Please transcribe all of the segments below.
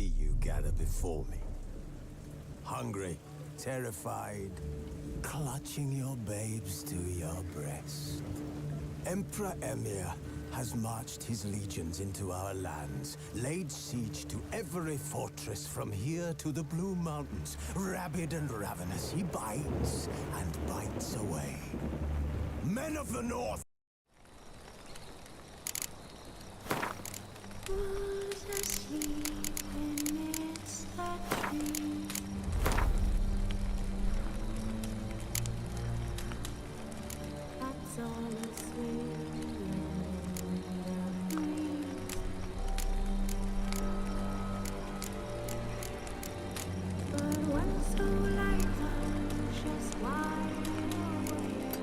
see you gather before me. Hungry, terrified, clutching your babes to your breast. Emperor Emir has marched his legions into our lands, laid siege to every fortress from here to the Blue Mountains. Rabid and ravenous, he bites and bites away. Men of the North! Who's asleep amidst the trees? That's all asleep in the breeze. But when so light just wide awake,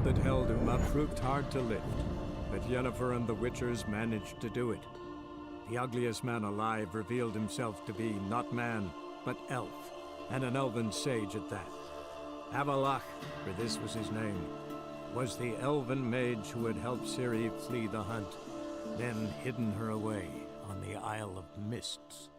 that held him up proved hard to lift, but Yennefer and the Witchers managed to do it. The ugliest man alive revealed himself to be not man, but elf, and an elven sage at that. Avalach, for this was his name, was the elven mage who had helped Ciri flee the hunt, then hidden her away on the Isle of Mists.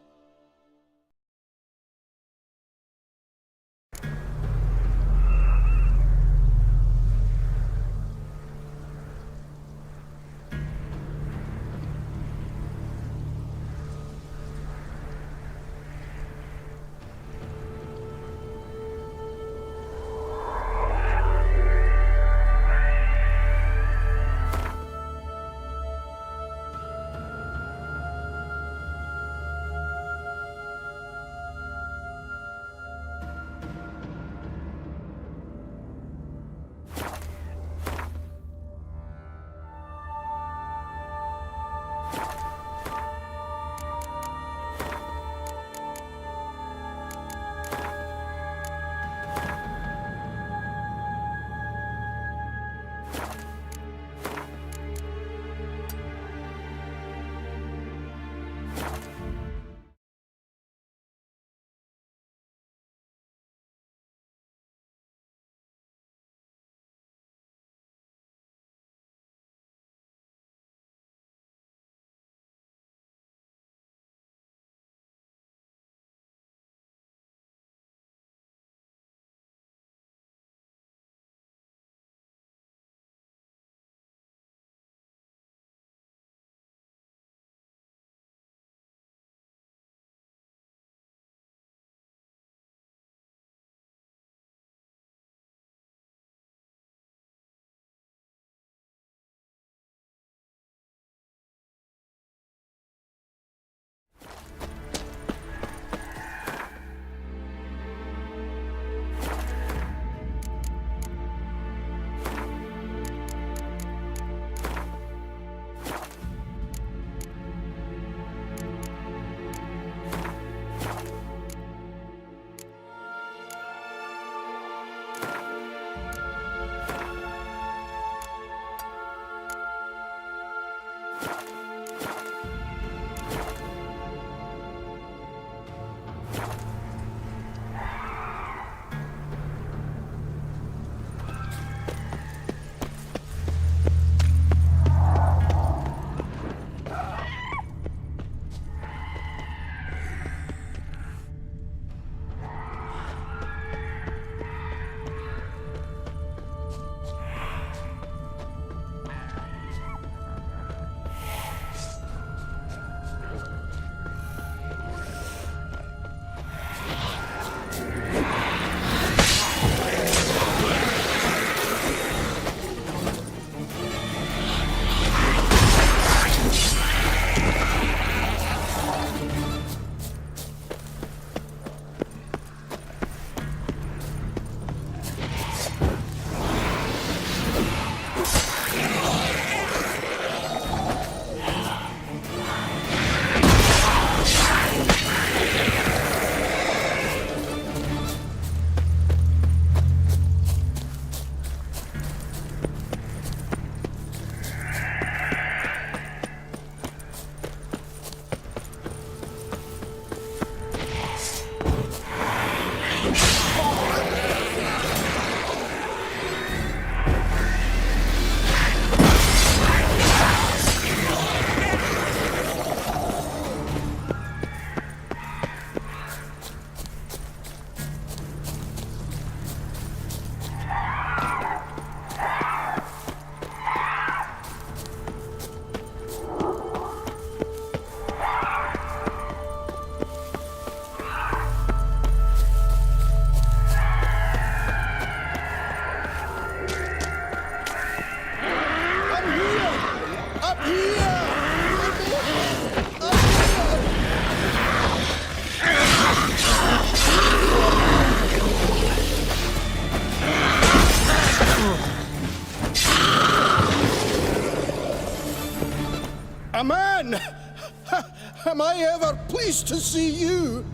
am I ever pleased to see you.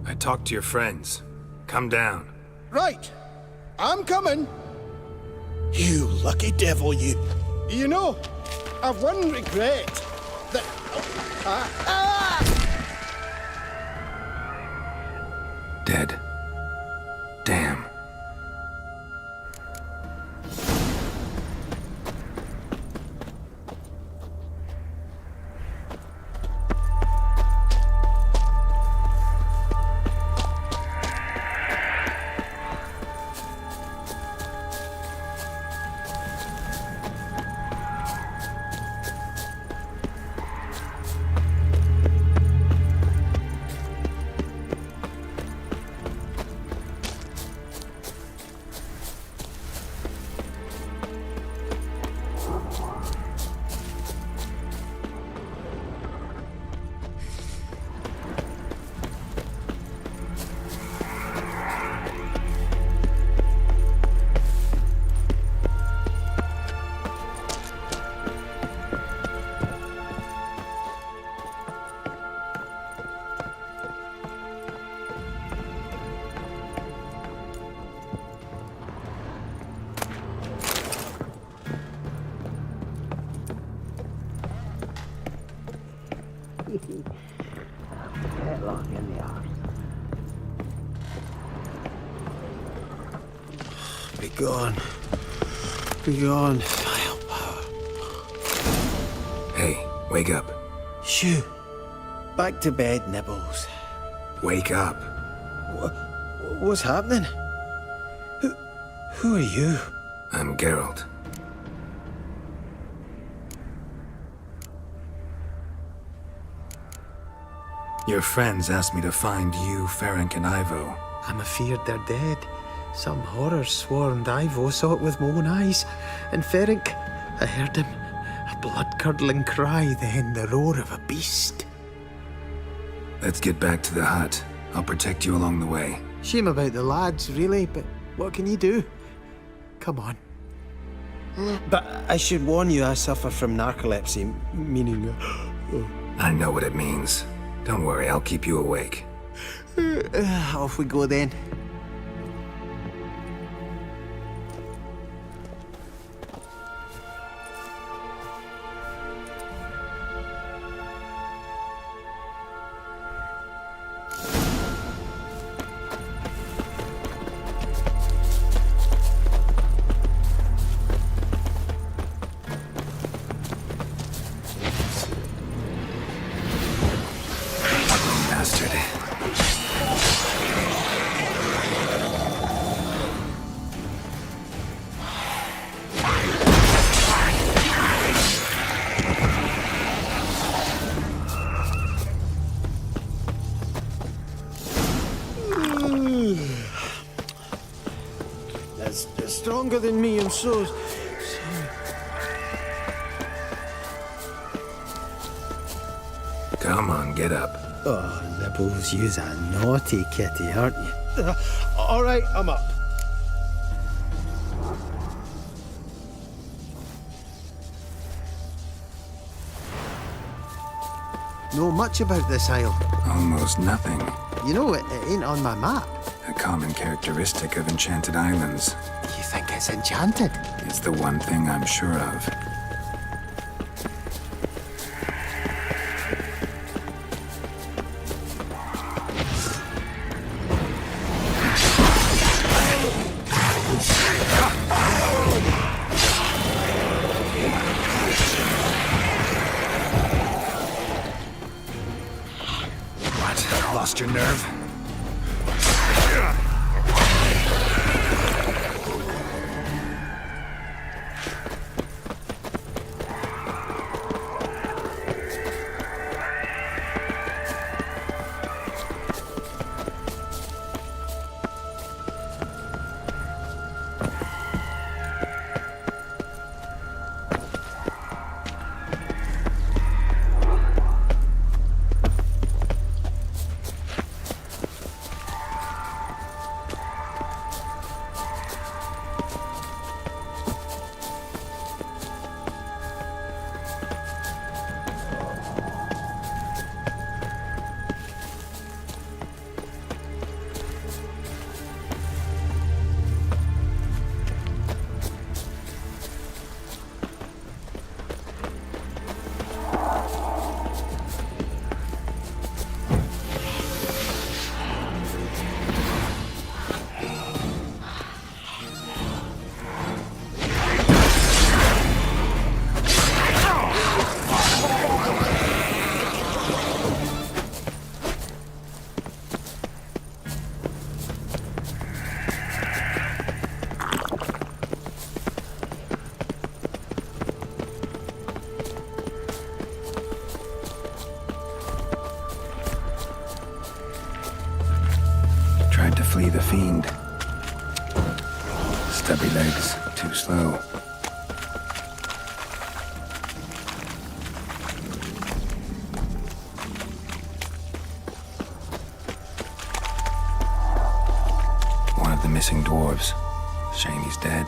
I talked to your friends. Come down. Right. I'm coming. You lucky devil, you. You know, I've one regret. That... Dead. Damn. Be gone. Be gone, firepower. Hey, wake up. Shoo. Back to bed, Nibbles. Wake up. What's happening? Who are you? I'm Geralt. Your friends asked me to find you, Ferenc, and Ivo. I'm afeard they're dead. Some horror swarmed Ivo, saw it with my own eyes. And Ferenc, I heard him. A blood-curdling cry, then the roar of a beast. Let's get back to the hut. I'll protect you along the way. Shame about the lads, really, but what can you do? Come on. But I should warn you, I suffer from narcolepsy, meaning... I know what it means. Don't worry, I'll keep you awake. Off we go then. Bastard. That's stronger than me, I'm so sorry. Come on, get up. Oh, Nibbles, you's a naughty kitty, aren't you? All right, I'm up. Know much about this isle? Almost nothing. You know, it ain't on my map. A common characteristic of enchanted islands. You think it's enchanted? It's the one thing I'm sure of. What? Lost your nerve? flee the fiend. Stubby legs, too slow. One of the missing dwarves. Shame he's dead.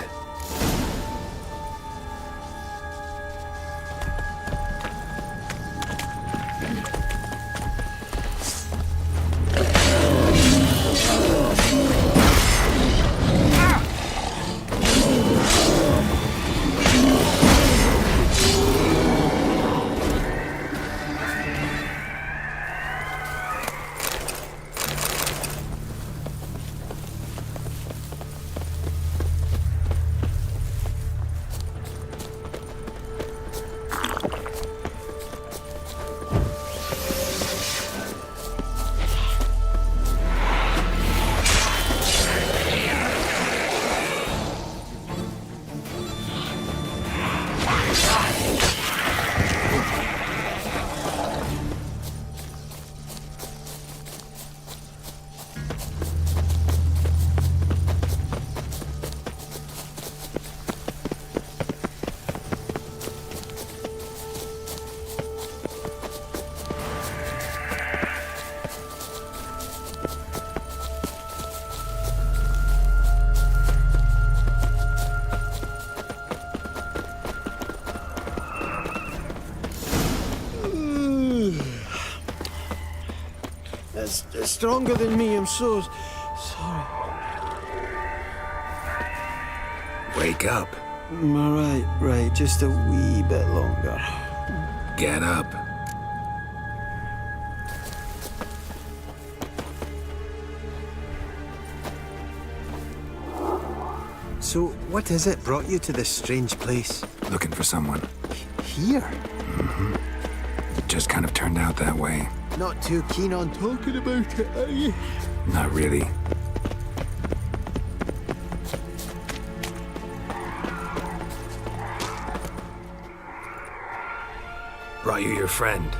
It's stronger than me, I'm so sorry. Wake up. Right, just a wee bit longer. Get up. So, what is it brought you to this strange place? Looking for someone. Here? It just kind of turned out that way. Not too keen on talking about it, are you? Not really. Brought you your friend.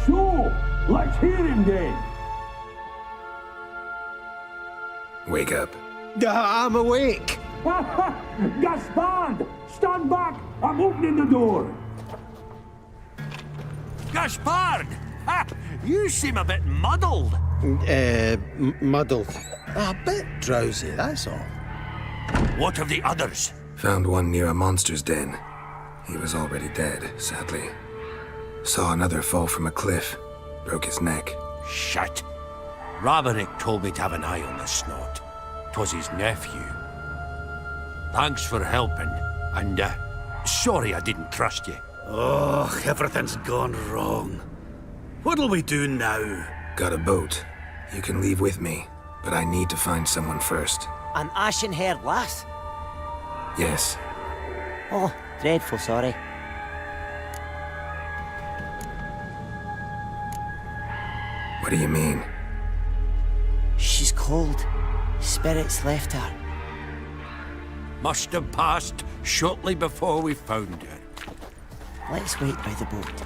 Sure. Let's hear him then. Wake up. I'm awake. Gaspard! Stand back! I'm opening the door. Gaspard! Ha! You seem a bit muddled. Muddled. A bit drowsy, that's all. What of the others? Found one near a monster's den. He was already dead, sadly. Saw another fall from a cliff. Broke his neck. Shit. Raverick told me to have an eye on the snot. 'Twas his nephew. Thanks for helping, and sorry I didn't trust you. Oh, everything's gone wrong. What'll we do now? Got a boat. You can leave with me, but I need to find someone first. An ashen-haired lass? Yes. Oh, dreadful sorry. What do you mean? She's cold. Spirits left her. Must have passed shortly before we found her. Let's wait by the boat.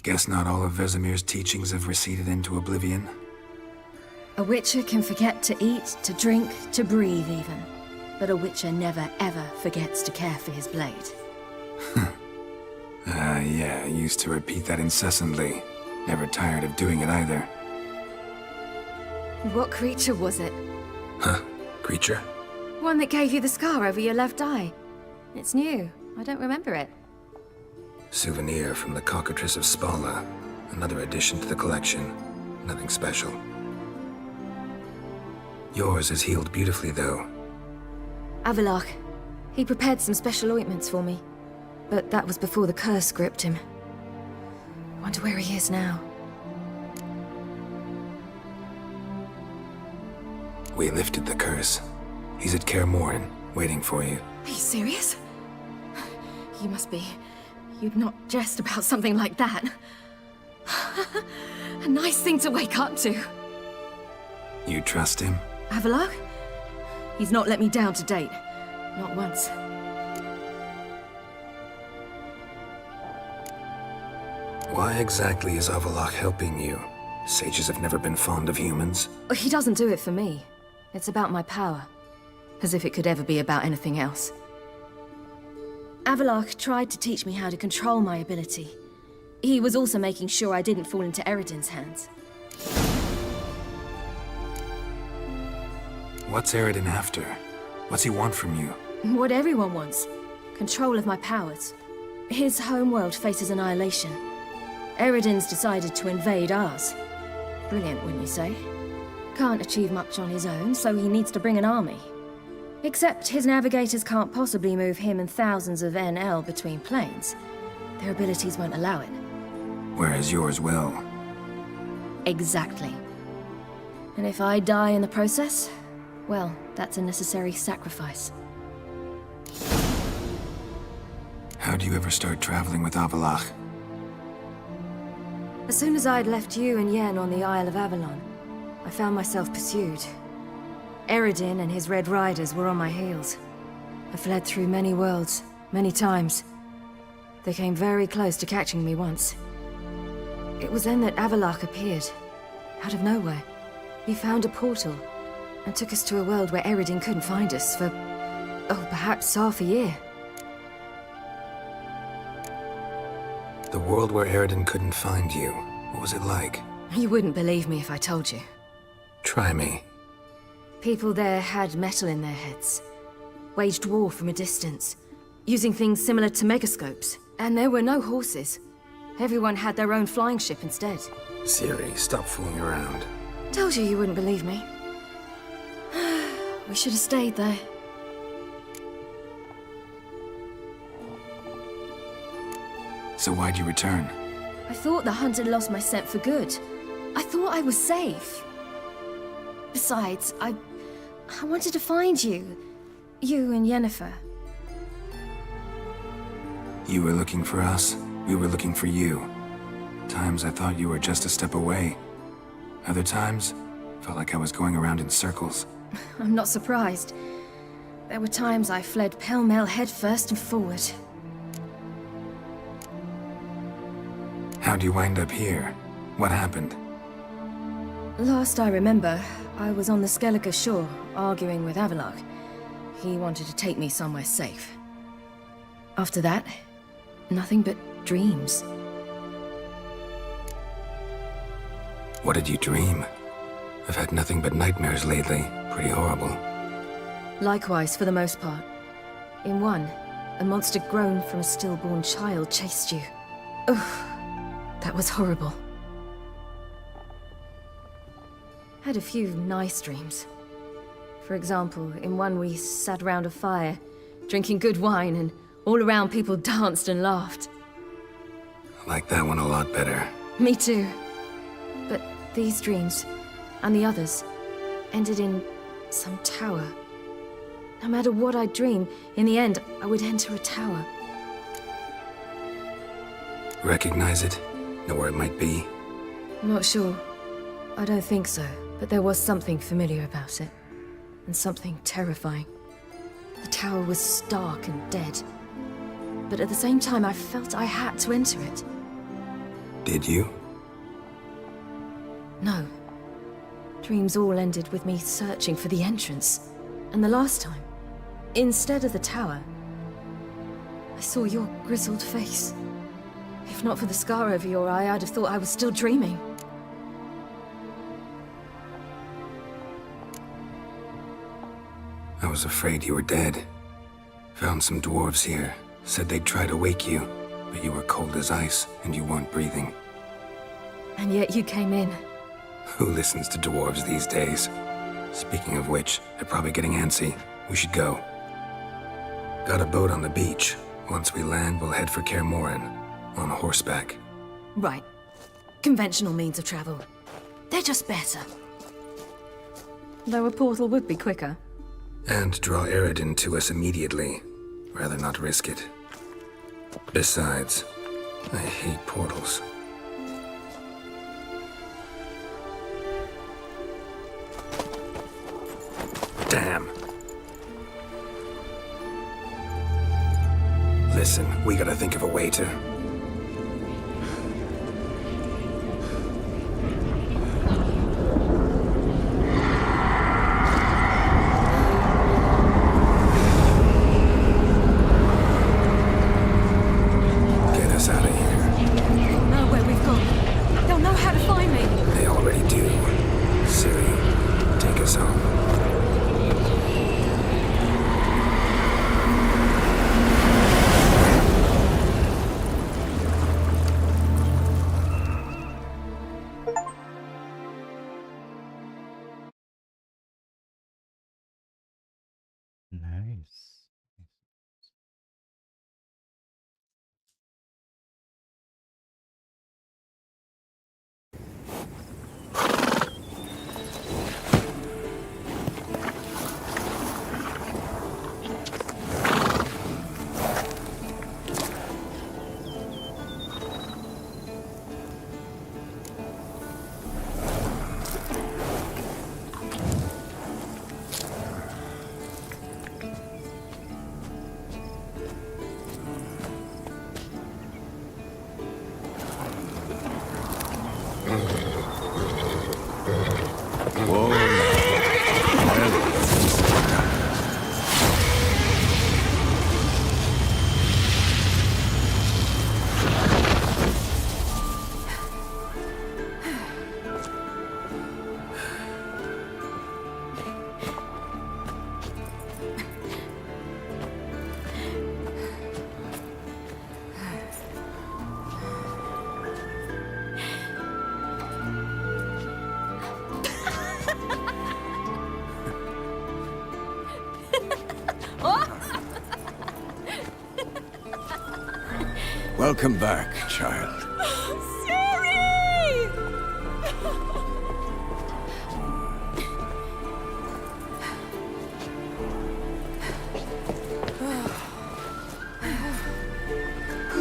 Guess not all of Vesemir's teachings have receded into oblivion. A witcher can forget to eat, to drink, to breathe even. But a witcher never ever forgets to care for his blade. Yeah, I used to repeat that incessantly. Never tired of doing it either. What creature was it? Huh? Creature? One that gave you the scar over your left eye. It's new. I don't remember it. Souvenir from the Cockatrice of Spala. Another addition to the collection. Nothing special. Yours is healed beautifully, though. Avalok. He prepared some special ointments for me. But that was before the curse gripped him. Wonder where he is now. We lifted the curse. He's at Kaer Morhen, waiting for you. Are you serious? You must be. You'd not jest about something like that. A nice thing to wake up to. You trust him? Avalok? He's not let me down to date. Not once. Why exactly is Avalok helping you? Sages have never been fond of humans. He doesn't do it for me. It's about my power. As if it could ever be about anything else. Avalok tried to teach me how to control my ability. He was also making sure I didn't fall into Eredin's hands. What's Eredin after? What's he want from you? What everyone wants. Control of my powers. His homeworld faces annihilation. Eredin's decided to invade ours. Brilliant, wouldn't you say? Can't achieve much on his own, so he needs to bring an army. Except his navigators can't possibly move him and thousands of NL between planes. Their abilities won't allow it. Whereas yours will. Exactly. And if I die in the process, well, that's a necessary sacrifice. How do you ever start traveling with Avalok? As soon as I'd left you and Yen on the Isle of Avalon, I found myself pursued. Eredin and his Red Riders were on my heels. I fled through many worlds, many times. They came very close to catching me once. It was then that Avalok appeared, out of nowhere. He found a portal, and took us to a world where Eredin couldn't find us for, oh, perhaps half a year. The world where Eredin couldn't find you, what was it like? You wouldn't believe me if I told you. Try me. People there had metal in their heads, waged war from a distance, using things similar to megascopes. And there were no horses. Everyone had their own flying ship instead. Siri, stop fooling around. Told you wouldn't believe me. We should have stayed there. So why'd you return? I thought the hunt had lost my scent for good. I thought I was safe. Besides, I wanted to find you. You and Yennefer. You were looking for us, we were looking for you. Times I thought you were just a step away. Other times, felt like I was going around in circles. I'm not surprised. There were times I fled pell-mell headfirst and forward. How'd you wind up here? What happened? Last I remember, I was on the Skellige shore, arguing with Avalok. He wanted to take me somewhere safe. After that, nothing but dreams. What did you dream? I've had nothing but nightmares lately. Pretty horrible. Likewise, for the most part. In one, a monster grown from a stillborn child chased you. Ugh, that was horrible. Had a few nice dreams. For example, in one we sat around a fire, drinking good wine, and all around people danced and laughed. I like that one a lot better. Me too. But these dreams, and the others, ended in some tower. No matter what I dream, in the end, I would enter a tower. Recognize it? Know where it might be? Not sure. I don't think so, but there was something familiar about it. And something terrifying. The tower was stark and dead. But at the same time, I felt I had to enter it. Did you? No. Dreams all ended with me searching for the entrance. And the last time, instead of the tower, I saw your grizzled face. If not for the scar over your eye, I'd have thought I was still dreaming. I was afraid you were dead. Found some dwarves here. Said they'd try to wake you, but you were cold as ice and you weren't breathing. And yet you came in. Who listens to dwarves these days? Speaking of which, they're probably getting antsy. We should go. Got a boat on the beach. Once we land, we'll head for Kaer Morhen, on horseback. Right. Conventional means of travel. They're just better. Though a portal would be quicker. And draw Eredin to us immediately. Rather not risk it. Besides, I hate portals. Damn. Listen, we gotta think of a way to... Get us out of here. They'll know where we've gone. They'll know how to find me. They already do. Ciri, take us home. Nice. Welcome back, child. Siri!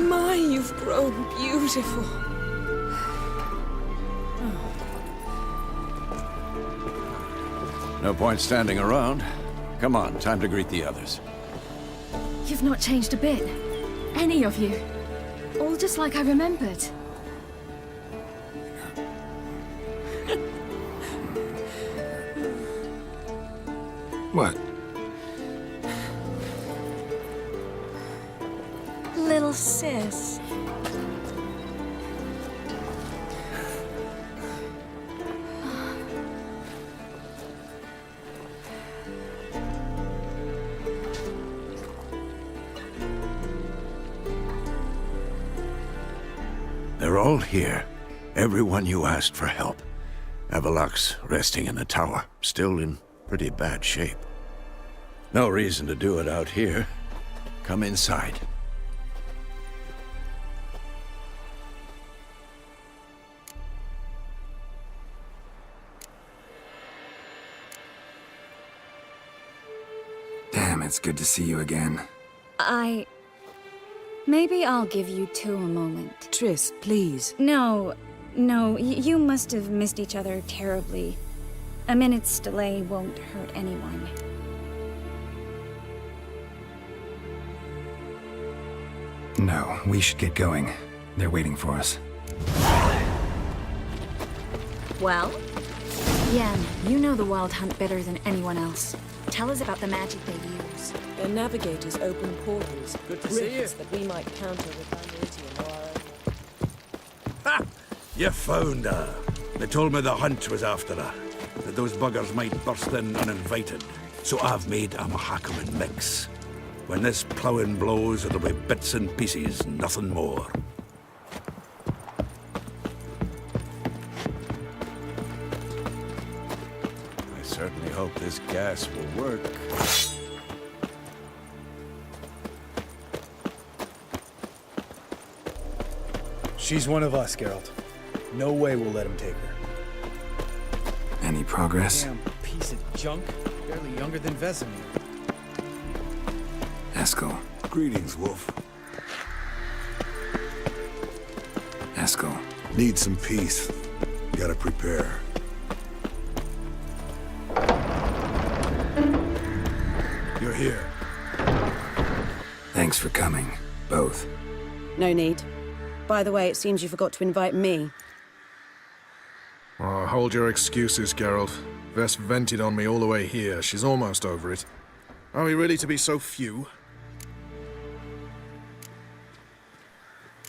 My, you've grown beautiful. No point standing around. Come on, time to greet the others. You've not changed a bit. Any of you. All just like I remembered. What? Little sis. They're all here. Everyone you asked for help. Avalok's resting in the tower, still in pretty bad shape. No reason to do it out here. Come inside. Damn, it's good to see you again. Maybe I'll give you two a moment. Triss, please. No, you must have missed each other terribly. A minute's delay won't hurt anyone. No, we should get going. They're waiting for us. Well? Yen, you know the Wild Hunt better than anyone else. Tell us about the magic they use. Their navigators open portals. Good to see you. That we might counter with Iridium or our Ha! You found her. They told me the Hunt was after her. That those buggers might burst in uninvited. So I've made a Mahakaman mix. When this ploughing blows, it'll be bits and pieces, nothing more. I certainly hope this gas will work. She's one of us, Geralt. No way we'll let him take her. Any progress? Damn piece of junk. Barely younger than Vesemir. EGGEL. Greetings, Wolf. EGGEL. Need some peace. Gotta prepare. You're here. Thanks for coming, both. No need. By the way, it seems you forgot to invite me. Oh, hold your excuses, Geralt. Vess vented on me all the way here. She's almost over it. Are we really to be so few?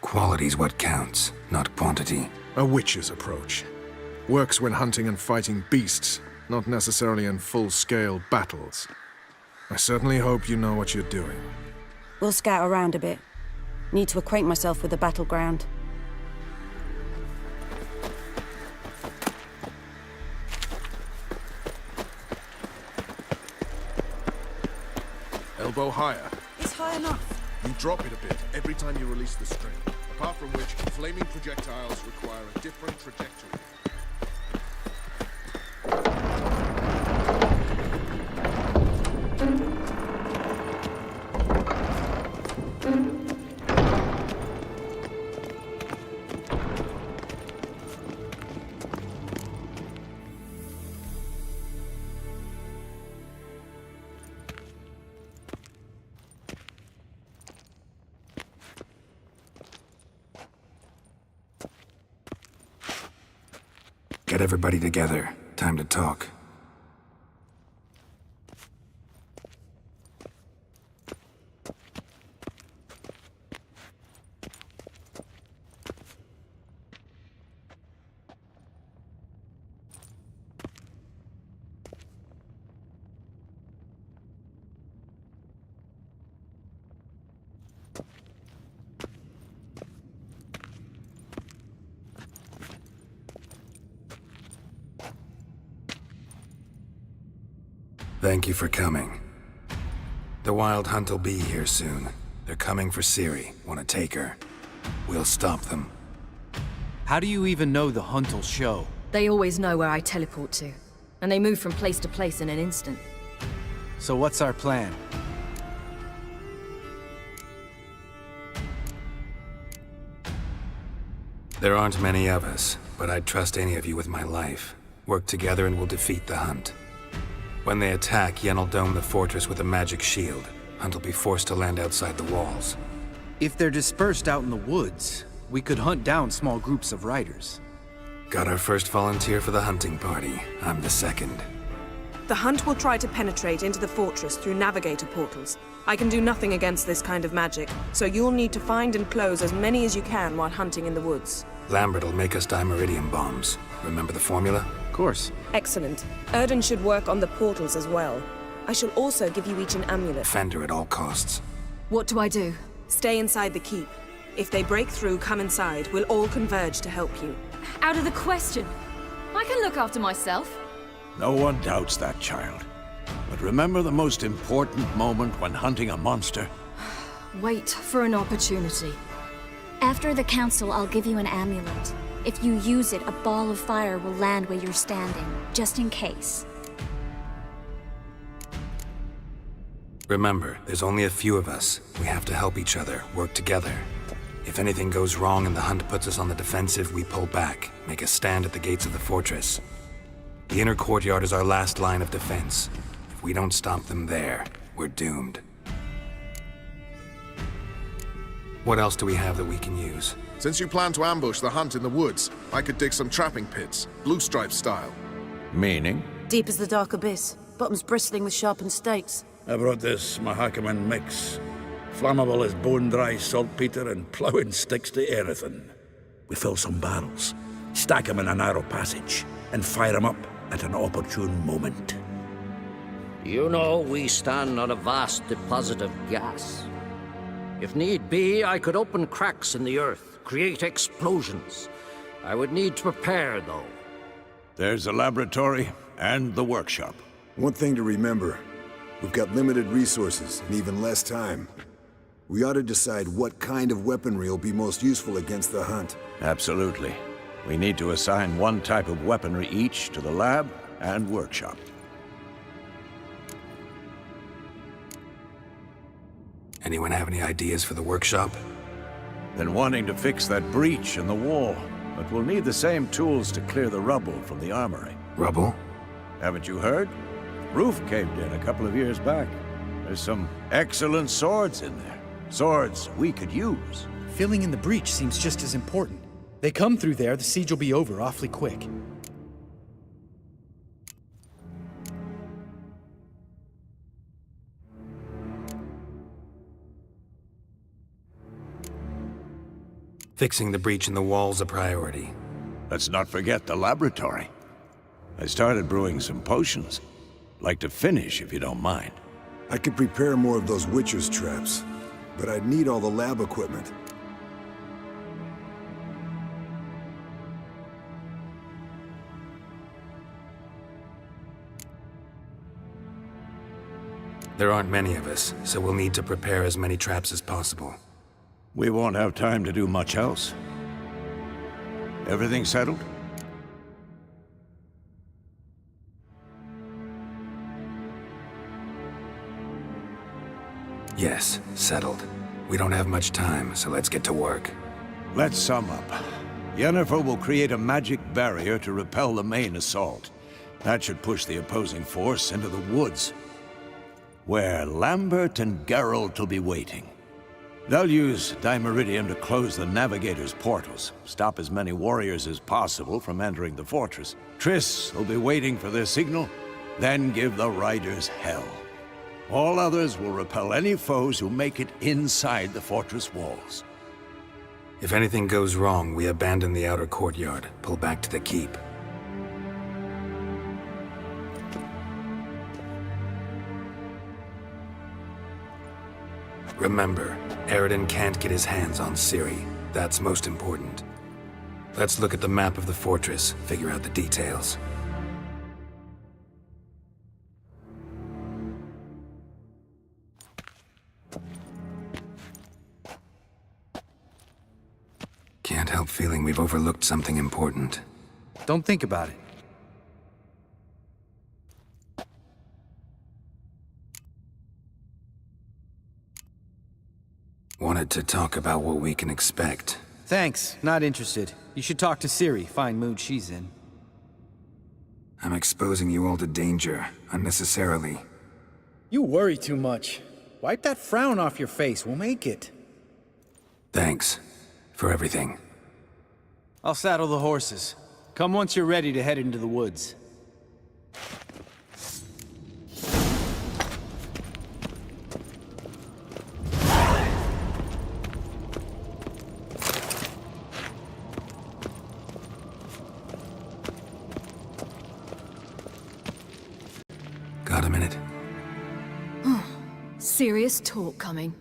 Quality's what counts, not quantity. A witch's approach. Works when hunting and fighting beasts, not necessarily in full-scale battles. I certainly hope you know what you're doing. We'll scout around a bit. Need to acquaint myself with the battleground. Elbow higher. It's high enough. You drop it a bit every time you release the string. Apart from which, flaming projectiles require a different trajectory. Get everybody together. Time to talk. Thank you for coming. The Wild Hunt will be here soon. They're coming for Ciri. Want to take her? We'll stop them. How do you even know the Hunt will show? They always know where I teleport to, and they move from place to place in an instant. So what's our plan? There aren't many of us, but I'd trust any of you with my life. Work together and we'll defeat the Hunt. When they attack, Yen will dome the fortress with a magic shield. Hunt will be forced to land outside the walls. If they're dispersed out in the woods, we could hunt down small groups of riders. Got our first volunteer for the hunting party. I'm the second. The Hunt will try to penetrate into the fortress through navigator portals. I can do nothing against this kind of magic, so you'll need to find and close as many as you can while hunting in the woods. Lambert will make us dimeridium bombs. Remember the formula? Of course. Excellent. Erden should work on the portals as well. I shall also give you each an amulet. Defend her at all costs. What do I do? Stay inside the keep. If they break through, come inside. We'll all converge to help you. Out of the question. I can look after myself. No one doubts that, child. But remember the most important moment when hunting a monster? Wait for an opportunity. After the council, I'll give you an amulet. If you use it, a ball of fire will land where you're standing, just in case. Remember, there's only a few of us. We have to help each other, work together. If anything goes wrong and the Hunt puts us on the defensive, we pull back, make a stand at the gates of the fortress. The inner courtyard is our last line of defense. If we don't stop them there, we're doomed. What else do we have that we can use? Since you plan to ambush the hunt in the woods, I could dig some trapping pits, blue stripe style. Meaning? Deep as the dark abyss, bottoms bristling with sharpened stakes. I brought this Mahakaman mix. Flammable as bone-dry saltpeter and ploughing sticks to everything. We fill some barrels, stack them in a narrow passage, and fire them up at an opportune moment. You know, we stand on a vast deposit of gas. If need be, I could open cracks in the earth, create explosions. I would need to prepare, though. There's the laboratory and the workshop. One thing to remember, we've got limited resources and even less time. We ought to decide what kind of weaponry will be most useful against the hunt. Absolutely. We need to assign one type of weaponry each to the lab and workshop. Anyone have any ideas for the workshop? Been wanting to fix that breach in the wall, but we'll need the same tools to clear the rubble from the armory. Rubble? Haven't you heard? Roof caved in a couple of years back. There's some excellent swords in there. Swords we could use. Filling in the breach seems just as important. They come through there, the siege will be over awfully quick. Fixing the breach in the wall's a priority. Let's not forget the laboratory. I started brewing some potions. Like to finish, if you don't mind. I could prepare more of those Witcher's traps, but I'd need all the lab equipment. There aren't many of us, so we'll need to prepare as many traps as possible. We won't have time to do much else. Everything settled? Yes, settled. We don't have much time, so let's get to work. Let's sum up. Yennefer will create a magic barrier to repel the main assault. That should push the opposing force into the woods, where Lambert and Geralt will be waiting. They'll use Dimeridium to close the Navigator's portals, stop as many warriors as possible from entering the fortress. Triss will be waiting for their signal, then give the riders hell. All others will repel any foes who make it inside the fortress walls. If anything goes wrong, we abandon the outer courtyard, pull back to the keep. Remember, Eridan can't get his hands on Ciri. That's most important. Let's look at the map of the fortress, figure out the details. Can't help feeling we've overlooked something important. Don't think about it. Wanted to talk about what we can expect. Thanks, not interested. You should talk to Ciri, fine mood she's in. I'm exposing you all to danger, unnecessarily. You worry too much. Wipe that frown off your face, we'll make it. Thanks. For everything. I'll saddle the horses. Come once you're ready to head into the woods. Got a minute? Serious talk coming.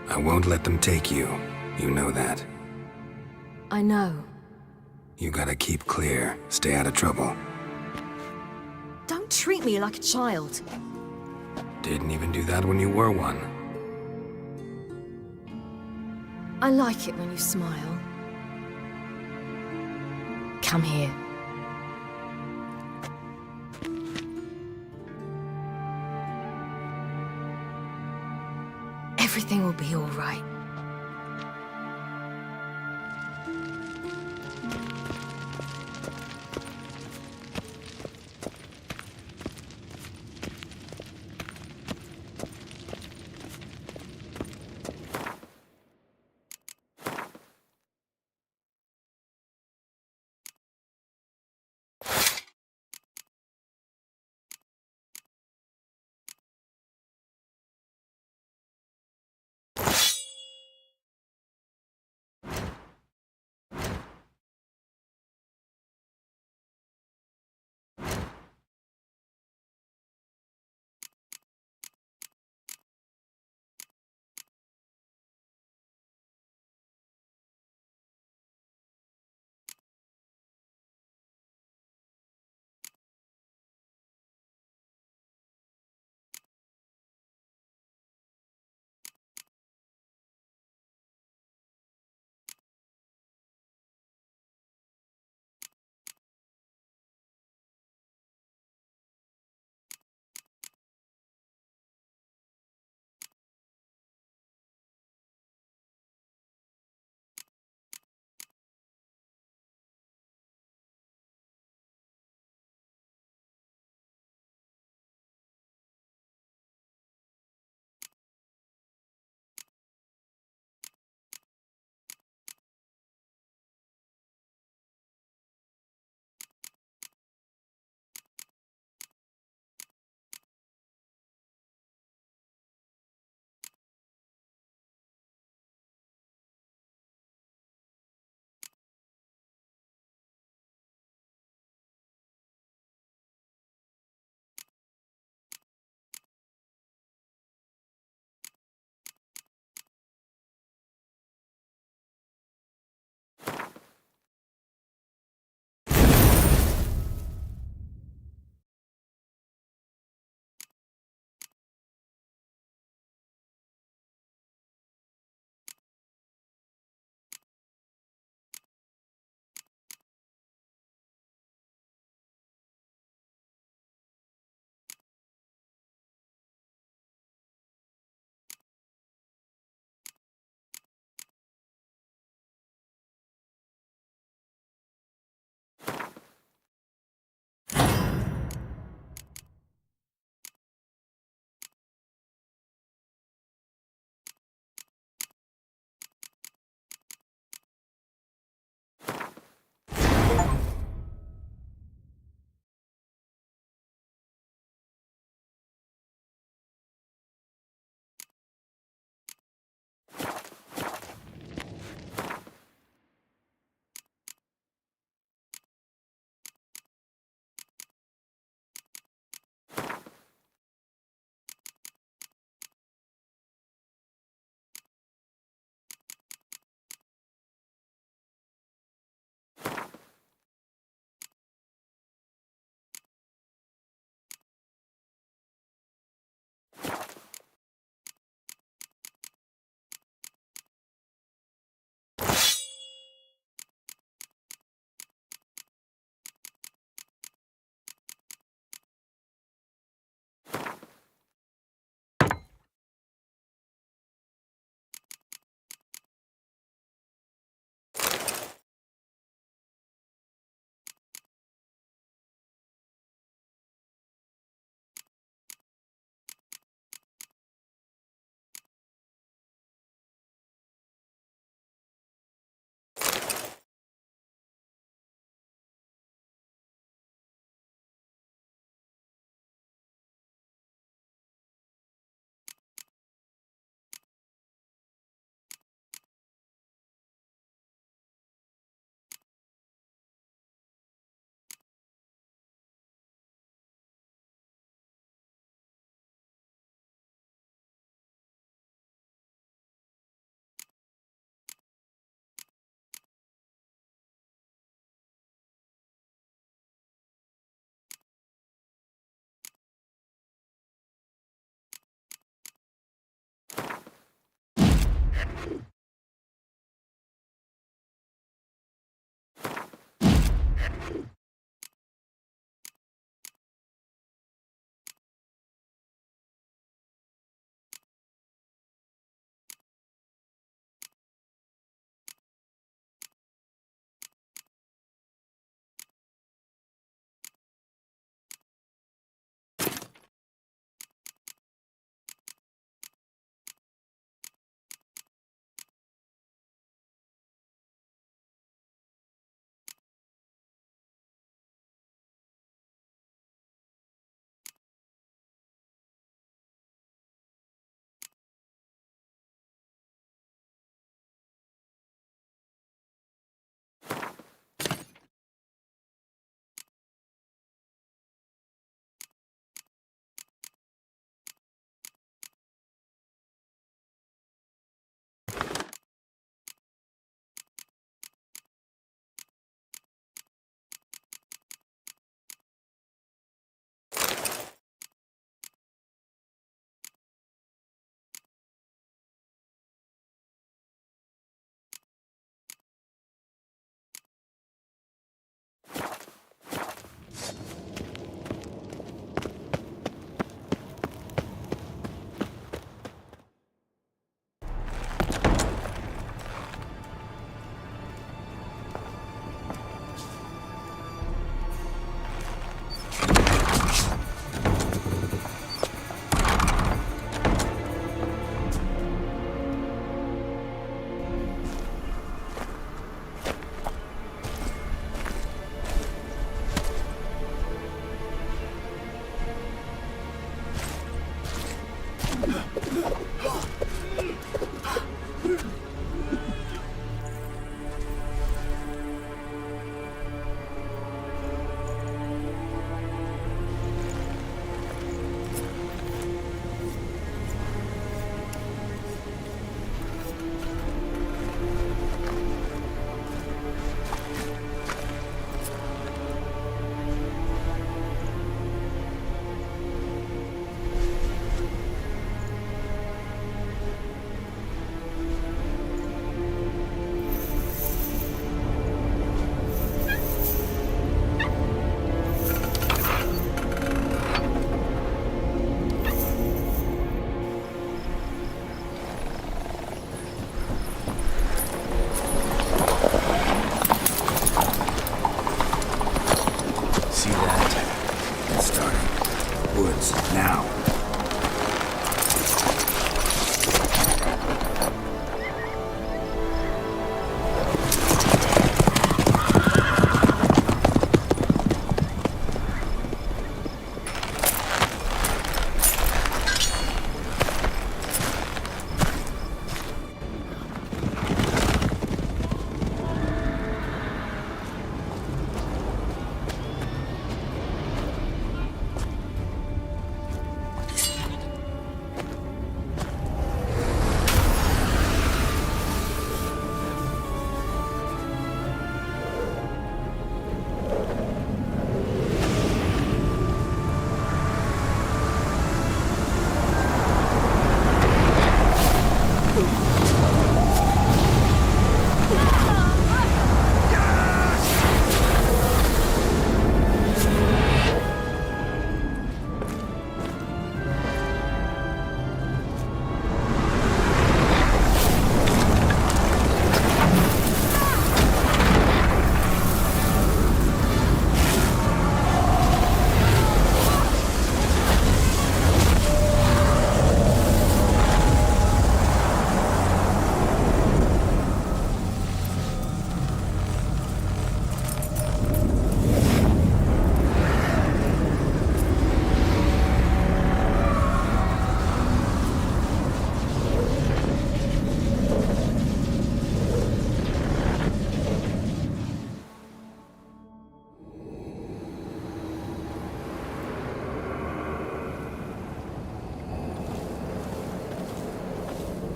I won't let them take you. You know that. I know. You gotta keep clear. Stay out of trouble. Don't treat me like a child. Didn't even do that when you were one. I like it when you smile. Come here. Everything will be all right.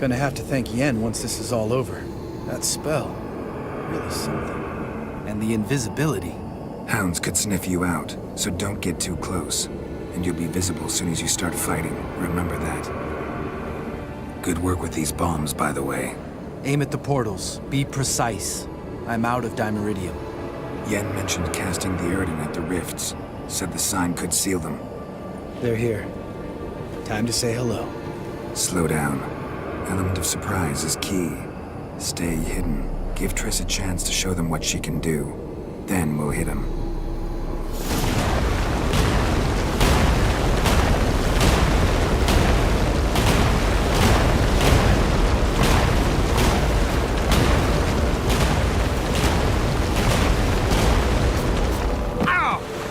Gonna have to thank Yen once this is all over. That spell, really something. And the invisibility. Hounds could sniff you out, so don't get too close. And you'll be visible as soon as you start fighting. Remember that. Good work with these bombs, by the way. Aim at the portals. Be precise. I'm out of dimeridium. Yen mentioned casting the Erdin at the rifts. Said the sign could seal them. They're here. Time to say hello. Slow down. Element of surprise is key. Stay hidden. Give Triss a chance to show them what she can do. Then we'll hit them.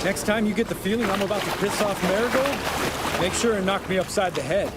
Next time you get the feeling I'm about to piss off Marigold, make sure and knock me upside the head.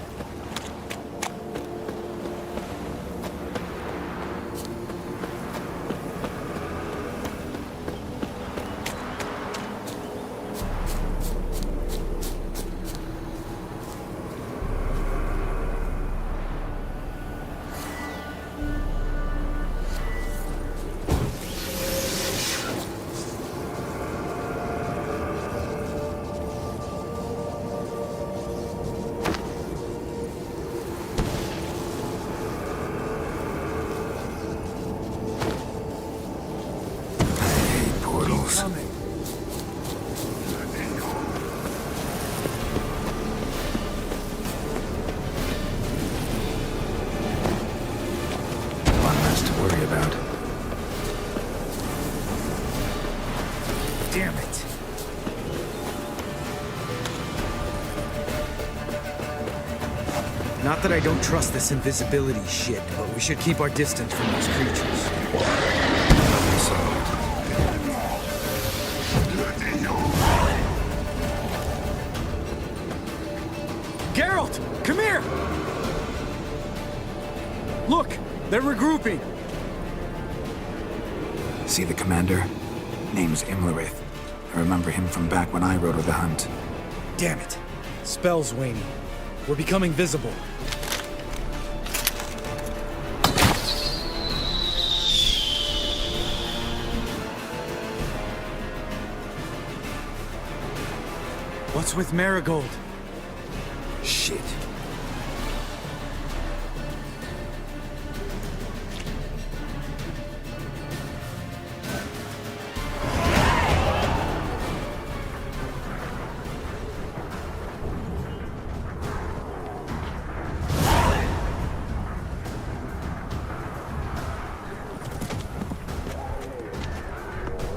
Damn it. Not that I don't trust this invisibility shit, but we should keep our distance from these creatures. Geralt! Geralt! Come here! Look! They're regrouping! See the commander? Name's Imlerith. I remember him from back when I rode with the Hunt. Damn it. Spell's waning. We're becoming visible. What's with Marigold? Shit.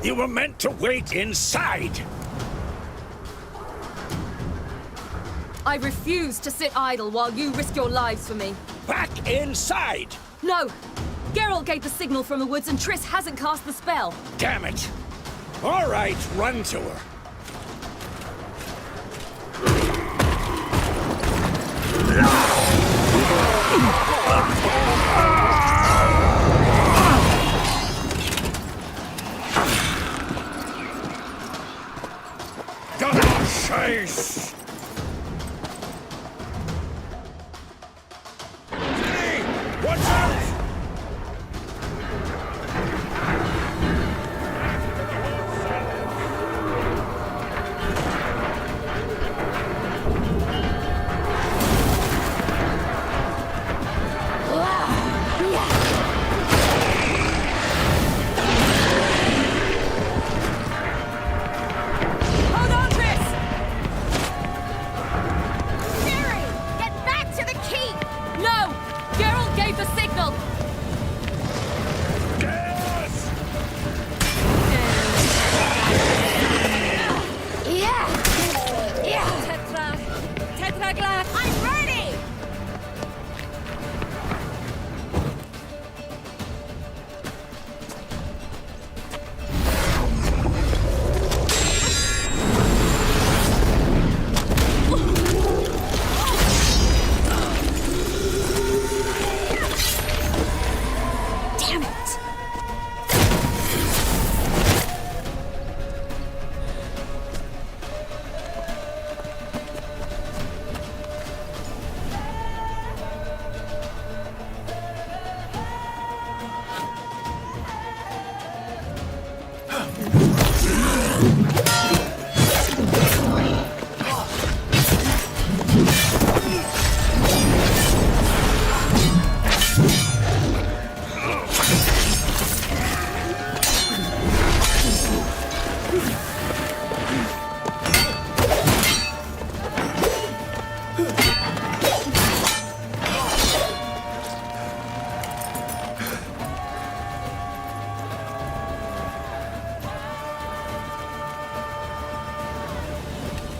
You were meant to wait inside! I refuse to sit idle while you risk your lives for me. Back inside! No! Geralt gave the signal from the woods and Triss hasn't cast the spell. Damn it! All right, run to her. Scheiß! Hey! Watch out!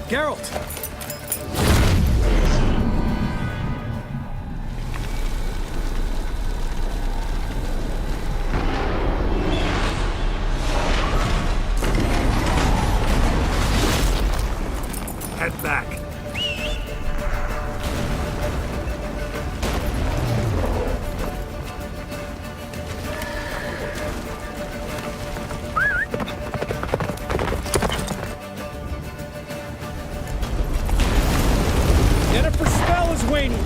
Geralt! Head back. Jennifer's spell is waning.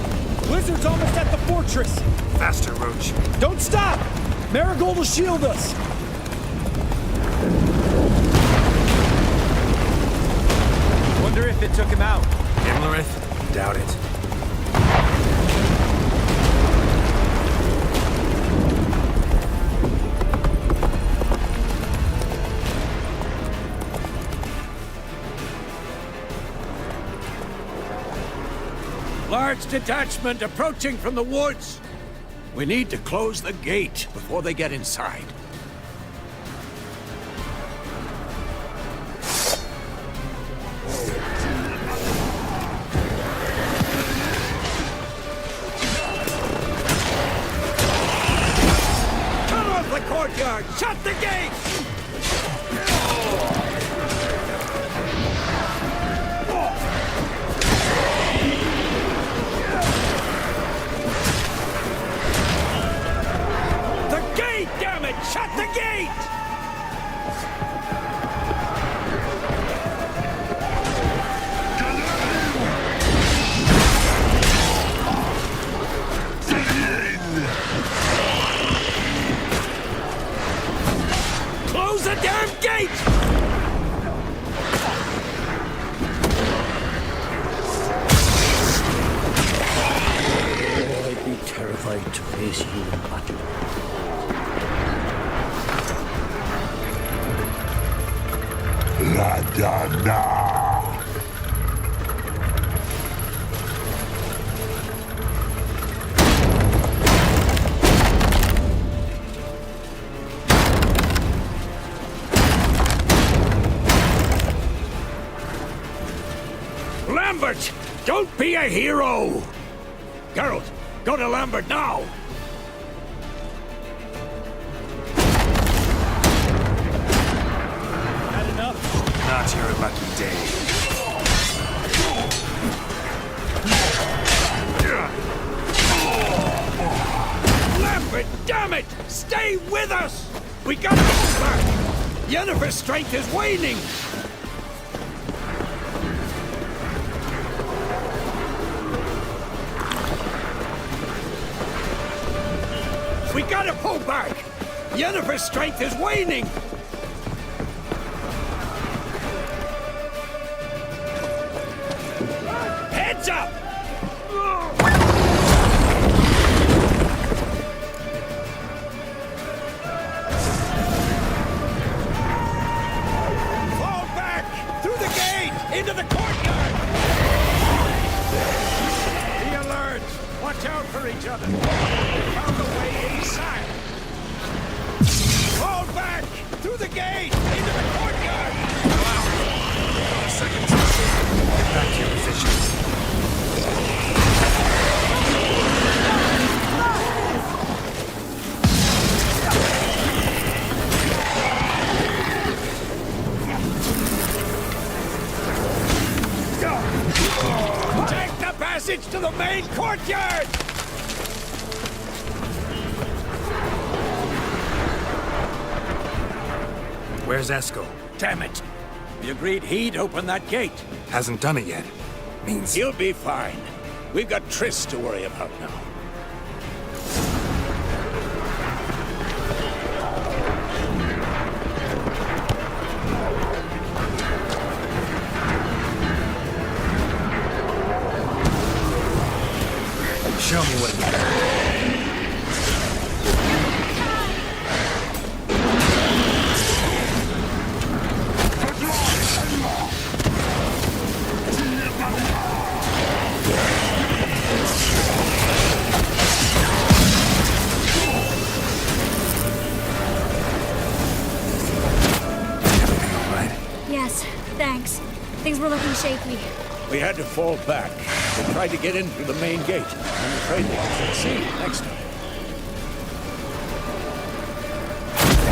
Blizzard's almost at the fortress. Faster, Roach. Don't stop! Marigold will shield us. Wonder if it took him out. Imlerith? Doubt it. Large detachment approaching from the woods. We need to close the gate before they get inside. Come off the courtyard! Shut the gate! qualified to face you in battle. La Dana! Lambert! Don't be a hero! Geralt, go to Lambert now! Had enough? Not your lucky day. Lambert, damn it! Stay with us! We gotta go back! Yennefer's strength is waning! We gotta pull back! Yennefer's strength is waning! Heads up! Fall back! Through the gate! Into the courtyard! Be alert! Watch out for each other! Found a way inside! Fall back! Through the gate! Into the courtyard! Second. Get back to your position. Take the passage to the main courtyard! Where's Eskel? Damn it! We agreed he'd open that gate. Hasn't done it yet. Means He'll be fine. We've got Triss to worry about now. show me what it is. Yes, thanks. Things were looking shaky. We had to fall back. They tried to get in through the main gate. I'm afraid they'll succeed next time.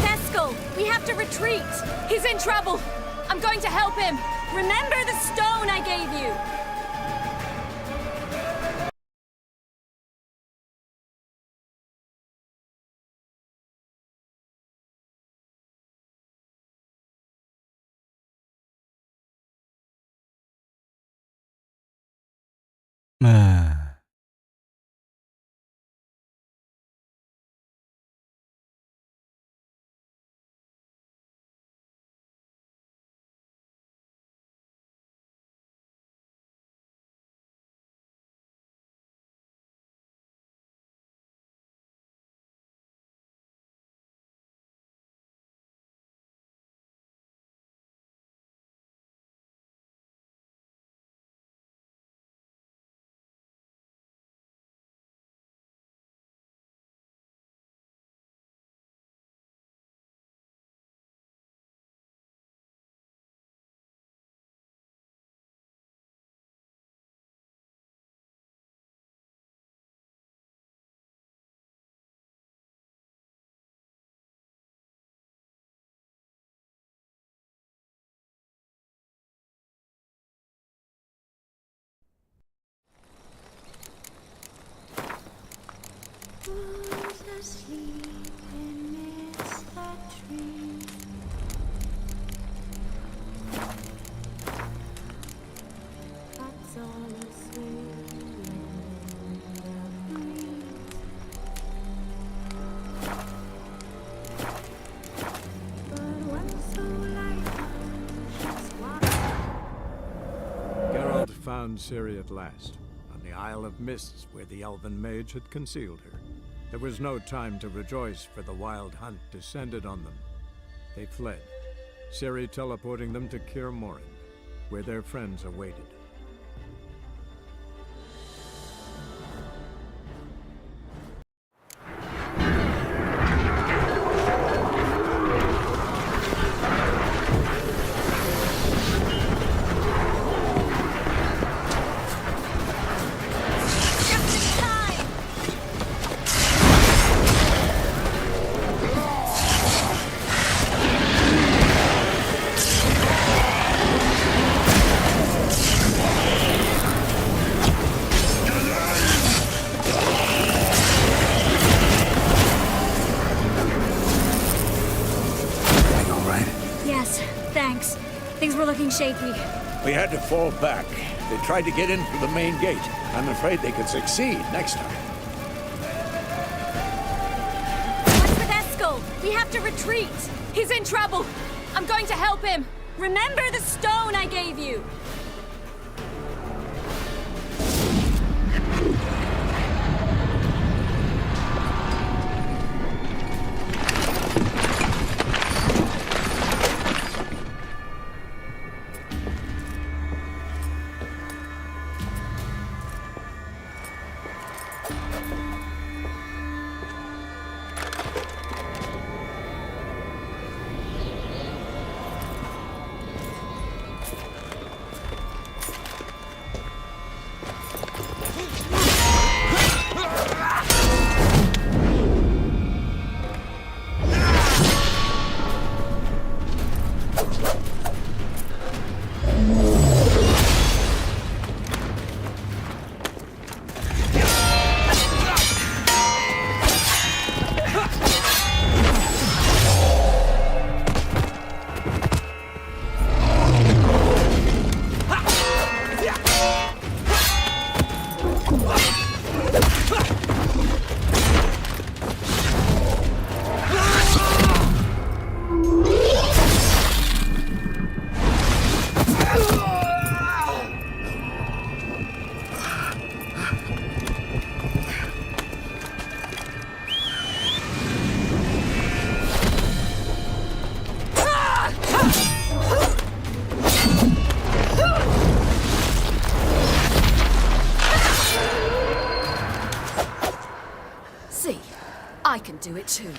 Eskel, we have to retreat. He's in trouble. I'm going to help him. Remember the stone I gave you. Geralt found Ciri at last, on the Isle of Mists where the elven mage had concealed her. There was no time to rejoice, for the wild hunt descended on them. They fled, Ciri teleporting them to Kaer Morhen, where their friends awaited. Shaky. We had to fall back. They tried to get in through the main gate. I'm afraid they could succeed next time. What's with EGGEL? We have to retreat. He's in trouble. I'm going to help him. Remember the stone I gave you. I can do it too.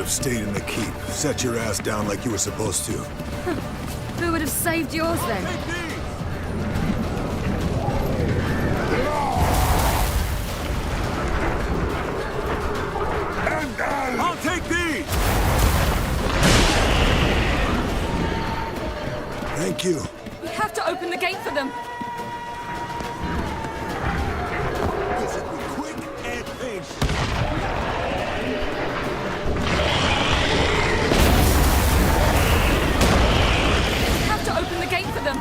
Stayed in the keep. Set your ass down like you were supposed to. Who would have saved yours then? I'll take these! Thank you. We have to open the gate for them. This will be quick and painful. Open the gate for them.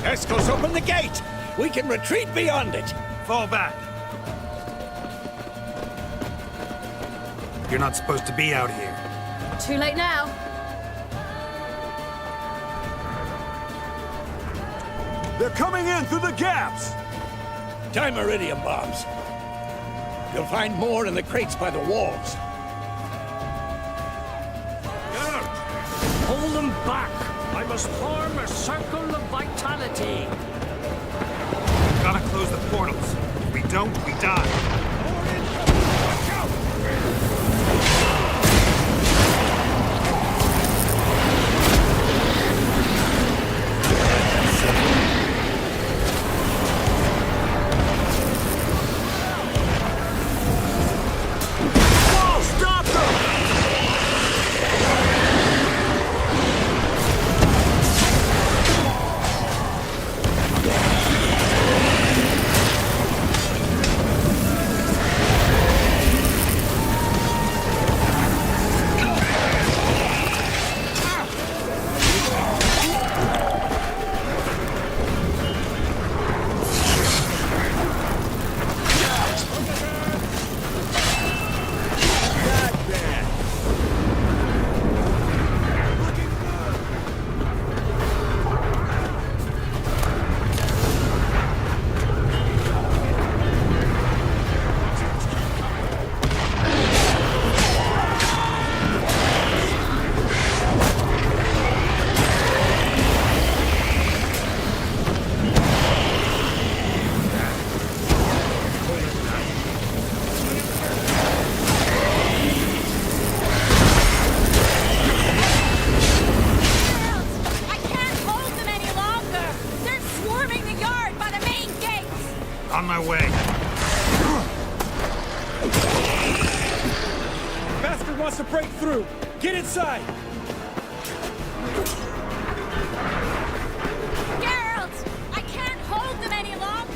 Escos, open the gate! We can retreat beyond it! Fall back. You're not supposed to be out here. Too late now. They're coming in through the gaps! Time iridium bombs. You'll find more in the crates by the walls. Hold them back! I must form a circle of vitality. Gotta close the portals. If we don't, we die. wants to break through. Get inside! Geralt! I can't hold them any longer!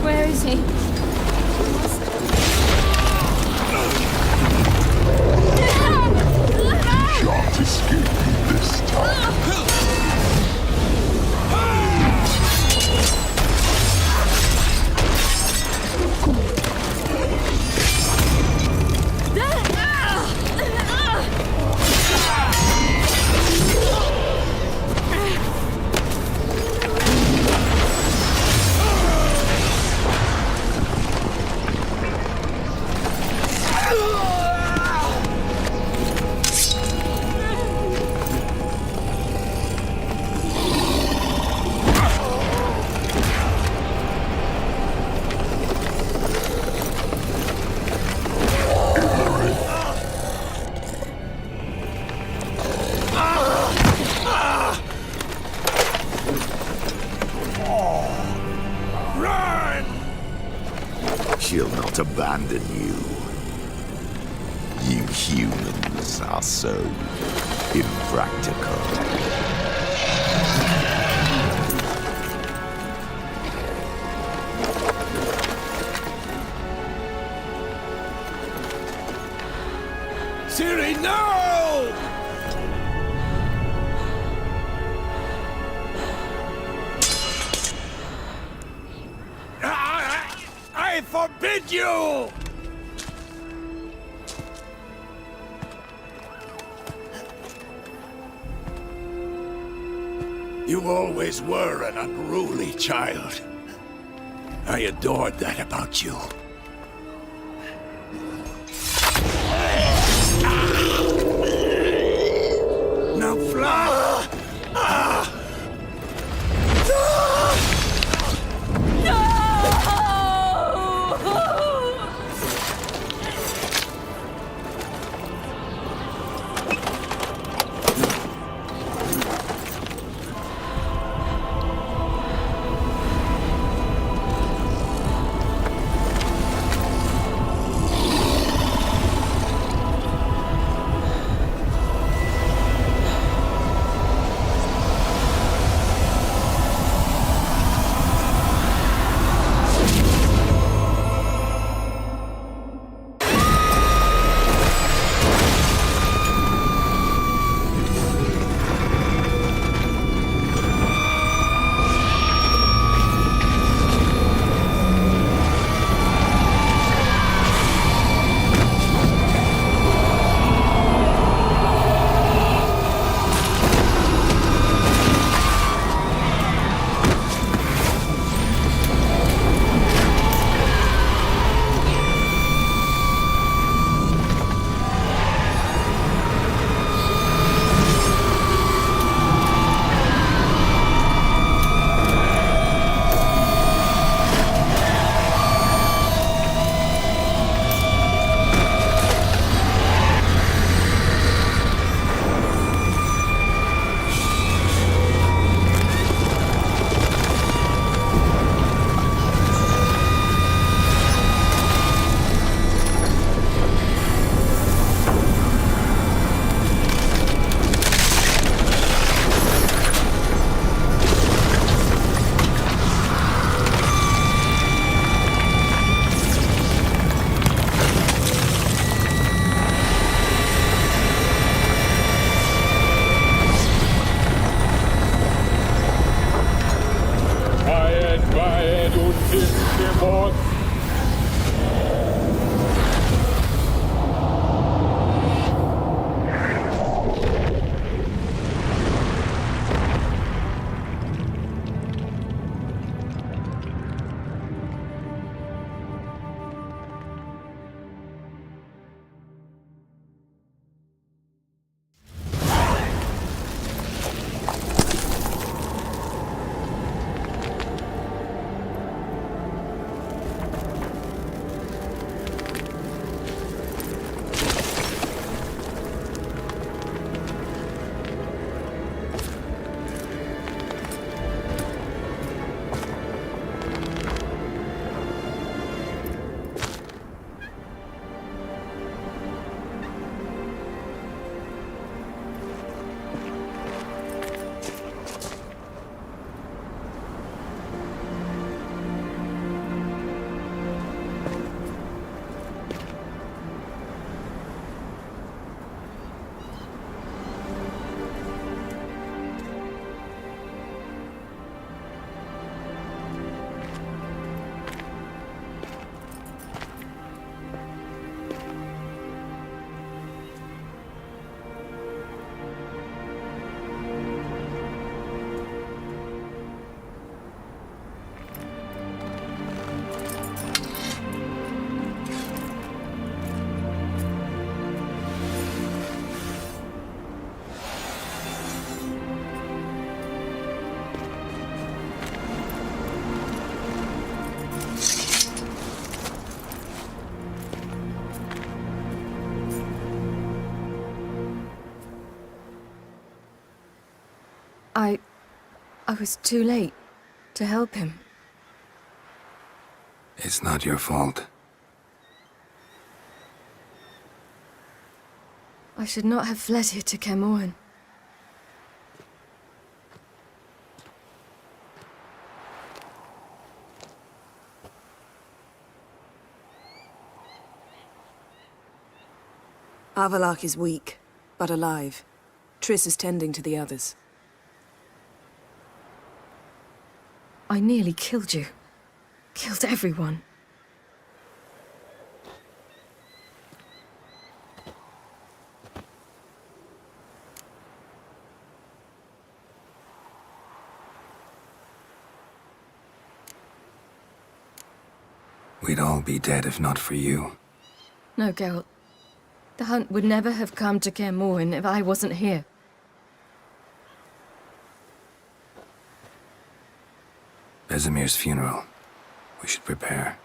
Where is he? Shan't escape me this time. She'll not abandon you. You humans are so impractical. Siri, no! I forbid you! You always were an unruly child. I adored that about you. Now fly! I was too late to help him. It's not your fault. I should not have fled here to Kermoren. Avalak is weak, but alive. Triss is tending to the others. I nearly killed you. Killed everyone. We'd all be dead if not for you. No, Geralt. The hunt would never have come to Kermoren if I wasn't here. Vesemir's funeral. We should prepare.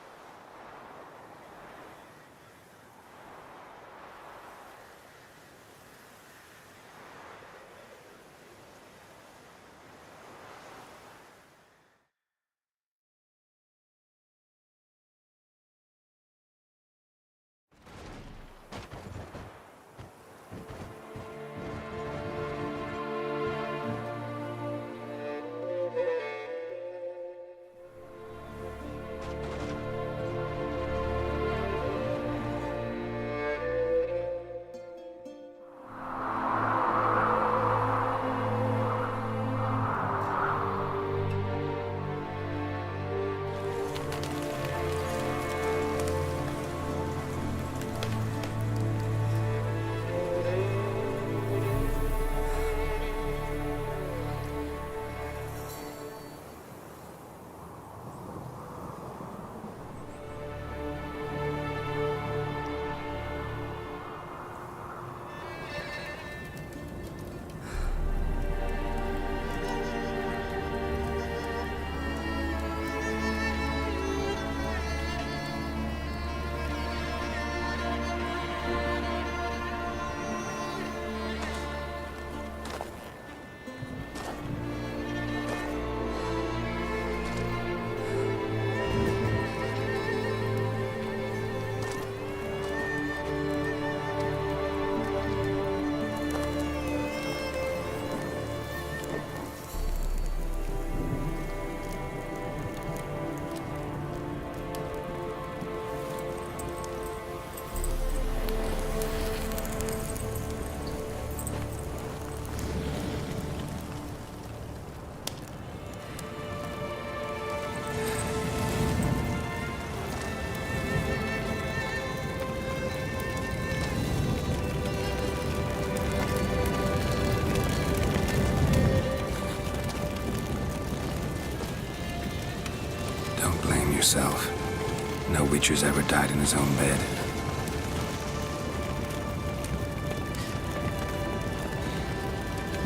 Yourself. No Witcher's ever died in his own bed.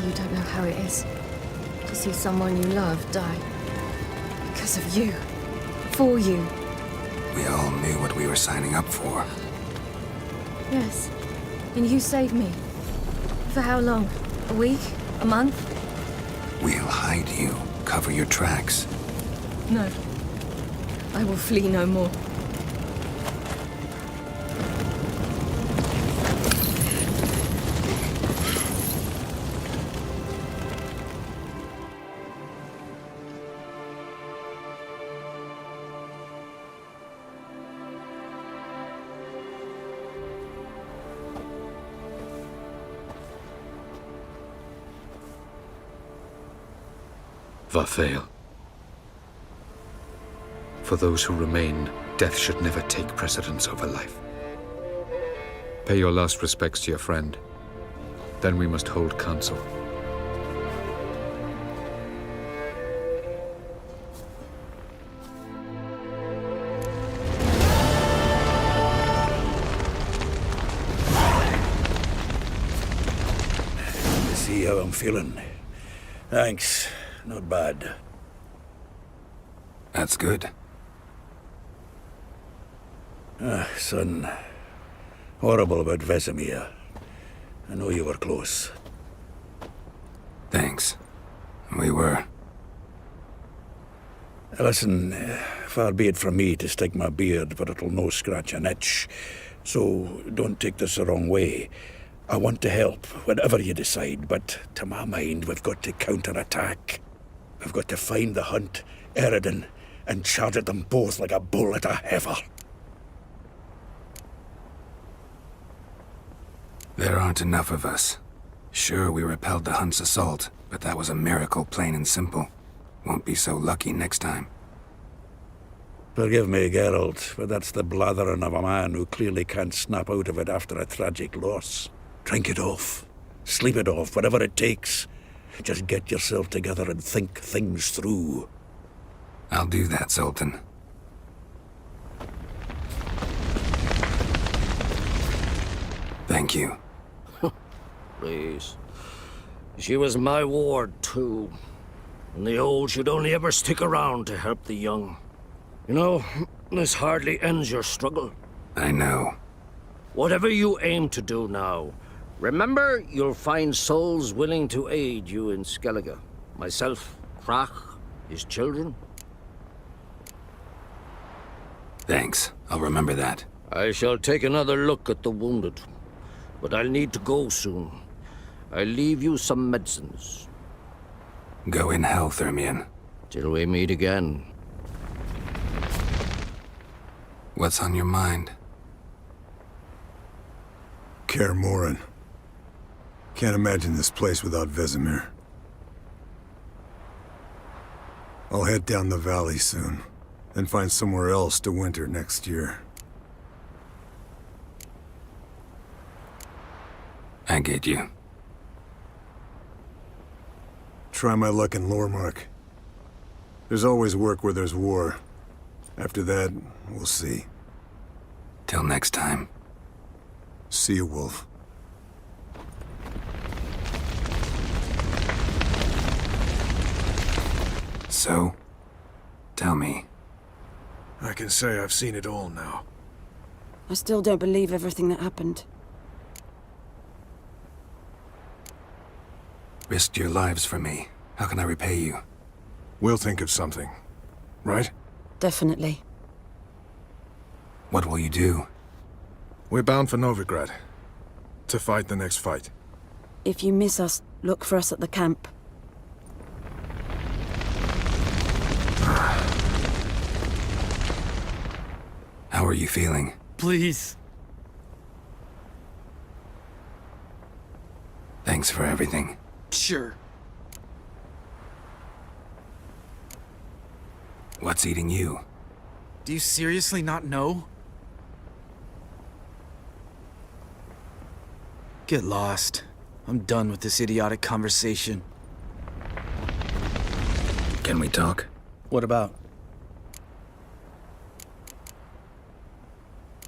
You don't know how it is to see someone you love die. Because of you. For you. We all knew what we were signing up for. Yes. And you saved me. For how long? A week? A month? We'll hide you. Cover your tracks. No. I will flee no more. Varthael. For those who remain, death should never take precedence over life. Pay your last respects to your friend. Then we must hold council. See how I'm feeling? Thanks. Not bad. That's good. Son. Horrible about Vesemir. I know you were close. Thanks. We were. Listen, far be it from me to stick my beard, but it'll no scratch an itch. So don't take this the wrong way. I want to help, whatever you decide, but to my mind, we've got to counterattack. We've got to find the Hunt, Eridan, and charge at them both like a bull at a heifer. There aren't enough of us. Sure, we repelled the Hunt's assault, but that was a miracle, plain and simple. Won't be so lucky next time. Forgive me, Geralt, but that's the blathering of a man who clearly can't snap out of it after a tragic loss. Drink it off. Sleep it off, whatever it takes. Just get yourself together and think things through. I'll do that, Sultan. Thank you. Please. She was my ward, too. And the old should only ever stick around to help the young. You know, this hardly ends your struggle. I know. Whatever you aim to do now, remember you'll find souls willing to aid you in Skellige. Myself, Krach, his children. Thanks. I'll remember that. I shall take another look at the wounded. But I'll need to go soon. I'll leave you some medicines. Go in hell, Thermion. Till we meet again. What's on your mind? Kaer Morhen. Can't imagine this place without Vesemir. I'll head down the valley soon, then find somewhere else to winter next year. I get you. Try my luck in Lormark. There's always work where there's war. After that, we'll see. Till next time. See you, Wolf. So, tell me. I can say I've seen it all now. I still don't believe everything that happened. Risked your lives for me. How can I repay you? We'll think of something. Right? Definitely. What will you do? We're bound for Novigrad. To fight the next fight. If you miss us, look for us at the camp. How are you feeling? Please. Thanks for everything. Sure. What's eating you? Do you seriously not know? Get lost. I'm done with this idiotic conversation. Can we talk? What about?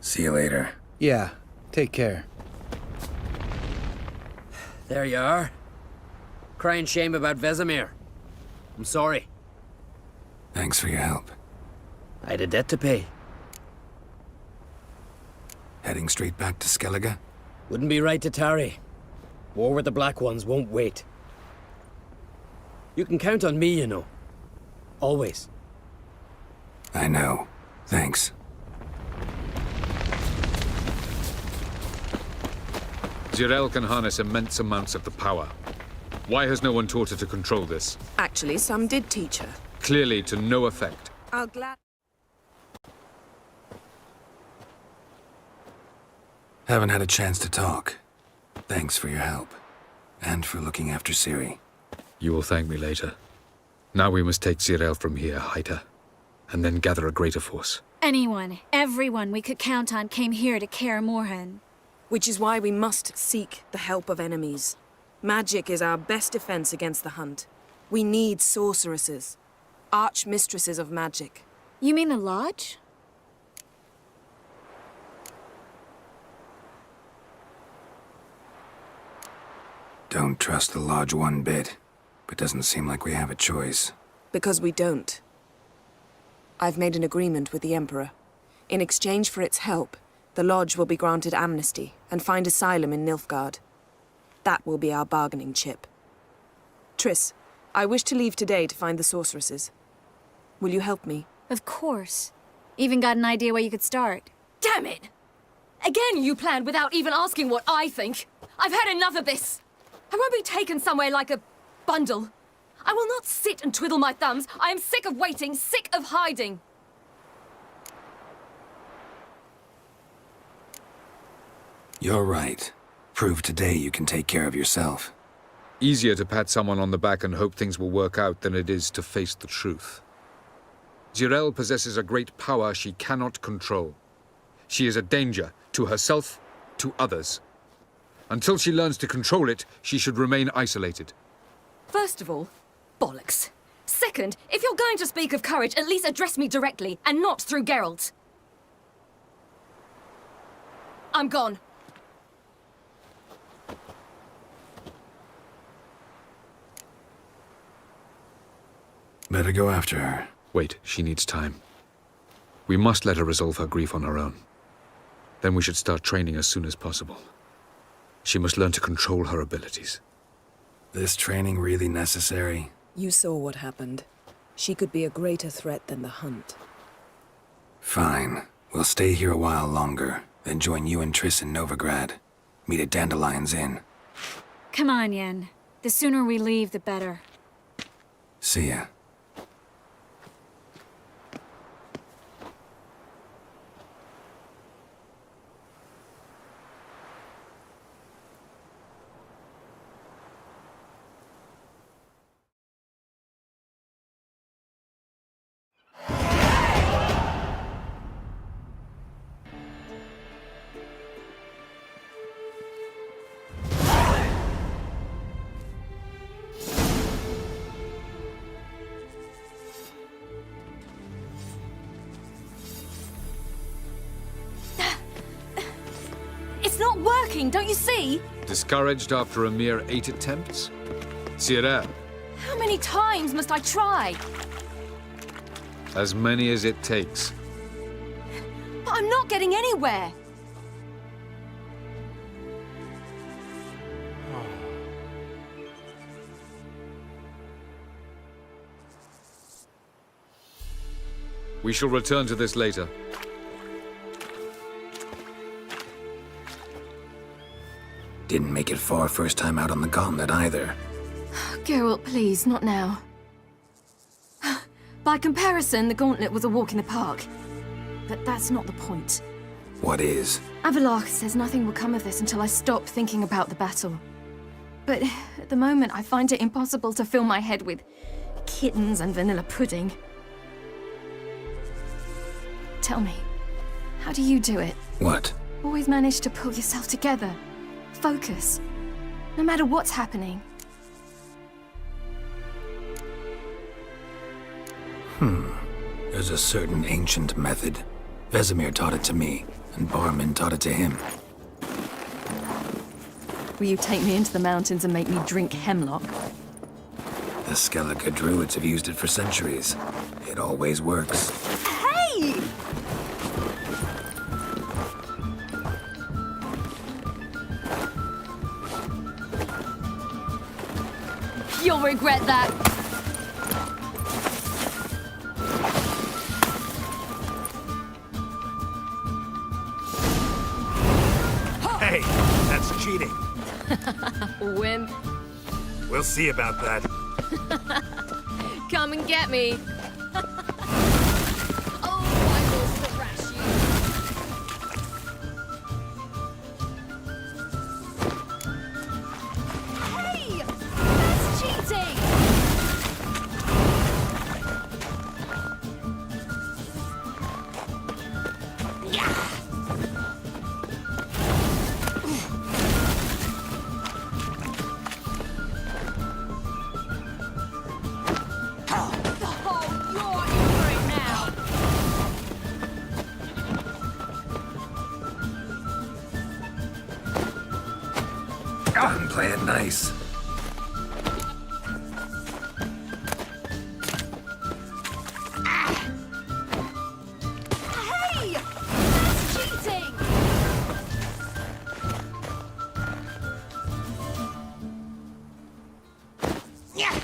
See you later. Yeah, take care. There you are. Crying shame about Vesemir. I'm sorry. Thanks for your help. I had a debt to pay. Heading straight back to Skellige? Wouldn't be right to tarry. War with the Black Ones won't wait. You can count on me, you know. Always. I know. Thanks. Geralt can harness immense amounts of the power. Why has no one taught her to control this? Actually, some did teach her. Clearly to no effect. I'll glad... Haven't had a chance to talk. Thanks for your help. And for looking after Ciri. You will thank me later. Now we must take Geralt from here, hide her, and then gather a greater force. Anyone, everyone we could count on came here to Kaer Morhen. Which is why we must seek the help of enemies. Magic is our best defense against the Hunt. We need sorceresses. Archmistresses of magic. You mean the Lodge? Don't trust the Lodge one bit, but doesn't seem like we have a choice. Because we don't. I've made an agreement with the Emperor. In exchange for its help, the Lodge will be granted amnesty and find asylum in Nilfgaard. That will be our bargaining chip. Triss, I wish to leave today to find the sorceresses. Will you help me? Of course. Even got an idea where you could start. Damn it! Again you planned without even asking what I think. I've had enough of this. I won't be taken somewhere like a bundle. I will not sit and twiddle my thumbs. I am sick of waiting, sick of hiding. You're right. Prove today you can take care of yourself. Easier to pat someone on the back and hope things will work out than it is to face the truth. Zirel possesses a great power she cannot control. She is a danger to herself, to others. Until she learns to control it, she should remain isolated. First of all, bollocks. Second, if you're going to speak of courage, at least address me directly, and not through Geralt. I'm gone. Better go after her. Wait, she needs time. We must let her resolve her grief on her own. Then we should start training as soon as possible. She must learn to control her abilities. This training really necessary? You saw what happened. She could be a greater threat than the hunt. Fine. We'll stay here a while longer, then join you and Triss in Novigrad. Meet at Dandelion's Inn. Come on, Yen. The sooner we leave, the better. See ya. It's not working, don't you see? Discouraged after a mere 8 attempts? Zirel, How many times must I try? as many as it takes. But I'm not getting anywhere. We shall return to this later. Didn't make it far first time out on the gauntlet either. Geralt, please, not now. By comparison, the gauntlet was a walk in the park. But that's not the point. What is? Avalach says nothing will come of this until I stop thinking about the battle. But at the moment, I find it impossible to fill my head with kittens and vanilla pudding. Tell me, how do you do it? What? Always manage to pull yourself together. Focus. No matter what's happening. There's a certain ancient method. Vesemir taught it to me, and Barman taught it to him. Will you take me into the mountains and make me drink hemlock? The Skellige druids have used it for centuries. It always works. Hey! You'll regret that. Hey, that's cheating. Wimp. We'll see about that. Come and get me. Oh, I will thrash you. Hey! That's cheating! Yeah! I'm playing nice. Hey! That's cheating! Yeah!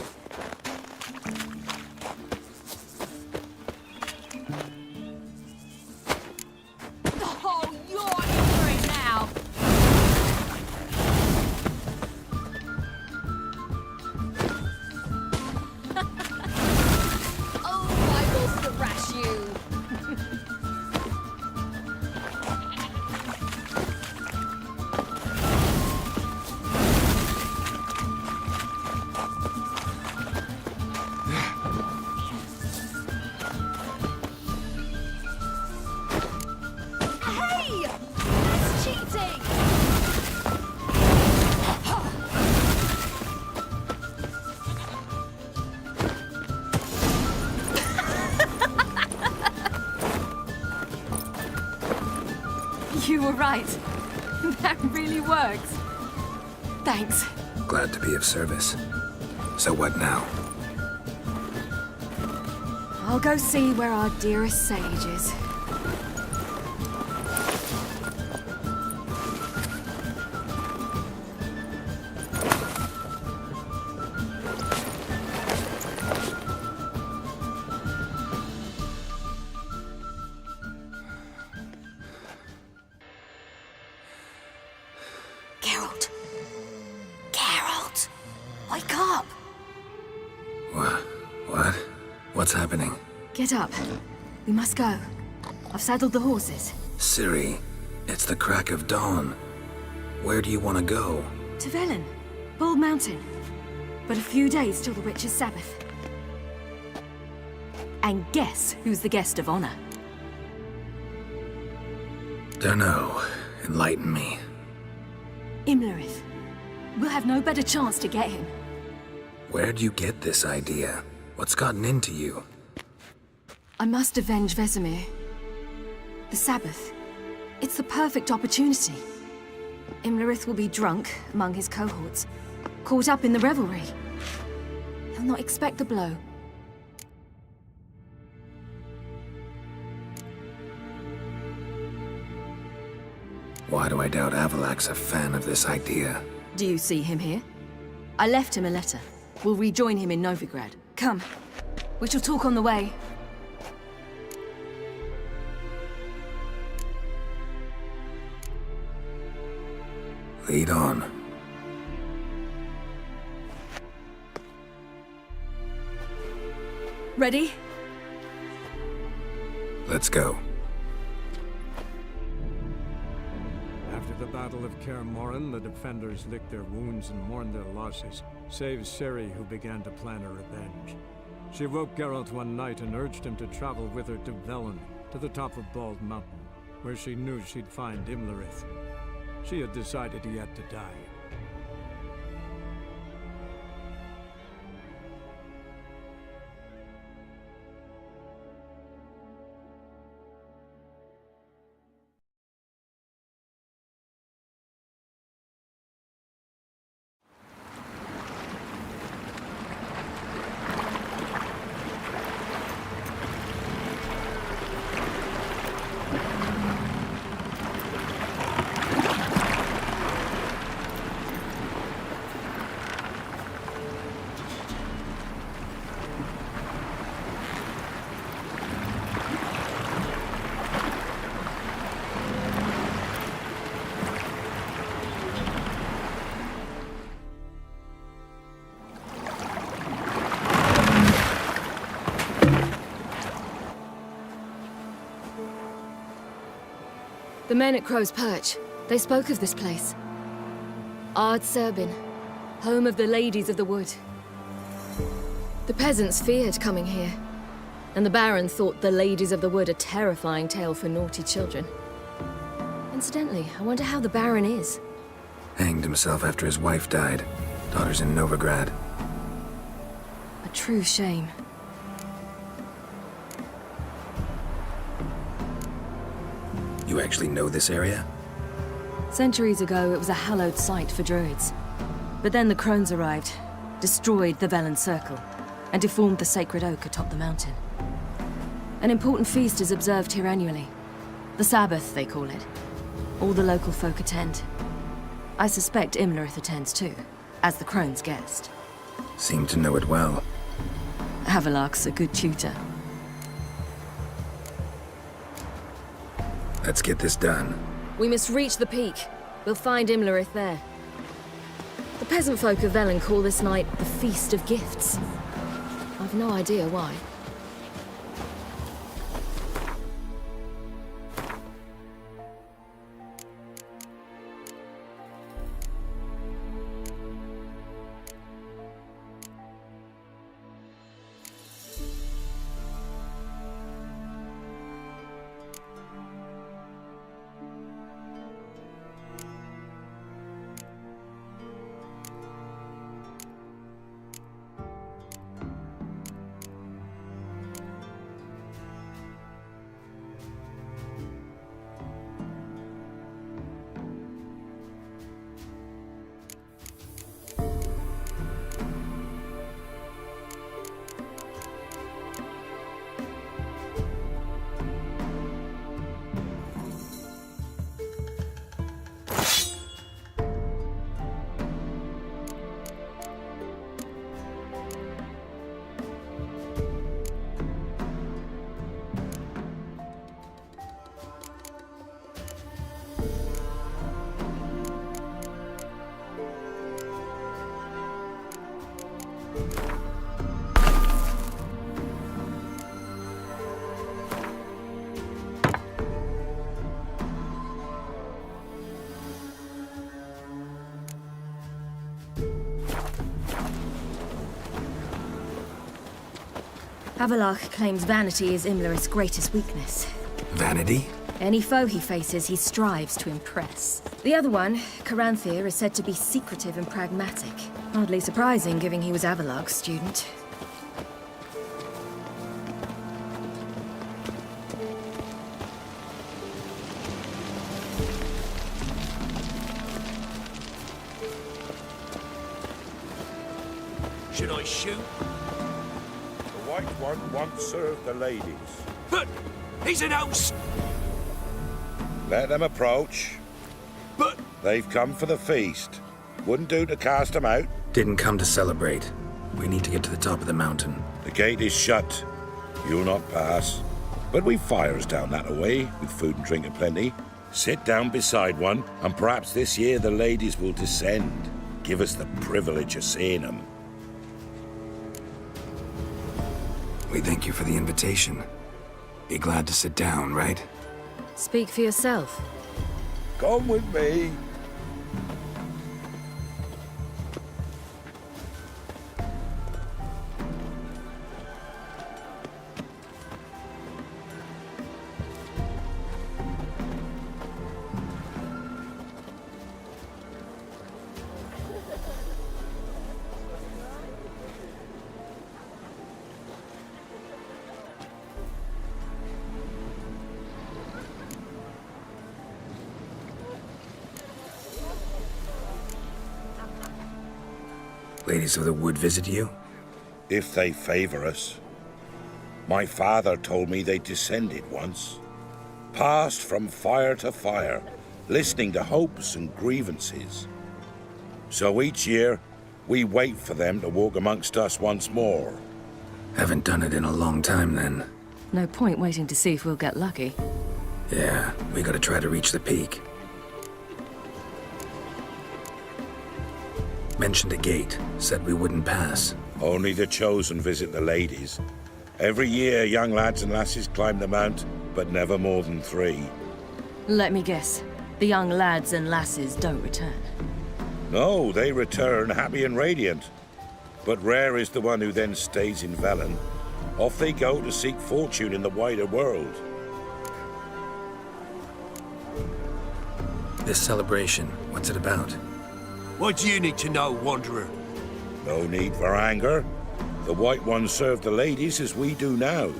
You were right. That really works. Thanks. Glad to be of service. So what now? I'll go see where our dearest sage is. Geralt. Geralt! Wake up! What? What's happening? Get up. We must go. I've saddled the horses. Ciri, it's the crack of dawn. Where do you want to go? To Velen. Bald Mountain. But a few days till the Witch's Sabbath. And guess who's the guest of honor? Dunno. Enlighten me. Imlerith. We'll have no better chance to get him. Where'd you get this idea? What's gotten into you? I must avenge Vesemir. The Sabbath. It's the perfect opportunity. Imlerith will be drunk among his cohorts, caught up in the revelry. He'll not expect the blow. Why do I doubt Avalak's a fan of this idea? Do you see him here? I left him a letter. We'll rejoin him in Novigrad. Come. We shall talk on the way. Lead on. Ready? Let's go. After the Battle of Kaer Morhen, the defenders licked their wounds and mourned their losses, save Ciri, who began to plan a revenge. She woke Geralt one night and urged him to travel with her to Velen, to the top of Bald Mountain, where she knew she'd find Imlerith. She had decided he had to die. The men at Crow's Perch, they spoke of this place. Ard Serbin, home of the Ladies of the Wood. The peasants feared coming here, and the Baron thought the Ladies of the Wood a terrifying tale for naughty children. Incidentally, I wonder how the Baron is. Hanged himself after his wife died. Daughter's in Novigrad. A true shame. You actually know this area? Centuries ago, it was a hallowed site for druids. But then the crones arrived, destroyed the Velen Circle, and deformed the sacred oak atop the mountain. An important feast is observed here annually. The Sabbath, they call it. All the local folk attend. I suspect Imlerith attends too, as the crone's guest. Seem to know it well. Avalak's a good tutor. Let's get this done. We must reach the peak. We'll find Imlerith there. The peasant folk of Velen call this night the Feast of Gifts. I've no idea why. Havelock claims vanity is Imlerith's greatest weakness. Vanity? Any foe he faces, he strives to impress. The other one, Caranthir, is said to be secretive and pragmatic. Hardly surprising, given he was Havelock's student. Should I shoot? The white one once served the ladies. But he's an house! Let them approach. But... They've come for the feast. Wouldn't do to cast them out. Didn't come to celebrate. We need to get to the top of the mountain. The gate is shut. You'll not pass. But we've fires down that away, with food and drink aplenty. Sit down beside one, and perhaps this year the ladies will descend. Give us the privilege of seeing them. We thank you for the invitation. Be glad to sit down, right? Speak for yourself. Come with me. Ladies of the Wood visit you? If they favor us. My father told me they descended once. Passed from fire to fire, listening to hopes and grievances. So each year, we wait for them to walk amongst us once more. Haven't done it in a long time, then. No point waiting to see if we'll get lucky. Yeah, we gotta try to reach the peak. Mentioned a gate, said we wouldn't pass. Only the chosen visit the ladies. Every year, young lads and lasses climb the mount, but never more than 3. Let me guess. The young lads and lasses don't return. No, they return happy and radiant. But rare is the one who then stays in Velen. Off they go to seek fortune in the wider world. This celebration, what's it about? What do you need to know, Wanderer? No need for anger. The White Ones serve the ladies as we do now.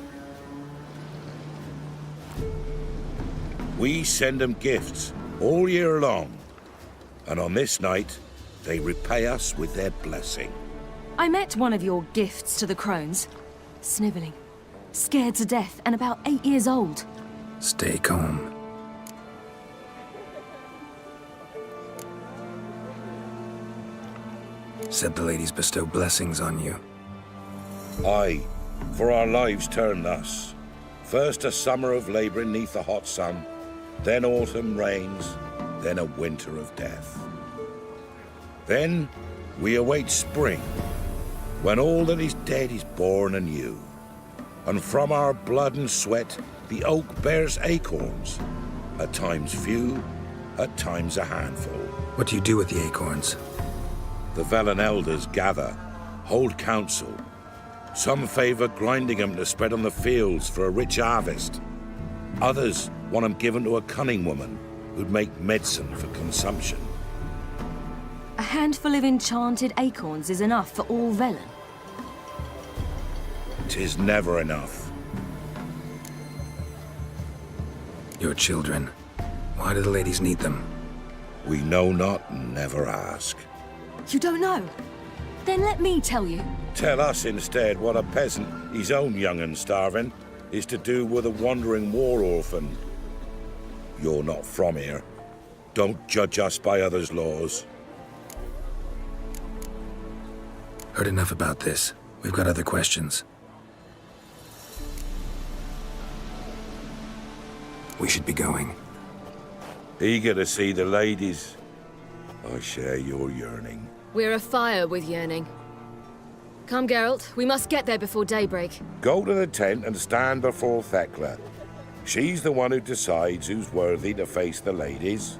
We send them gifts all year long. And on this night, they repay us with their blessing. I met one of your gifts to the crones. Sniveling. Scared to death and about 8 years old. Stay calm. Said the ladies bestow blessings on you. Aye, for our lives turn thus. First a summer of labouring neath the hot sun, then autumn rains, then a winter of death. Then we await spring, when all that is dead is born anew. And from our blood and sweat the oak bears acorns, at times few, at times a handful. What do you do with the acorns? The Velen elders gather, hold council. Some favor grinding them to spread on the fields for a rich harvest. Others want them given to a cunning woman who'd make medicine for consumption. A handful of enchanted acorns is enough for all Velen. 'Tis never enough. Your children. Why do the ladies need them? We know not and never ask. You don't know? Then let me tell you. Tell us instead what a peasant, his own young and starving, is to do with a wandering war orphan. You're not from here. Don't judge us by others' laws. Heard enough about this. We've got other questions. We should be going. Eager to see the ladies. I share your yearning. We're afire with yearning. Come, Geralt. We must get there before daybreak. Go to the tent and stand before Thekla. She's the one who decides who's worthy to face the ladies.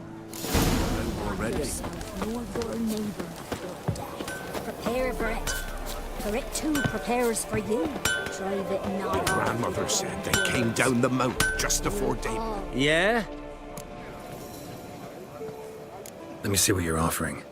Prepare for it. for it too prepares for you. Drive it not. Grandmother said they came down the moat just before daybreak. Yeah? Let me see what you're offering.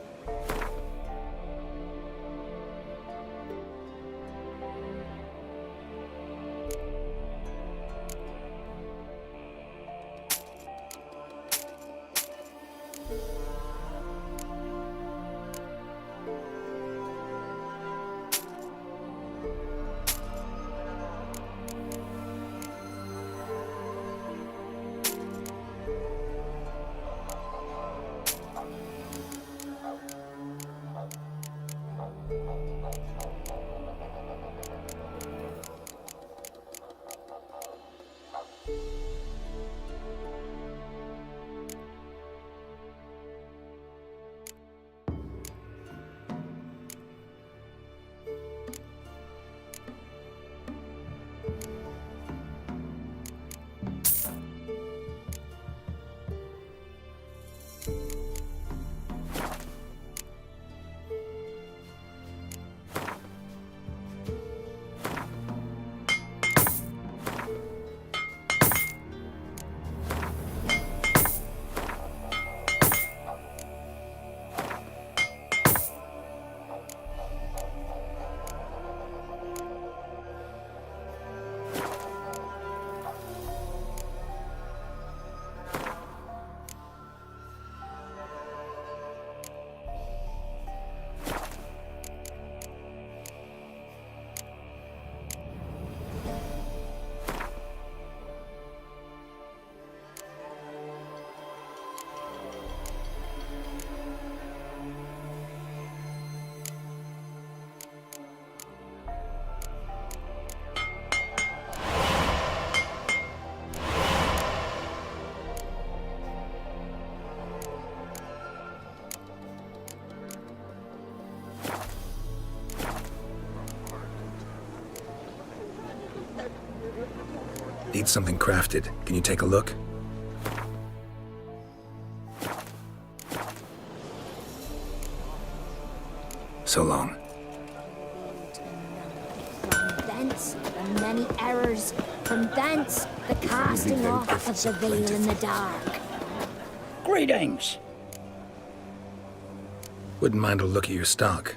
Need something crafted. Can you take a look? So long. From thence, the many errors. From thence, the casting off of the veil in the dark. Greetings. Wouldn't mind a look at your stock.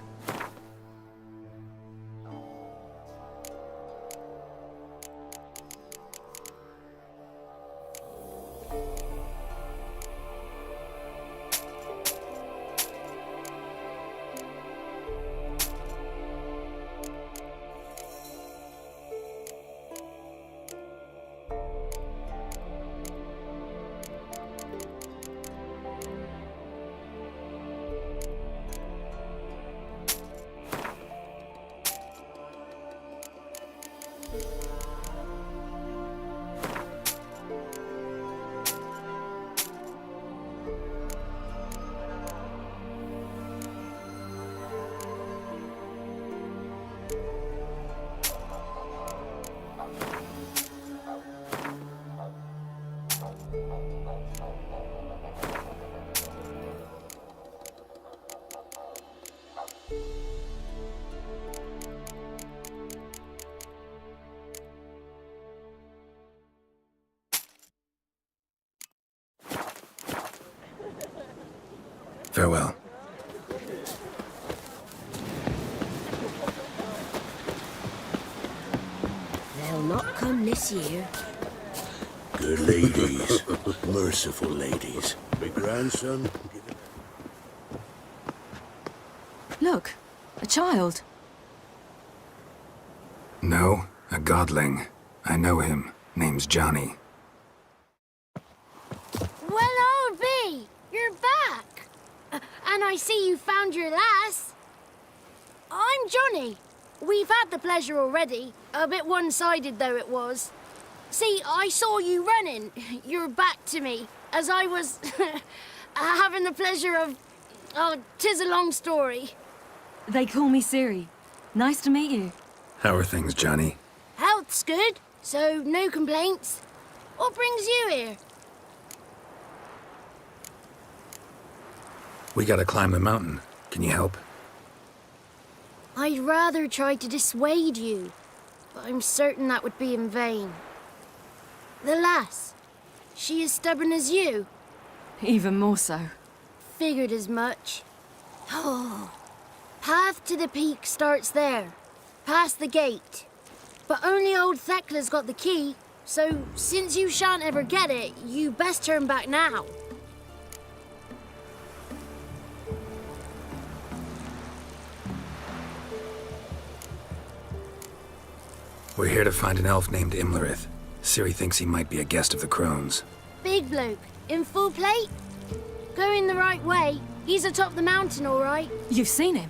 Farewell. They'll not come this year. Good ladies. Merciful ladies. My grandson. Look, a child. No, a godling. I know him. Name's Johnny. Well, old B, you're back. And I see you found your lass. I'm Johnny. We've had the pleasure already. A bit one-sided, though it was. See, I saw you running. Your back to me, as I was having the pleasure of... Oh, 'tis a long story. They call me Siri. Nice to meet you. How are things, Johnny? Health's good, so no complaints. What brings you here? We gotta climb the mountain. Can you help? I'd rather try to dissuade you, but I'm certain that would be in vain. The lass, she as stubborn as you? Even more so. Figured as much. Oh. Path to the peak starts there, past the gate. But only old Thekla's got the key, so since you shan't ever get it, you best turn back now. We're here to find an elf named Imlerith. Ciri thinks he might be a guest of the Crones. Big bloke, in full plate? Going the right way. He's atop the mountain, all right. You've seen him?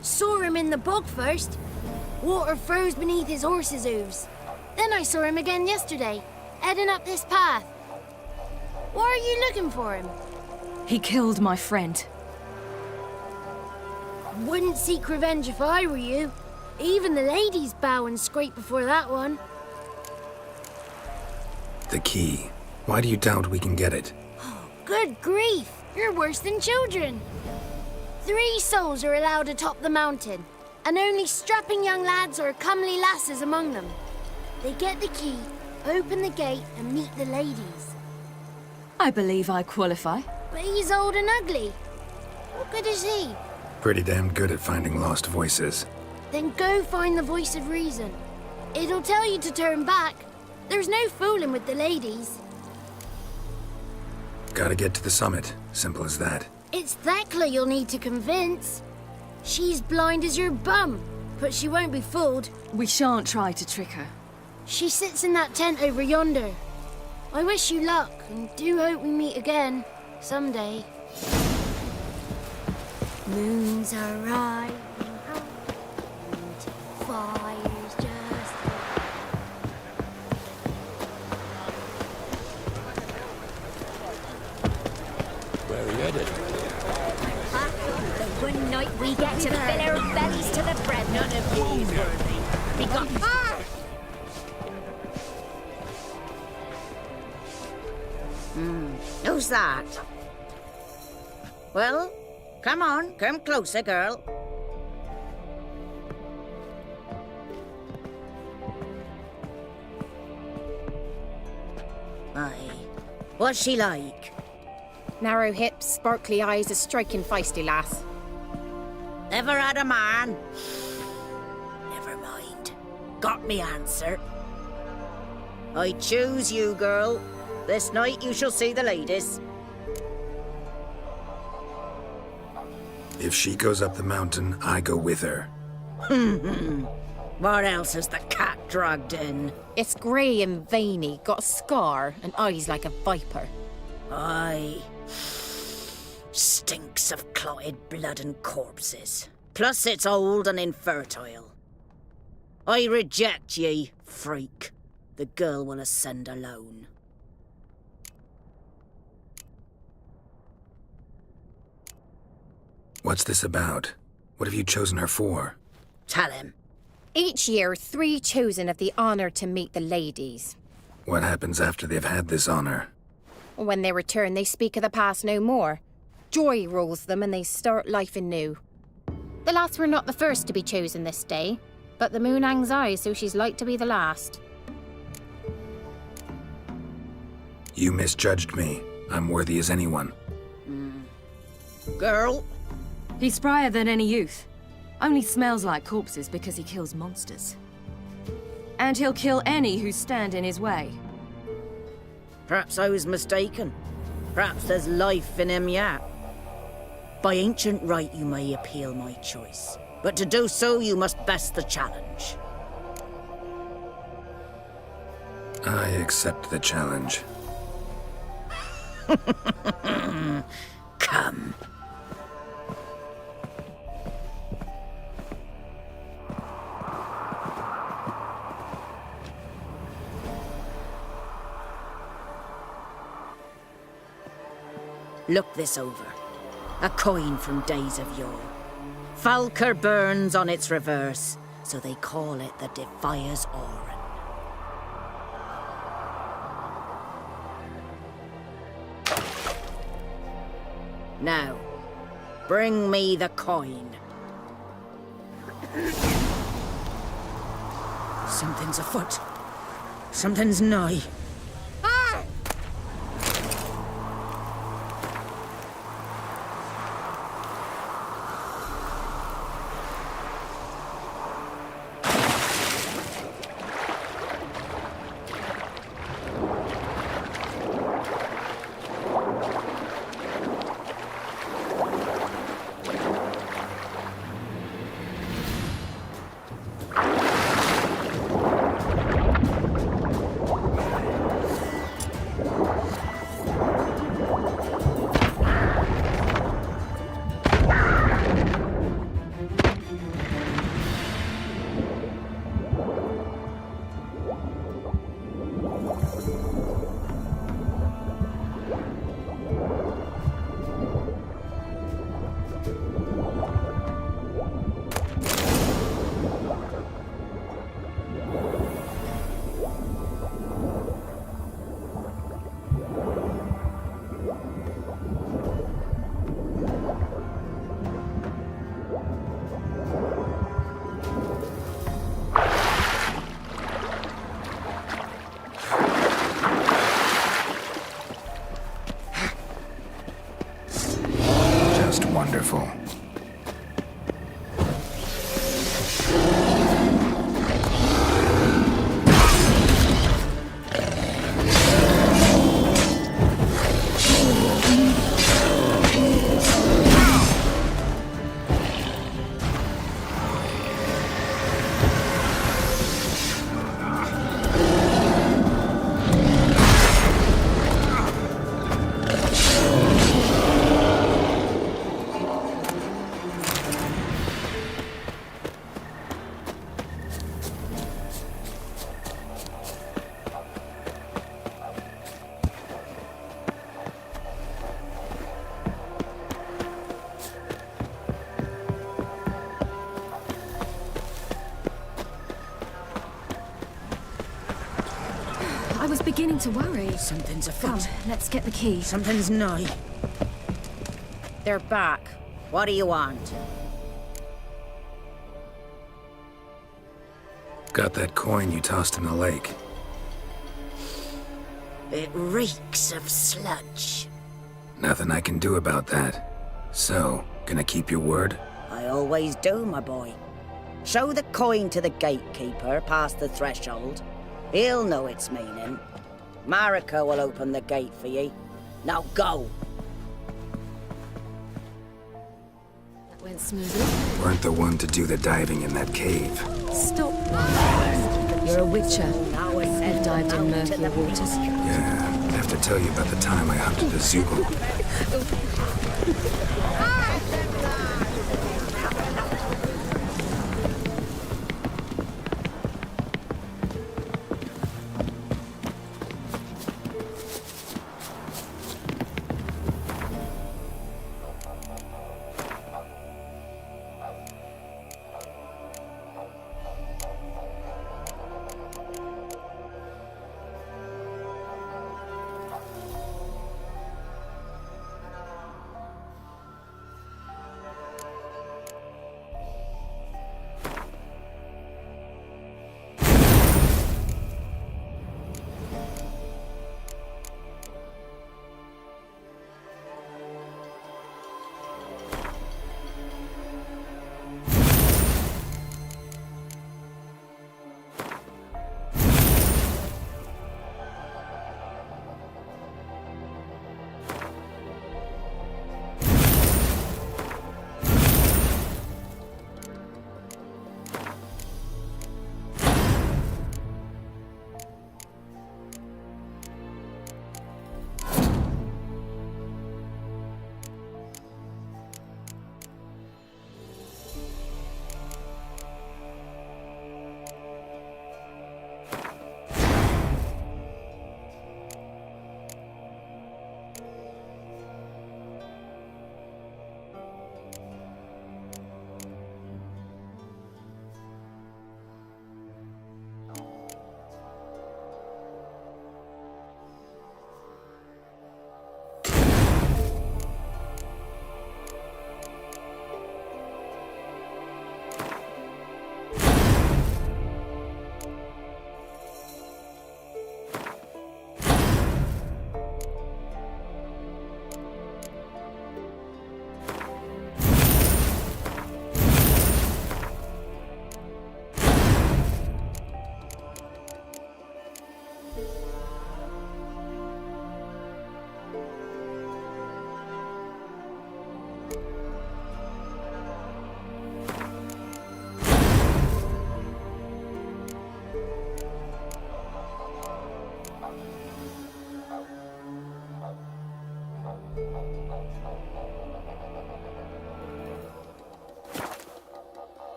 Saw him in the bog first. Water froze beneath his horse's hooves. Then I saw him again yesterday, heading up this path. Why are you looking for him? He killed my friend. Wouldn't seek revenge if I were you. Even the ladies bow and scrape before that one. The key. Why do you doubt we can get it? Good grief, you're worse than children. 3 souls are allowed atop the mountain, and only strapping young lads or comely lasses among them. They get the key, open the gate, and meet the ladies. I believe I qualify. But he's old and ugly. What good is he? Pretty damn good at finding lost voices. Then go find the voice of reason. It'll tell you to turn back. There's no fooling with the ladies. Gotta get to the summit. Simple as that. It's Thekla you'll need to convince. She's blind as your bum, but she won't be fooled. We shan't try to trick her. She sits in that tent over yonder. I wish you luck, and do hope we meet again, someday. Moons are rising up, and fire's just... Where are you headed? The one night we get to fill our bellies to the bread. None of these worthy. We got... Who's that? Well, come on, come closer, girl. Aye. What's she like? Narrow hips, sparkly eyes, a striking feisty lass. Never had a man? Never mind. Got me answer. I choose you, girl. This night you shall see the ladies. If she goes up the mountain, I go with her. What else has the cat dragged in? It's grey and veiny, got a scar, and eyes like a viper. Aye. Stinks of clotted blood and corpses. Plus it's old and infertile. I reject ye, freak. The girl will ascend alone. What's this about? What have you chosen her for? Tell him. Each year, 3 chosen have the honour to meet the ladies. What happens after they've had this honor? When they return, they speak of the past no more. Joy rules them and they start life anew. The lass were not the first to be chosen this day, but the moon hangs high, so she's like to be the last. You misjudged me. I'm worthy as anyone. Girl? He's sprier than any youth. Only smells like corpses because he kills monsters. And he'll kill any who stand in his way. Perhaps I was mistaken. Perhaps there's life in him yet. By ancient right you may appeal my choice, but to do so you must best the challenge. I accept the challenge. Come. Look this over. A coin from days of yore. Falker burns on its reverse, so they call it the Defier's Oran. Now, bring me the coin. Something's afoot. Something's nigh. Wonderful. I was beginning to worry. Something's afoot. Come, let's get the key. Something's nigh. They're back. What do you want? Got that coin you tossed in the lake. It reeks of sludge. Nothing I can do about that. So, gonna keep your word? I always do, my boy. Show the coin to the gatekeeper past the threshold. He'll know its meaning. Marika will open the gate for ye. Now go! That went smoothly. Weren't the one to do the diving in that cave. Stop. You're a witcher. I've dived in murky waters. Yeah, I have to tell you about the time I hunted a Zoogle.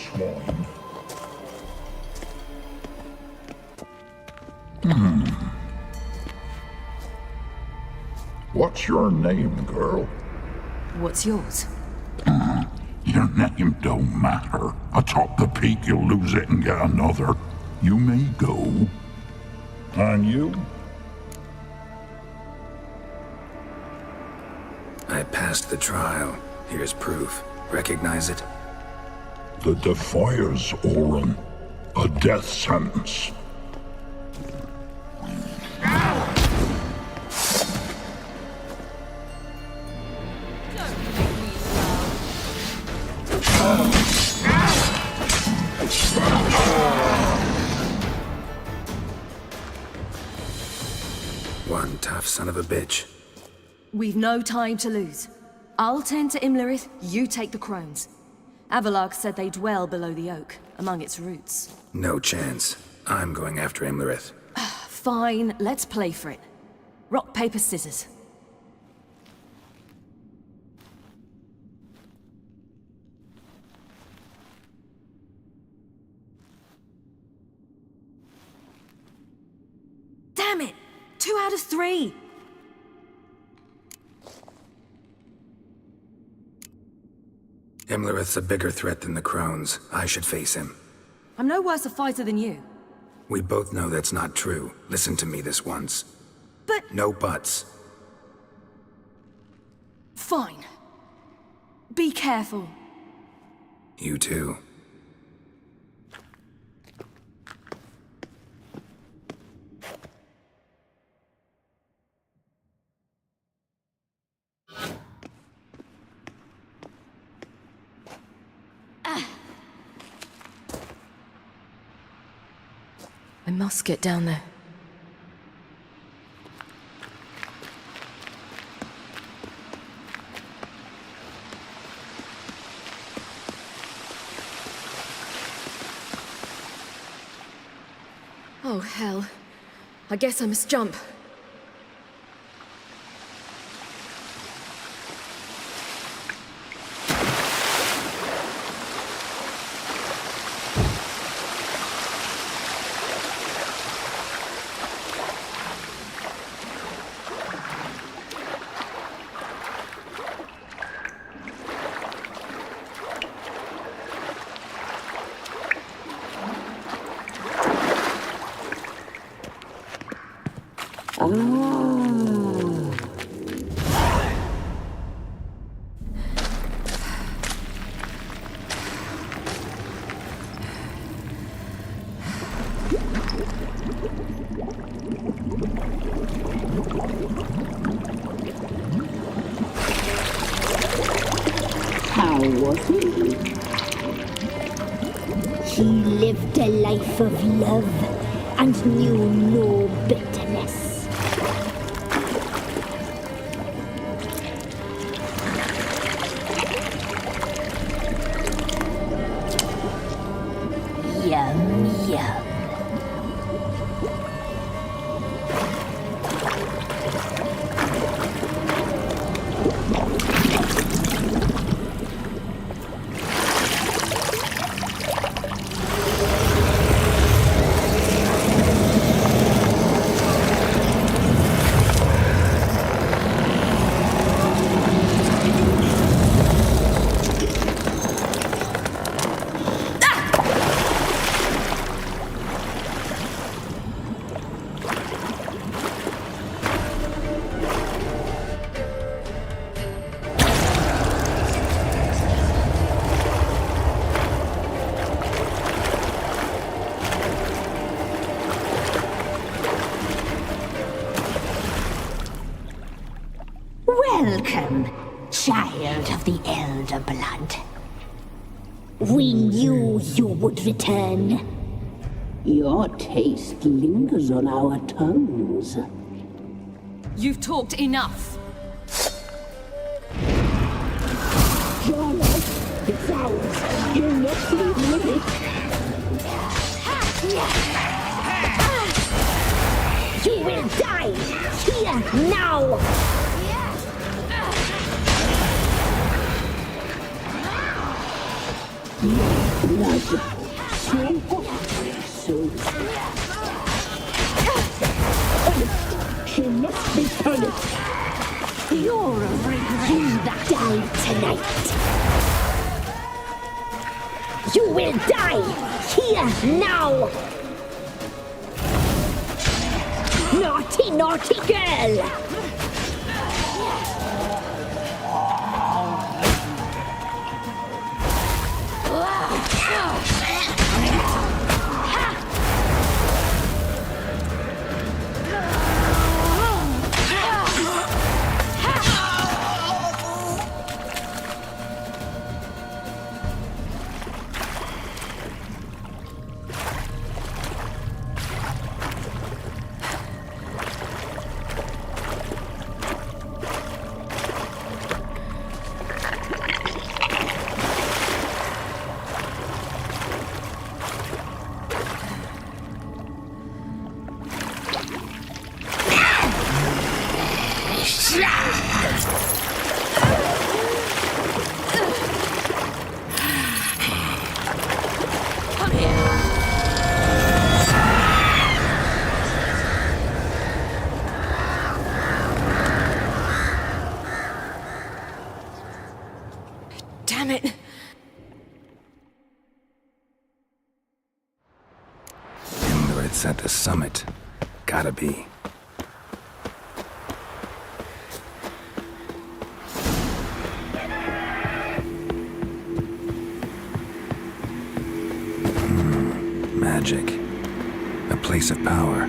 swine. What's your name, girl? What's yours? Your name don't matter. Atop the peak, you'll lose it and get another. You may go. And you? I passed the trial. Here's proof. Recognize it? The Defier's Orin. A death sentence. One tough son of a bitch. We've no time to lose. I'll tend to Imlerith, you take the crones. Avalark said they dwell below the oak, among its roots. No chance. I'm going after Imlerith. Fine, let's play for it. Rock, paper, scissors. Damn it! 2 out of 3! Imlerith's a bigger threat than the crones. I should face him. I'm no worse a fighter than you. We both know that's not true. Listen to me this once. But... No buts. Fine. Be careful. You too. I must get down there. Oh, hell. I guess I must jump. How was he? He lived a life of love and knew no bitterness. Yum, yum. Welcome, child of the Elder Blood. We knew you would return. Your taste lingers on our tongues. You've talked enough. Geralt, it's ours. You're not leaving it. You will die here now. blood. So hot, so she must be punished. You're a regret. You die tonight. You will die here now. Naughty, naughty girl. Damn it! It's at the summit. Gotta be. Magic. A place of power.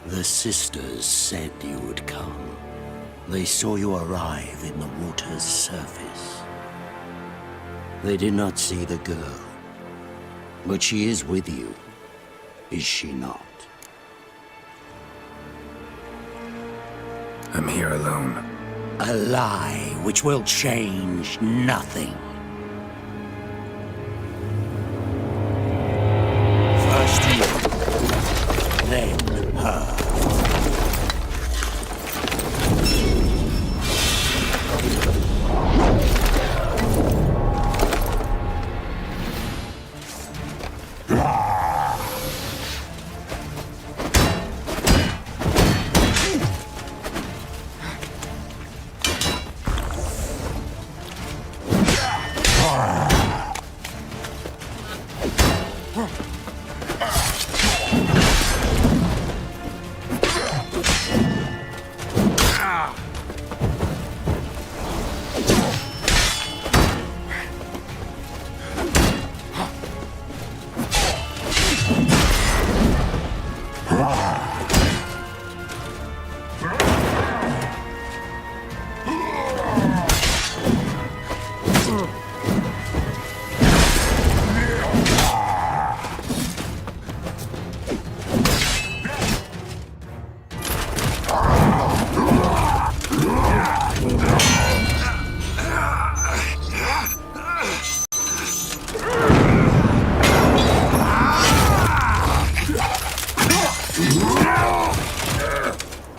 The sisters said you would come. They saw you arrive in the water's surface. They did not see the girl. But she is with you, is she not? I'm here alone. A lie which will change nothing. First you, then her.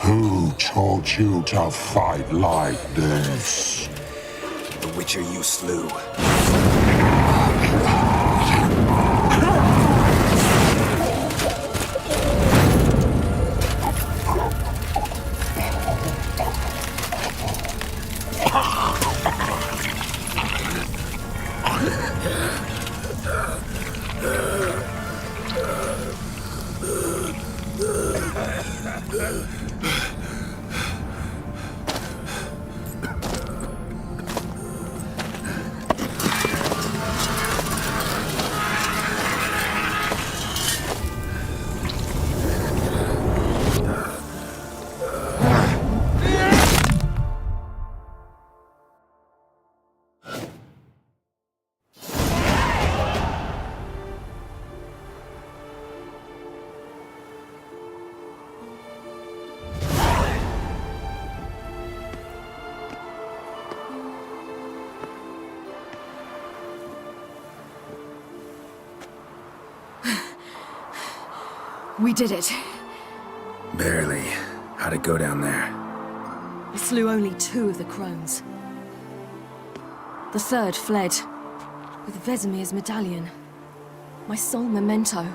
Who taught you to fight like this? The Witcher you slew. We did it. Barely. How'd it go down there? We slew only 2 of the crones. The third fled, with Vesemir's medallion. My sole memento.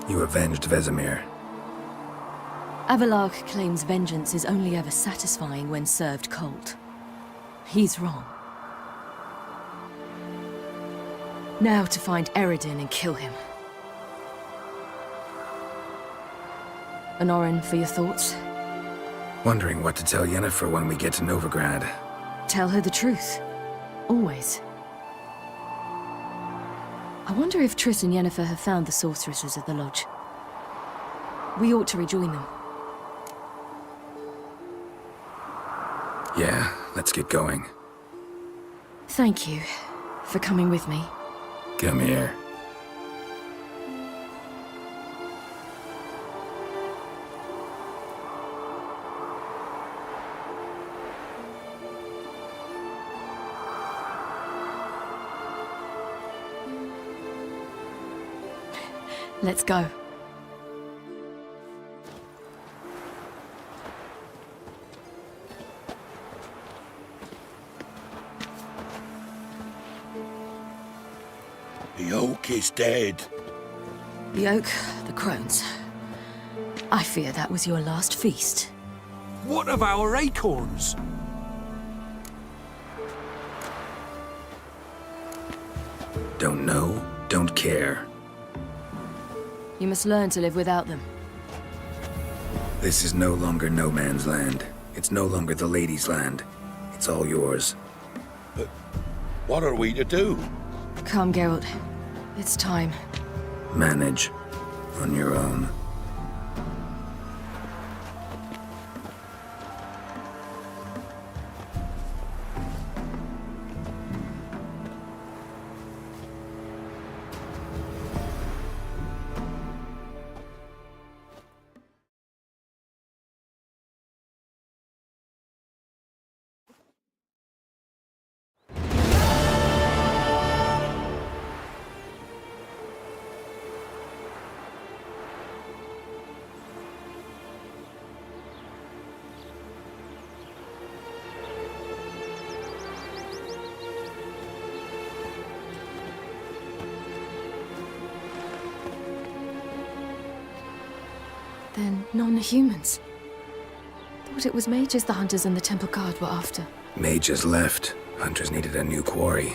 You avenged Vesemir. Avalark claims vengeance is only ever satisfying when served cold. He's wrong. Now to find Eredin and kill him. Honorin, for your thoughts? Wondering what to tell Yennefer when we get to Novigrad. Tell her the truth. Always. I wonder if Triss and Yennefer have found the sorceresses at the lodge. We ought to rejoin them. Yeah, let's get going. Thank you for coming with me. Come here. Let's go. The oak is dead. The oak, the crones. I fear that was your last feast. What of our acorns? Don't know, don't care. You must learn to live without them. This is no longer no man's land. It's no longer the lady's land. It's all yours. But what are we to do? Come, Geralt. It's time. Manage. On your own. Then non-humans. Thought it was mages the hunters and the temple guard were after. Mages left. Hunters needed a new quarry.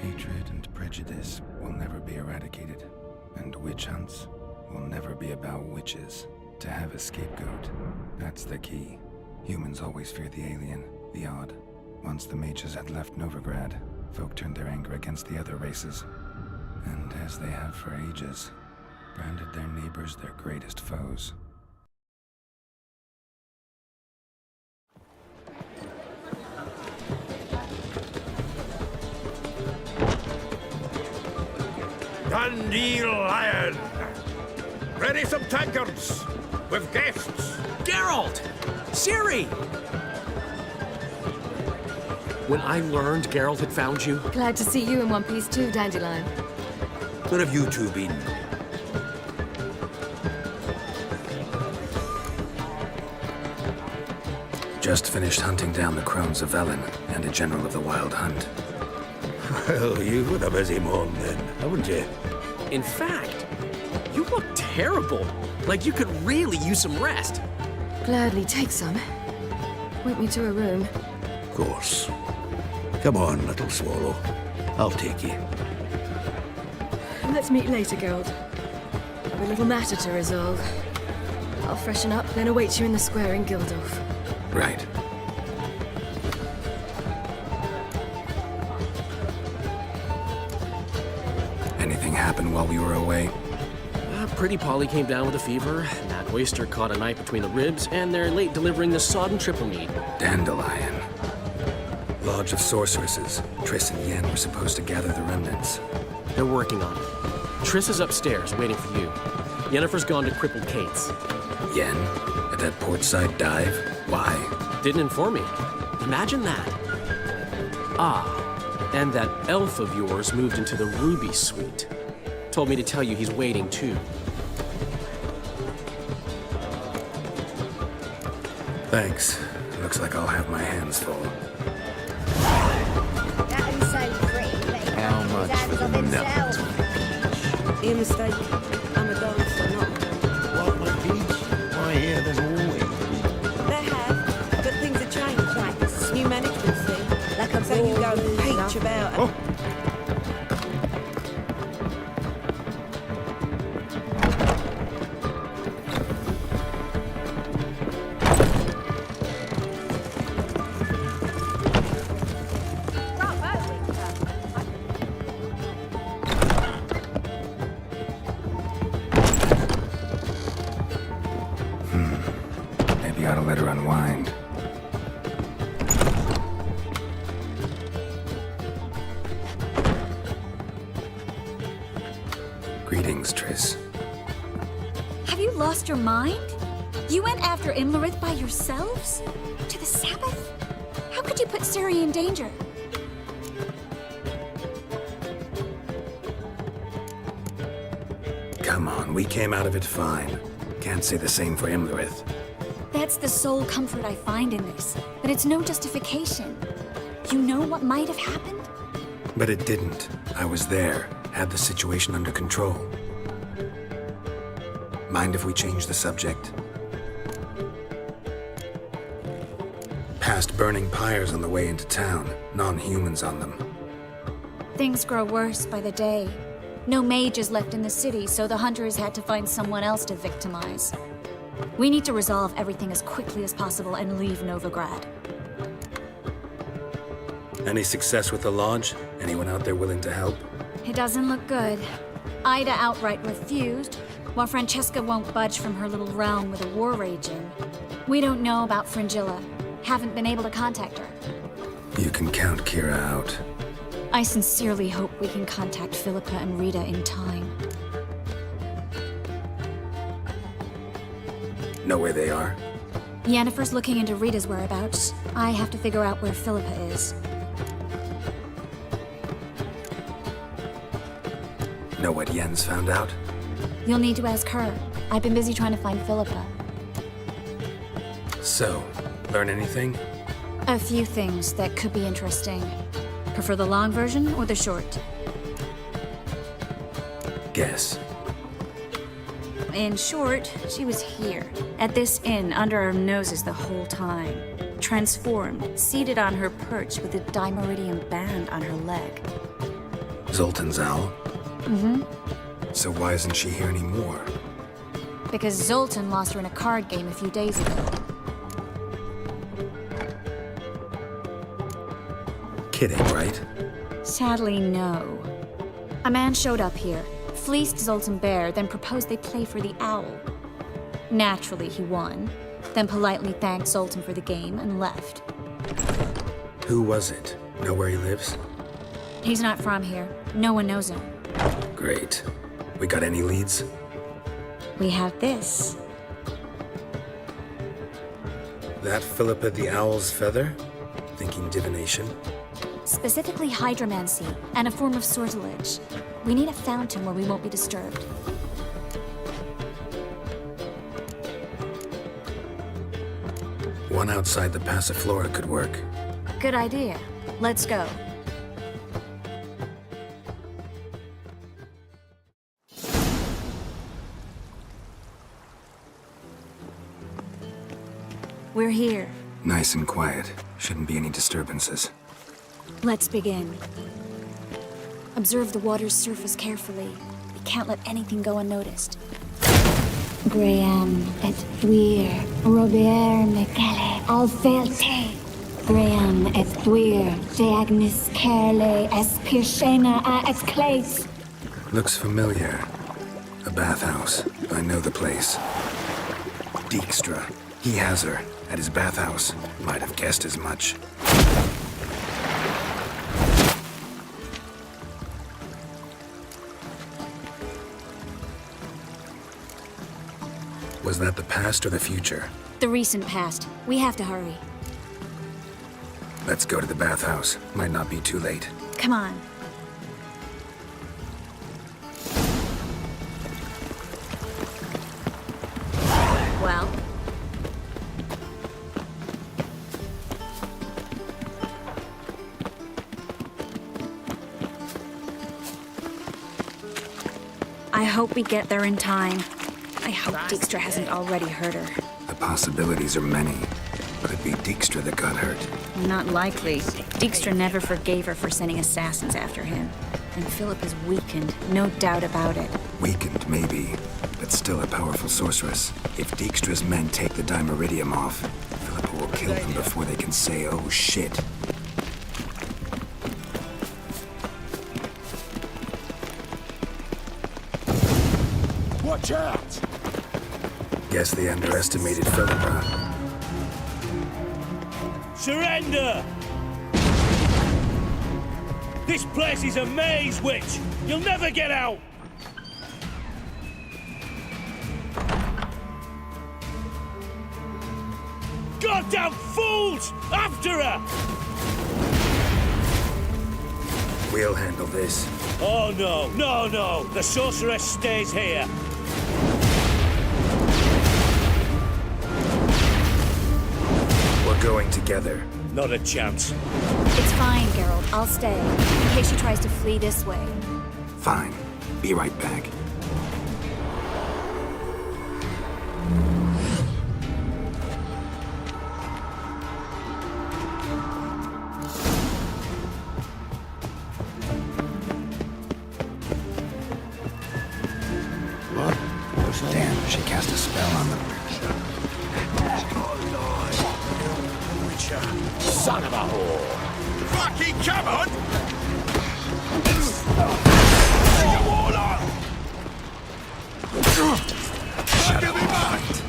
Hatred and prejudice will never be eradicated, and witch hunts will never be about witches. To have a scapegoat, that's the key. Humans always feared the alien, the odd. Once the mages had left Novigrad, folk turned their anger against the other races. And as they have for ages, branded their neighbors their greatest foes. Dandelion! Ready some tankards with guests. Geralt! Siri! When I learned Geralt had found you... Glad to see you in one piece too, Dandelion. Where have you two been? Just finished hunting down the crones of Velen and a general of the Wild Hunt. Well, you've had a busy morning then, haven't you? In fact, you look terrible. Like you could really use some rest. Gladly take some. Point me to a room. Of course. Come on, little swallow. I'll take you. Let's meet later, Geralt. I've a little matter to resolve. I'll freshen up, then await you in the square in Gildorf. Right. Anything happen while we were away? Pretty Polly came down with a fever, Matt Oyster caught a knife between the ribs, and they're late delivering the sodden triple meat. Dandelion. Lodge of Sorceresses. Triss and Yen were supposed to gather the remnants. They're working on it. Triss is upstairs, waiting for you. Yennefer's gone to crippled Kate's. Yen? At that portside dive? Why? Didn't inform me. Imagine that. Ah, and that elf of yours moved into the Ruby Suite. Told me to tell you he's waiting, too. Thanks. Looks like I'll have my hands full. How much for the nut? You're mistaken. I'm a dancer, not a What, my peach? Why, yeah, there's always. They have, but things have changed. Like this new management thing. Like I'm saying, you go and peach about. Oh. Maybe I ought to let her unwind. Greetings, Triss. Have you lost your mind? You went after Imlerith by yourselves? To the Sabbath? How could you put Ciri in danger? Come on, we came out of it fine. Can't say the same for Imlerith. That's the sole comfort I find in this, but it's no justification. You know what might have happened? But it didn't. I was there, had the situation under control. Mind if we change the subject? Past burning pyres on the way into town, non-humans on them. Things grow worse by the day. No mages left in the city, so the hunters had to find someone else to victimize. We need to resolve everything as quickly as possible and leave Novigrad. Any success with the Lodge? Anyone out there willing to help? It doesn't look good. Ida outright refused, while Francesca won't budge from her little realm with a war raging. We don't know about Fringilla. Haven't been able to contact her. You can count Kira out. I sincerely hope we can contact Philippa and Rita in time. Know where they are? Yennefer's looking into Rita's whereabouts. I have to figure out where Philippa is. Know what Yen's found out? You'll need to ask her. I've been busy trying to find Philippa. So, learn anything? A few things that could be interesting. Prefer the long version or the short? Guess. In short, she was here, at this inn, under our noses the whole time. Transformed, seated on her perch with a dimeridium band on her leg. Zoltan's owl? Mm-hmm. So why isn't she here anymore? Because Zoltan lost her in a card game a few days ago. kidding, right? Sadly, no. A man showed up here, fleeced Zoltan Bear, then proposed they play for the owl. Naturally, he won, then politely thanked Zoltan for the game and left. Who was it? Know where he lives? He's not from here. No one knows him. Great. We got any leads? We have this. That Philippa the Owl's feather? Thinking divination? Specifically hydromancy, and a form of sortilege. We need a fountain where we won't be disturbed. One outside the Passiflora could work. Good idea. Let's go. We're here. Nice and quiet. Shouldn't be any disturbances. Let's begin. Observe the water's surface carefully. We can't let anything go unnoticed. Graham et thuir, Robert Micale, Alfelte. Graham et thuir, de agnis carle, es pirshena a exclase. Looks familiar. A bathhouse. I know the place. Dijkstra. He has her. At his bathhouse. Might have guessed as much. Was that the past or the future? The recent past. We have to hurry. Let's go to the bathhouse. Might not be too late. Come on. Well? I hope we get there in time. I hope Dijkstra hasn't already hurt her. The possibilities are many. Could be Dijkstra that got hurt. Not likely. Dijkstra never forgave her for sending assassins after him. And Philip is weakened, no doubt about it. Weakened, maybe, but still a powerful sorceress. If Dijkstra's men take the Dimeridium off, Philippa will kill them before they can say, oh shit. Watch out! Guess they underestimated Philippa. Surrender! This place is a maze, witch! You'll never get out! Goddamn fools! After her! We'll handle this. Oh no, no, no! The sorceress stays here! We're going together. Not a chance. It's fine, Geralt. I'll stay, in case she tries to flee this way. Fine. Be right back. What? Damn, she cast a spell on them. Son of a whore! Fucking come on! Give me mind!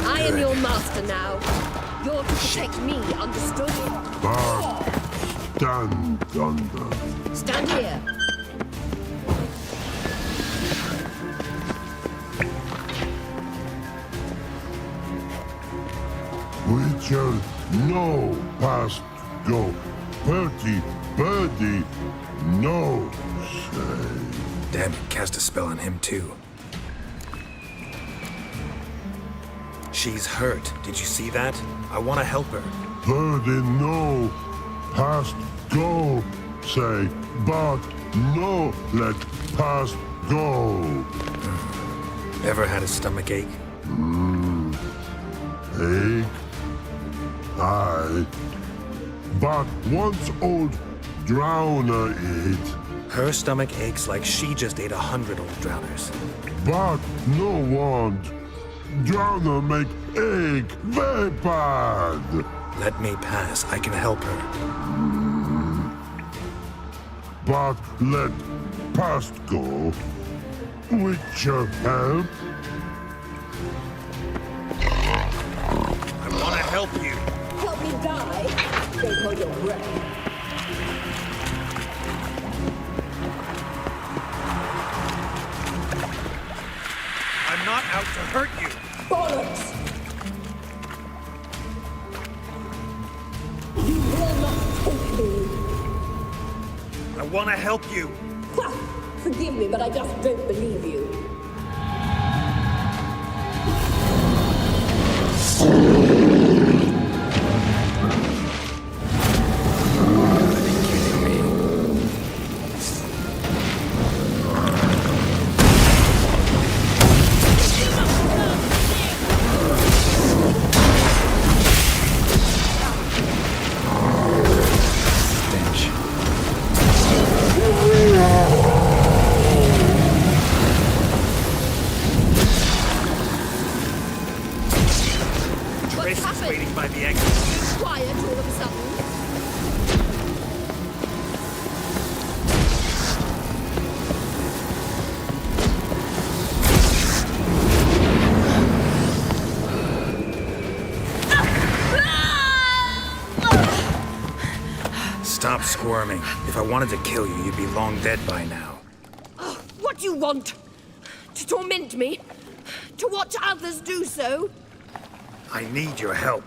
I am your master now. You're to protect me, understood? Stand under. Stand here. Witcher, no past go. Birdie, no say. Damn it, cast a spell on him too. She's hurt. Did you see that? I want to help her. Burden no, past go, say, but no, let past go. Ever had a stomach ache? Ache? Aye. But once old drowner ate. Her stomach aches like she just ate 100 old drowners. But no want. Drowner make ache very bad. Let me pass. I can help her. But let past go. With your help. I want to help you. Help me die. Don't hold your breath. I'm not out to hurt you. Bollocks! You will not take me. I want to help you. Ha! Forgive me, but I just don't believe you. Stop squirming. If I wanted to kill you, you'd be long dead by now. What do you want? To torment me? To watch others do so? I need your help.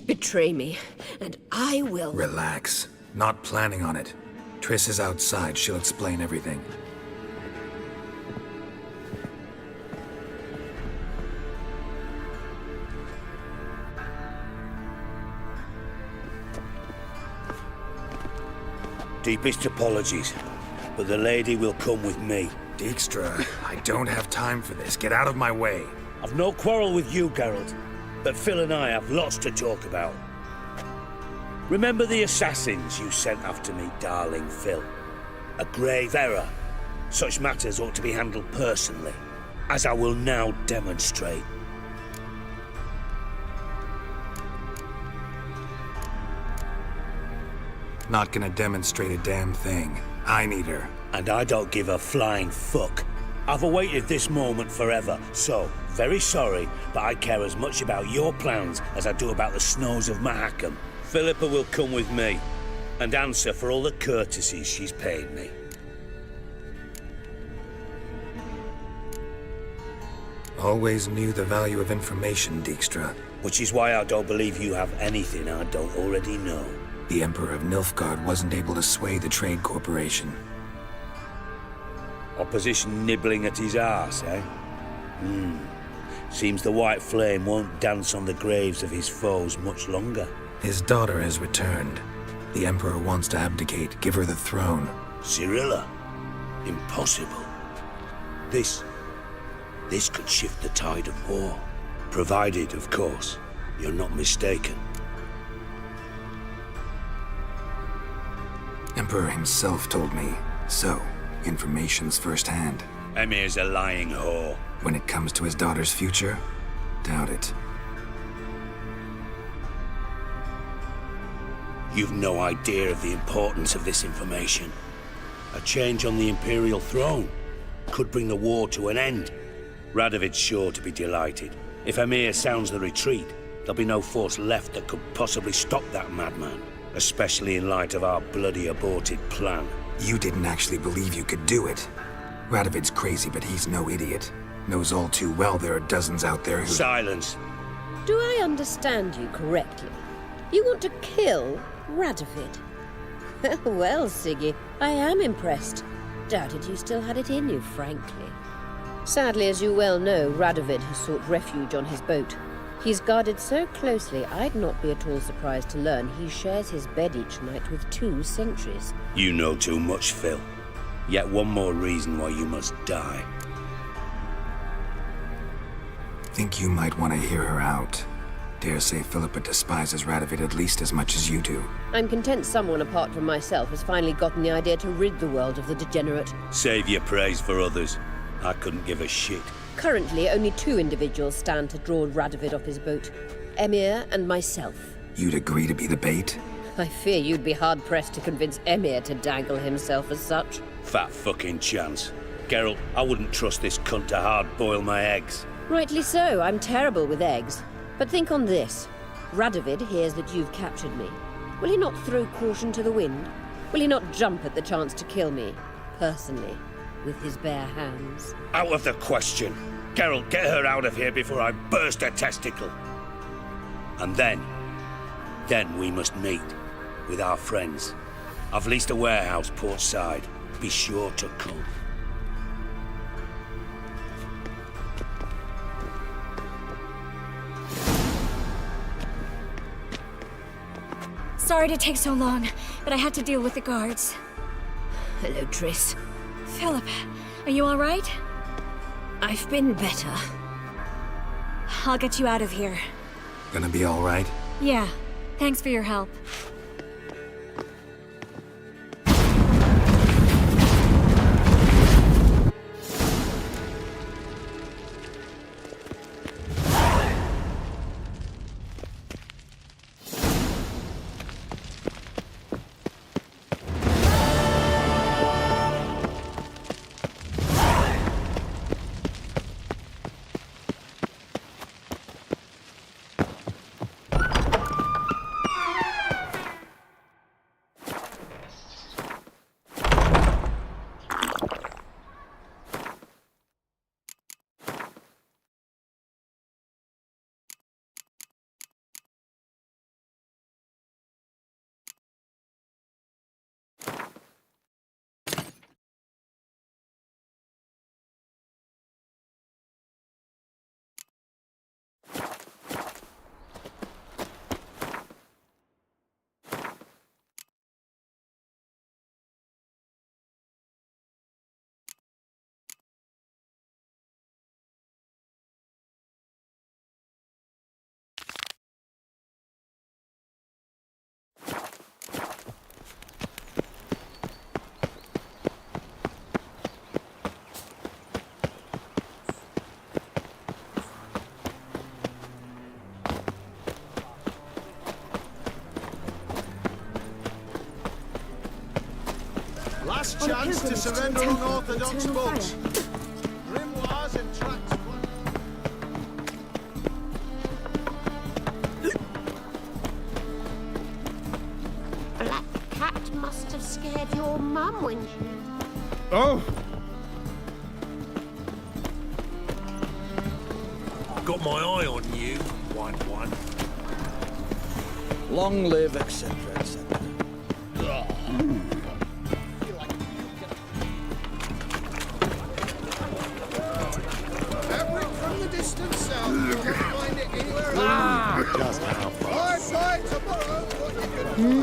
Betray me, and I will... Relax. Not planning on it. Triss is outside. She'll explain everything. Deepest apologies, but the lady will come with me. Dijkstra, I don't have time for this. Get out of my way. I've no quarrel with you, Geralt, but Phil and I have lots to talk about. Remember the assassins you sent after me, darling Phil? A grave error. Such matters ought to be handled personally, as I will now demonstrate. Not gonna demonstrate a damn thing. I need her. And I don't give a flying fuck. I've awaited this moment forever, so, very sorry, but I care as much about your plans as I do about the snows of Mahakam. Philippa will come with me, and answer for all the courtesies she's paid me. Always knew the value of information, Dijkstra. Which is why I don't believe you have anything I don't already know. The Emperor of Nilfgaard wasn't able to sway the Trade Corporation. Opposition nibbling at his arse, eh? Seems the White Flame won't dance on the graves of his foes much longer. His daughter has returned. The Emperor wants to abdicate, give her the throne. Cyrilla? Impossible. This could shift the tide of war. Provided, of course, you're not mistaken. Emperor himself told me. So, information's firsthand. Emir's a lying whore. When it comes to his daughter's future, doubt it. You've no idea of the importance of this information. A change on the Imperial throne could bring the war to an end. Radovid's sure to be delighted. If Emir sounds the retreat, there'll be no force left that could possibly stop that madman. Especially in light of our bloody aborted plan. You didn't actually believe you could do it. Radovid's crazy, but he's no idiot. Knows all too well there are dozens out there who... Silence. Do I understand you correctly? You want to kill Radovid? Well, Siggy, I am impressed. Doubted you still had it in you, frankly. Sadly, as you well know, Radovid has sought refuge on his boat. He's guarded so closely, I'd not be at all surprised to learn he shares his bed each night with 2 sentries. You know too much, Phil. Yet one more reason why you must die. Think you might want to hear her out. Dare say Philippa despises Radovid at least as much as you do. I'm content someone apart from myself has finally gotten the idea to rid the world of the degenerate. Save your praise for others. I couldn't give a shit. Currently, only 2 individuals stand to draw Radovid off his boat. Emir and myself. You'd agree to be the bait? I fear you'd be hard-pressed to convince Emir to dangle himself as such. Fat fucking chance. Geralt, I wouldn't trust this cunt to hard-boil my eggs. Rightly so, I'm terrible with eggs. But think on this. Radovid hears that you've captured me. Will he not throw caution to the wind? Will he not jump at the chance to kill me, personally, with his bare hands? Out of the question. Geralt, get her out of here before I burst a testicle. And then we must meet with our friends. I've leased a warehouse portside. Be sure to come. Sorry to take so long, but I had to deal with the guards. Hello, Triss. Philip, are you all right? I've been better. I'll get you out of here. Gonna be all right? Yeah, thanks for your help. Last chance to surrender unorthodox bugs. Grimoires and tracts. Black cat must have scared your mum when you... Oh! Got my eye on you, white one. Long live, etc., etc. From the distance south, you can't find it anywhere else. Just how far? Bye tomorrow, what you can find.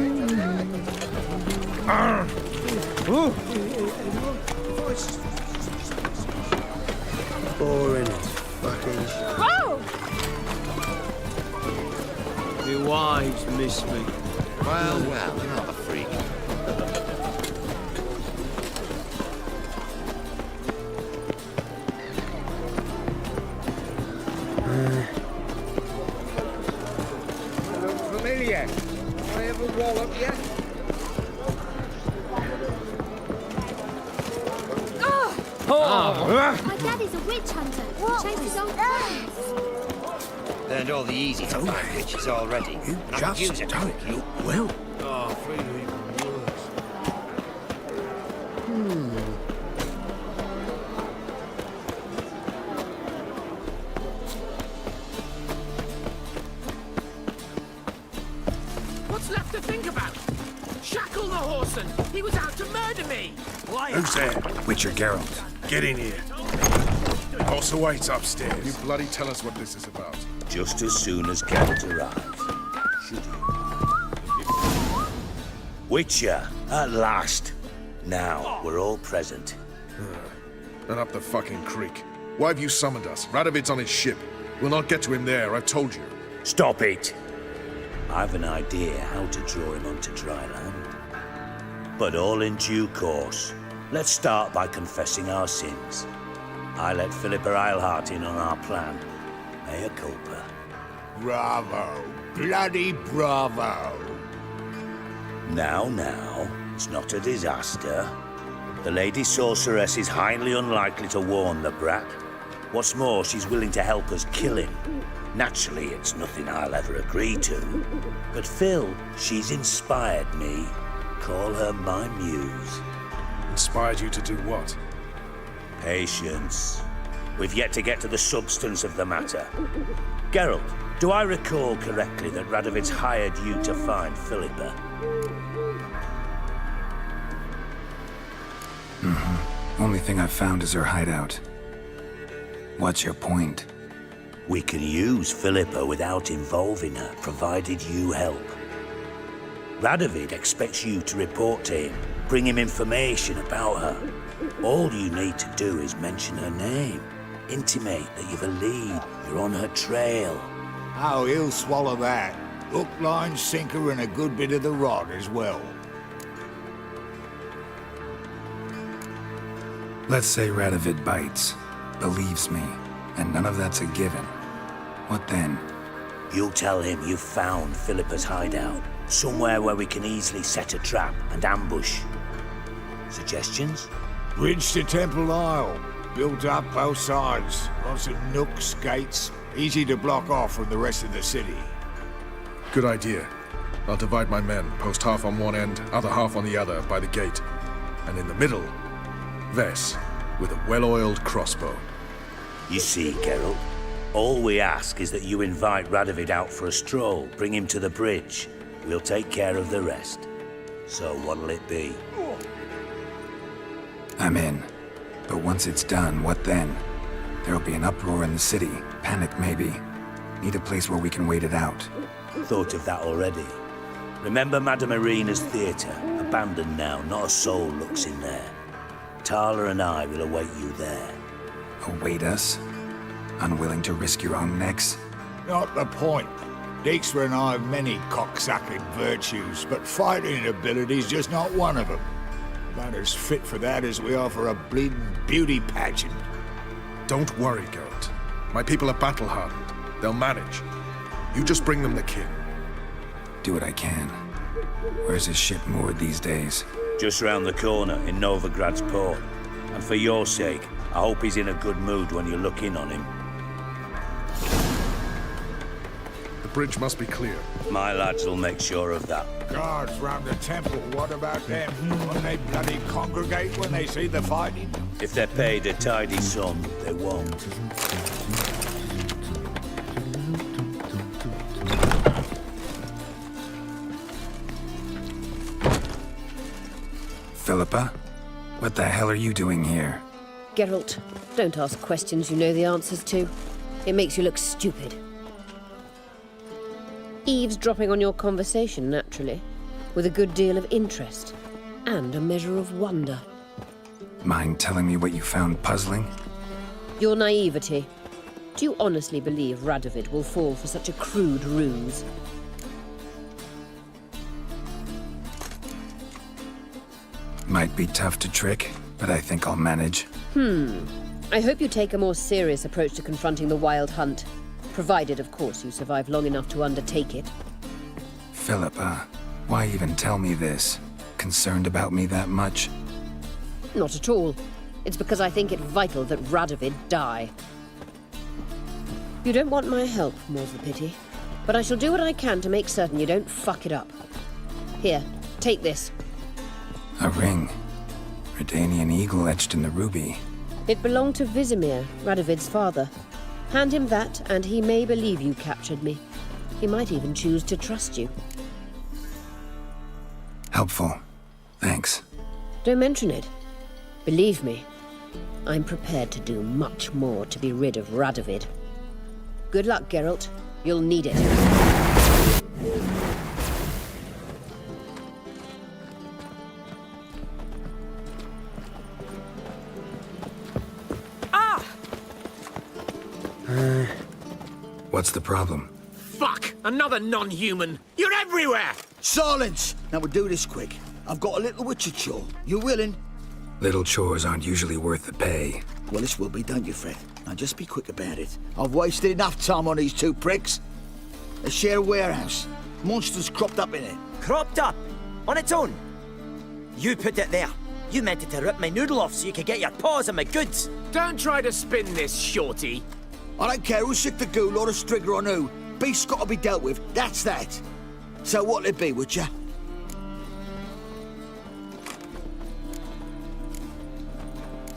Boring as fucking shit. Whoa! My wives miss me. Well, you're not a freak. Look familiar. I ever wallop yet? My daddy's a witch hunter. He chased his own friends. Learned all the easy to find witches already. You I just use it don't quickly. look well. Oh, I feel even worse. What's left to think about? Shackle the Whoreson! He was out to murder me! Who's there? Witcher Geralt. Get in here. Also waits upstairs. You bloody tell us what this is about. Just as soon as Geralt arrives. Should you? Witcher, at last. Now, we're all present. And up the fucking creek. Why have you summoned us? Radovid's on his ship. We'll not get to him there, I've told you. Stop it! I've an idea how to draw him onto dry land. But all in due course. Let's start by confessing our sins. I let Philippa Eilhart in on our plan. Mea culpa. Bravo. Bloody bravo. Now, it's not a disaster. The Lady Sorceress is highly unlikely to warn the brat. What's more, she's willing to help us kill him. Naturally, it's nothing I'll ever agree to. But Phil, she's inspired me. Call her my muse. Inspired you to do what? Patience. We've yet to get to the substance of the matter. Geralt, do I recall correctly that Radovid's hired you to find Philippa? Only thing I've found is her hideout. What's your point? We can use Philippa without involving her, provided you help. Radovid expects you to report to him, bring him information about her. All you need to do is mention her name. Intimate that you've a lead, you're on her trail. Oh, he'll swallow that. Hook, line, sinker, and a good bit of the rod as well. Let's say Radovid bites, believes me, and none of that's a given. What then? You'll tell him you've found Philippa's hideout, somewhere where we can easily set a trap and ambush. Suggestions? Bridge to Temple Isle. Built up both sides. Lots of nooks, gates. Easy to block off from the rest of the city. Good idea. I'll divide my men, post half on one end, other half on the other, by the gate. And in the middle, Vess, with a well-oiled crossbow. You see, Geralt, all we ask is that you invite Radovid out for a stroll, bring him to the bridge. We'll take care of the rest. So what'll it be? I'm in. But once it's done, what then? There'll be an uproar in the city. Panic, maybe. Need a place where we can wait it out. Thought of that already. Remember Madame Irina's theatre? Abandoned now, not a soul looks in there. Tala and I will await you there. Await us? Unwilling to risk your own necks? Not the point. Dijkstra and I have many cocksucking virtues, but fighting ability's just not one of them. About as fit for that as we are for a bleeding beauty pageant. Don't worry, Geralt. My people are battle-hardened. They'll manage. You just bring them the king. Do what I can. Where's his ship moored these days? Just round the corner in Novigrad's port. And for your sake, I hope he's in a good mood when you look in on him. The bridge must be clear. My lads will make sure of that. Guards round the temple, what about them? Won't they bloody congregate when they see the fighting? If they're paid a tidy sum, they won't. Philippa? What the hell are you doing here? Geralt, don't ask questions you know the answers to. It makes you look stupid. Eavesdropping on your conversation, naturally, with a good deal of interest and a measure of wonder. Mind telling me what you found puzzling? Your naivety. Do you honestly believe Radovid will fall for such a crude ruse? Might be tough to trick, but I think I'll manage. I hope you take a more serious approach to confronting the Wild Hunt. Provided, of course, you survive long enough to undertake it. Philippa, why even tell me this? Concerned about me that much? Not at all. It's because I think it vital that Radovid die. You don't want my help, more's the pity. But I shall do what I can to make certain you don't fuck it up. Here, take this. A ring. Redanian eagle etched in the ruby. It belonged to Vizimir, Radovid's father. Hand him that, and he may believe you captured me. He might even choose to trust you. Helpful. Thanks. Don't mention it. Believe me, I'm prepared to do much more to be rid of Radovid. Good luck, Geralt. You'll need it. What's the problem? Fuck! Another non-human! You're everywhere! Silence! Now we'll do this quick. I've got a little witcher chore. You willing? Little chores aren't usually worth the pay. Well, this will be, don't you, Fred? Now just be quick about it. I've wasted enough time on these two pricks. They share a warehouse. Monsters cropped up in it. Cropped up? On its own? You put it there. You meant it to rip my noodle off so you could get your paws on my goods. Don't try to spin this, shorty. I don't care who's sick the ghoul or the strigger on who. Beast's got to be dealt with. That's that. So what'll it be, would ya?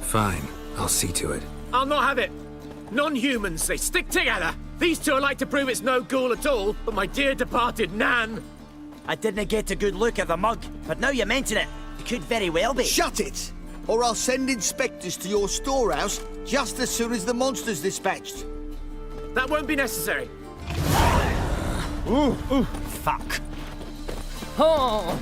Fine. I'll see to it. I'll not have it. Non-humans, they stick together. These two are like to prove it's no ghoul at all, but my dear departed Nan. I didn't get a good look at the mug, but now you mention it, it could very well be. Shut it! Or I'll send inspectors to your storehouse just as soon as the monster's dispatched. That won't be necessary. Ooh, fuck. Oh.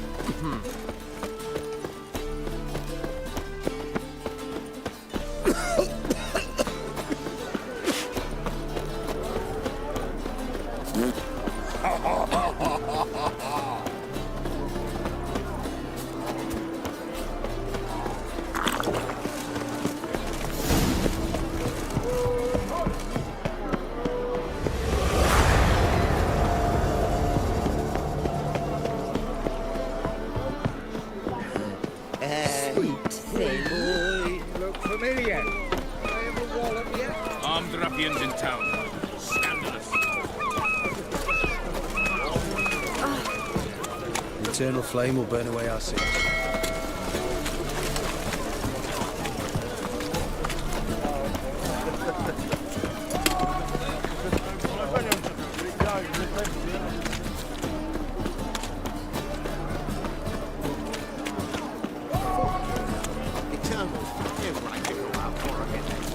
Sweet thing. Look familiar. I have a wallet yet? Armed ruffians in town. Scandalous. Eternal flame will burn away our sins.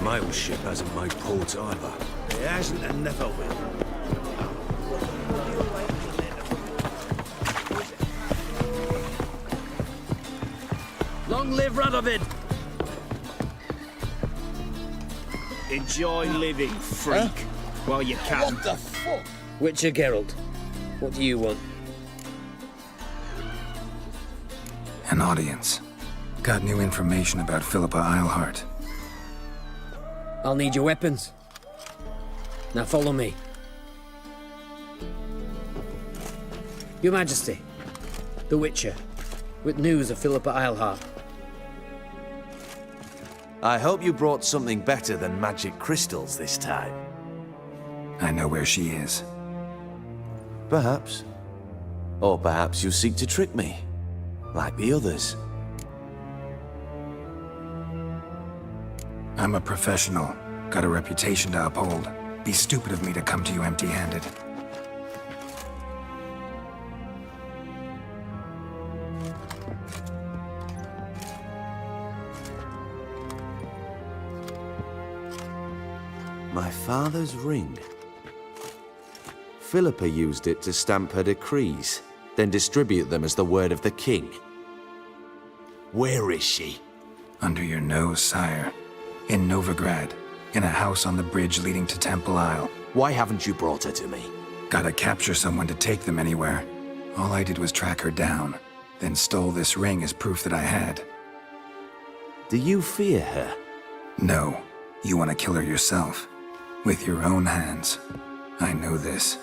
My old ship hasn't made port either. It hasn't and never will. Long live Radovid! Enjoy living, freak, while you can. What the fuck? Witcher Geralt, what do you want? An audience. Got new information about Philippa Eilhart. I'll need your weapons. Now follow me. Your Majesty, the Witcher, with news of Philippa Eilhart. I hope you brought something better than magic crystals this time. I know where she is. Perhaps. Or perhaps you seek to trick me, like the others. I'm a professional. Got a reputation to uphold. Be stupid of me to come to you empty-handed. My father's ring. Philippa used it to stamp her decrees, then distribute them as the word of the king. Where is she? Under your nose, sire. In Novigrad, in a house on the bridge leading to Temple Isle. Why haven't you brought her to me? Gotta capture someone to take them anywhere. All I did was track her down, then stole this ring as proof that I had. Do you fear her? No. You want to kill her yourself. With your own hands. I know this.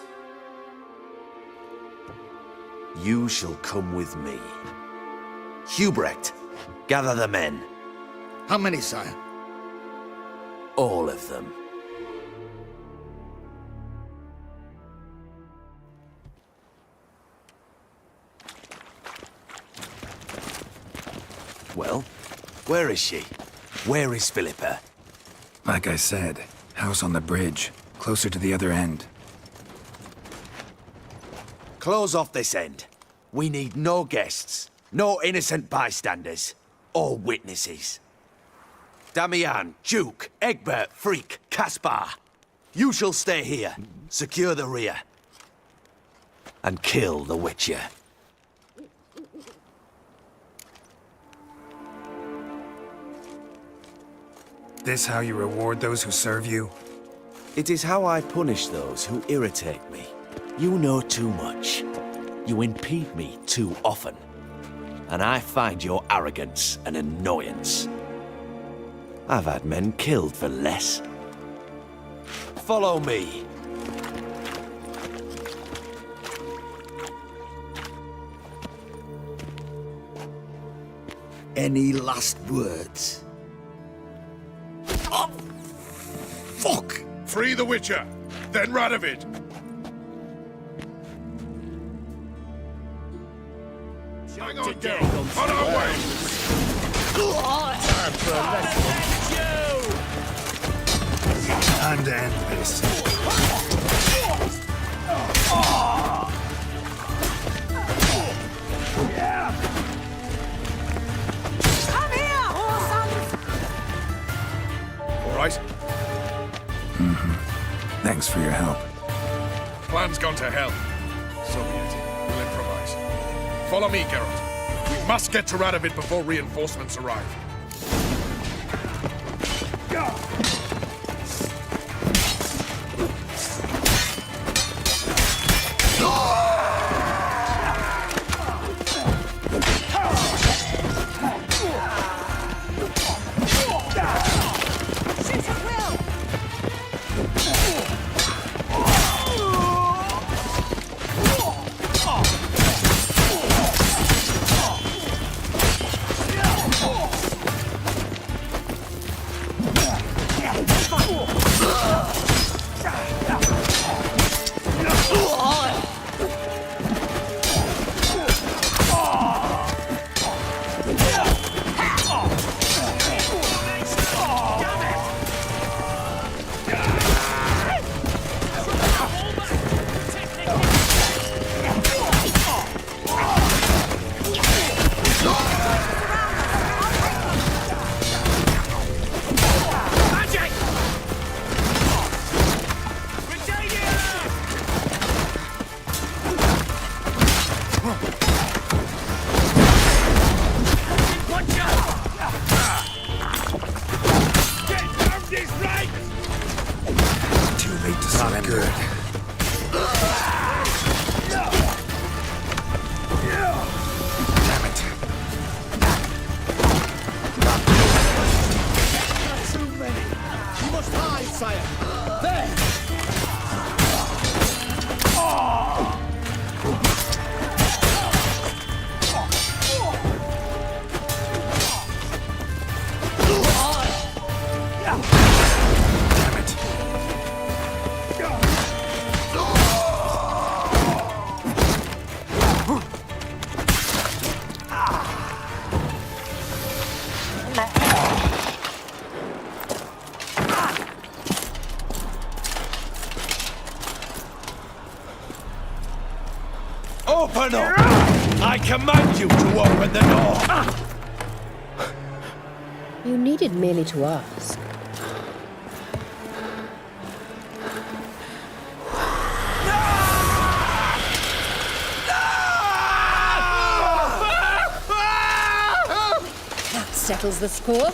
You shall come with me. Hubrecht, gather the men. How many, sire? All of them. Well, where is she? Where is Philippa? Like I said, house on the bridge, closer to the other end. Close off this end. We need no guests. No innocent bystanders or witnesses. Damian, Duke, Egbert, Freak, Caspar. You shall stay here, secure the rear, and kill the Witcher. This how you reward those who serve you? It is how I punish those who irritate me. You know too much. You impede me too often. And I find your arrogance an annoyance. I've had men killed for less. Follow me. Any last words? Oh, fuck! Free the Witcher, then Radovid. Hang on, Geralt. On our way! Time for a lesson. Time to end this. Come here, whoresons! All right? Thanks for your help. Plan's gone to hell. So be it. We'll improvise. Follow me, Geralt. We must get to Radovid before reinforcements arrive. Open up! I command you to open the door! You needed merely to ask. That settles the score.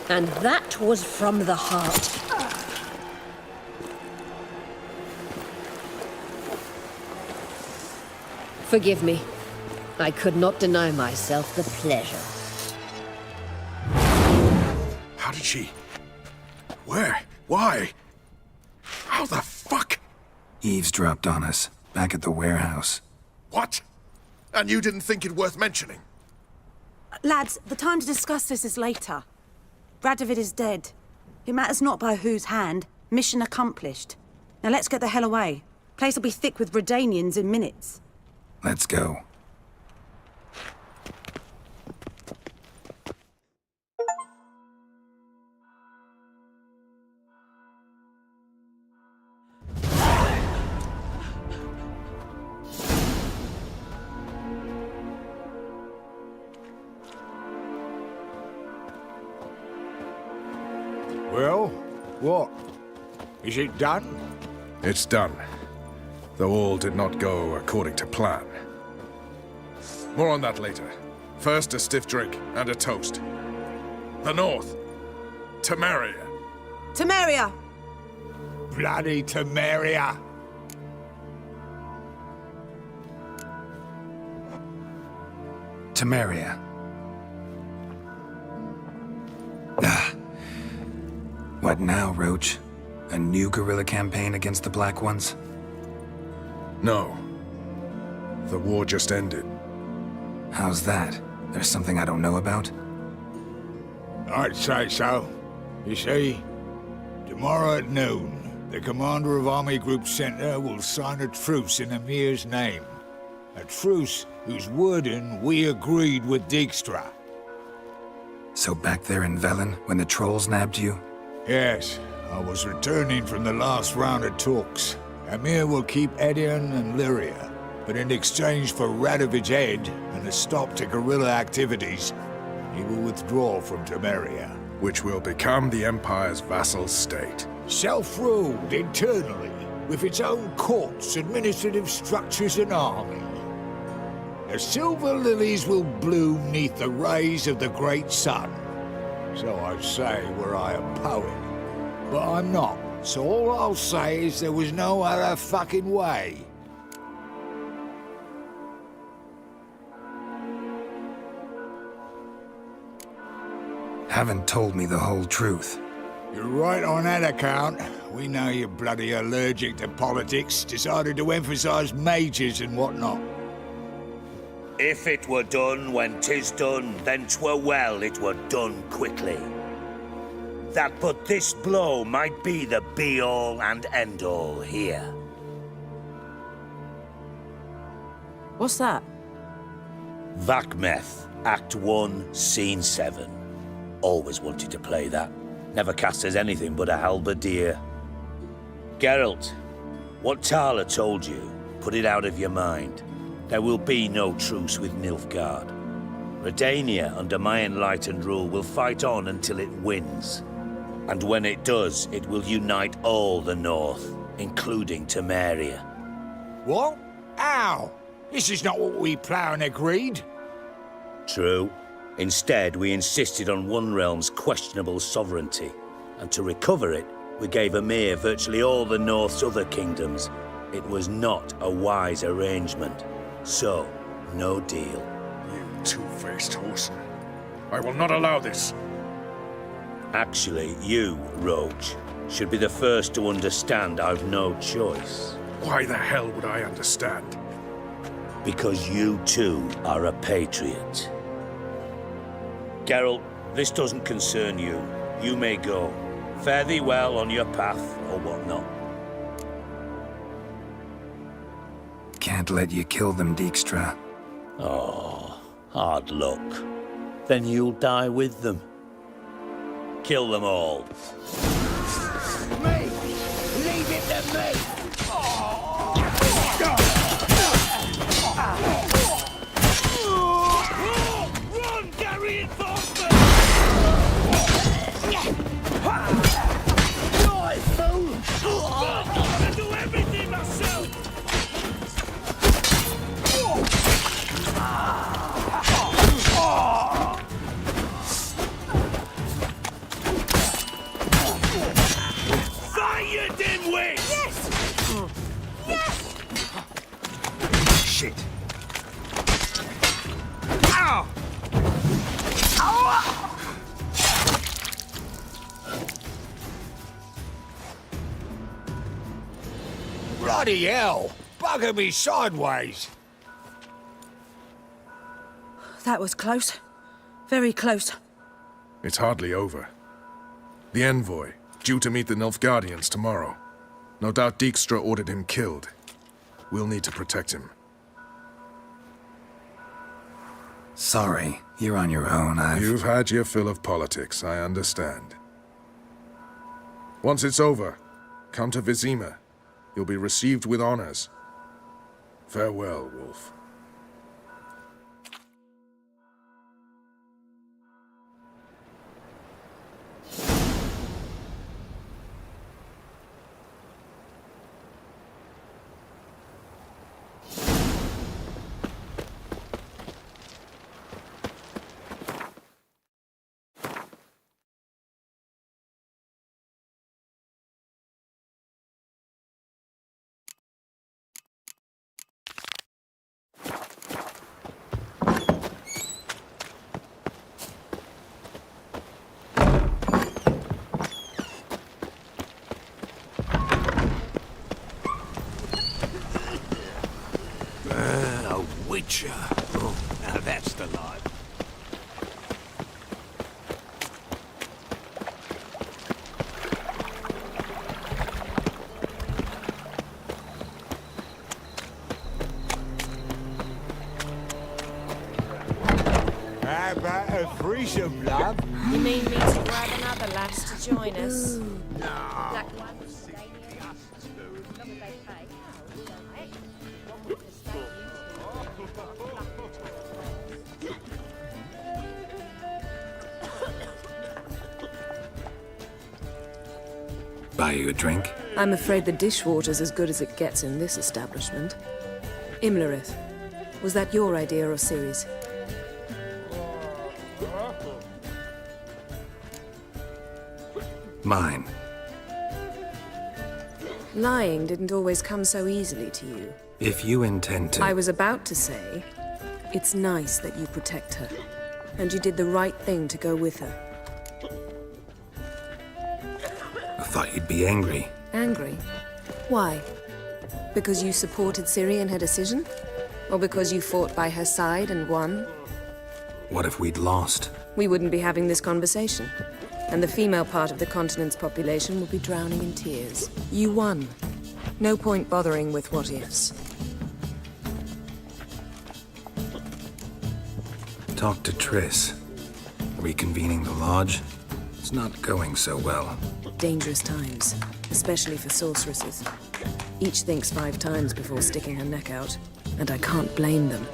And that was from the heart. Forgive me. I could not deny myself the pleasure. How did she... Where? Why? How the fuck? Eavesdropped on us, back at the warehouse. What? And you didn't think it worth mentioning? Lads, the time to discuss this is later. Radovid is dead. It matters not by whose hand. Mission accomplished. Now let's get the hell away. Place will be thick with Redanians in minutes. Let's go. Well, what? Is it done? It's done. Though all did not go according to plan. More on that later. First, a stiff drink and a toast. The North. Temeria. Temeria! Bloody Temeria! Temeria. What now, Roach? A new guerrilla campaign against the Black Ones? No. The war just ended. How's that? There's something I don't know about? I'd say so. You see, tomorrow at noon, the commander of Army Group Center will sign a truce in Emir's name. A truce whose wording we agreed with Dijkstra. So back there in Velen, when the trolls nabbed you? Yes, I was returning from the last round of talks. Emir will keep Edion and Lyria, but in exchange for Radovid's head and a stop to guerrilla activities, he will withdraw from Temeria. Which will become the Empire's vassal state. Self-ruled internally, with its own courts, administrative structures and army. The silver lilies will bloom neath the rays of the great sun. So I say were I a poet. But I'm not, so all I'll say is there was no other fucking way. Haven't told me the whole truth. You're right on that account. We know you're bloody allergic to politics, decided to emphasize majors and whatnot. If it were done when 'tis done, then 'twere well it were done quickly. That but this blow might be the be-all and end-all here. What's that? Vakmeth, Act 1, Scene 7. Always wanted to play that. Never cast as anything but a halberdier. Geralt, what Tala told you, put it out of your mind. There will be no truce with Nilfgaard. Redania, under my enlightened rule, will fight on until it wins. And when it does, it will unite all the North, including Temeria. What? How? This is not what we planned and agreed. True. Instead, we insisted on one realm's questionable sovereignty. And to recover it, we gave Emir virtually all the North's other kingdoms. It was not a wise arrangement. So, no deal. You two-faced horseman. I will not allow this. Actually, you, Roach, should be the first to understand I've no choice. Why the hell would I understand? Because you too are a patriot. Geralt, this doesn't concern you. You may go. Fare thee well on your path, or whatnot. Can't let you kill them, Dijkstra. Oh, hard luck. Then you'll die with them. Kill them all. Me! Leave it to me! Run, Gary and Thornton! Die, fool! I'm gonna do everything myself! Fight, you dimwit! Yes! Yes! Shit. Ow! Bloody hell! Bugger me sideways! That was close. Very close. It's hardly over. The envoy, due to meet the Nilfgaardians tomorrow. No doubt Dijkstra ordered him killed. We'll need to protect him. Sorry, you're on your own. You've had your fill of politics, I understand. Once it's over, come to Vizima. You'll be received with honors. Farewell, Wolf. Witcher. Oh, now that's the life. How about a threesome, love? You mean me to grab another lass to join us? Buy you a drink? I'm afraid the dishwater's as good as it gets in this establishment. Imlerith, was that your idea or Ciri's? Mine. Lying didn't always come so easily to you. If you intend to... I was about to say, it's nice that you protect her. And you did the right thing to go with her. I thought you'd be angry. Angry? Why? Because you supported Ciri in her decision? Or because you fought by her side and won? What if we'd lost? We wouldn't be having this conversation. And the female part of the continent's population would be drowning in tears. You won. No point bothering with what-ifs. Talk to Triss. Reconvening the lodge? It's not going so well. Dangerous times, especially for sorceresses. Each thinks 5 times before sticking her neck out, and I can't blame them.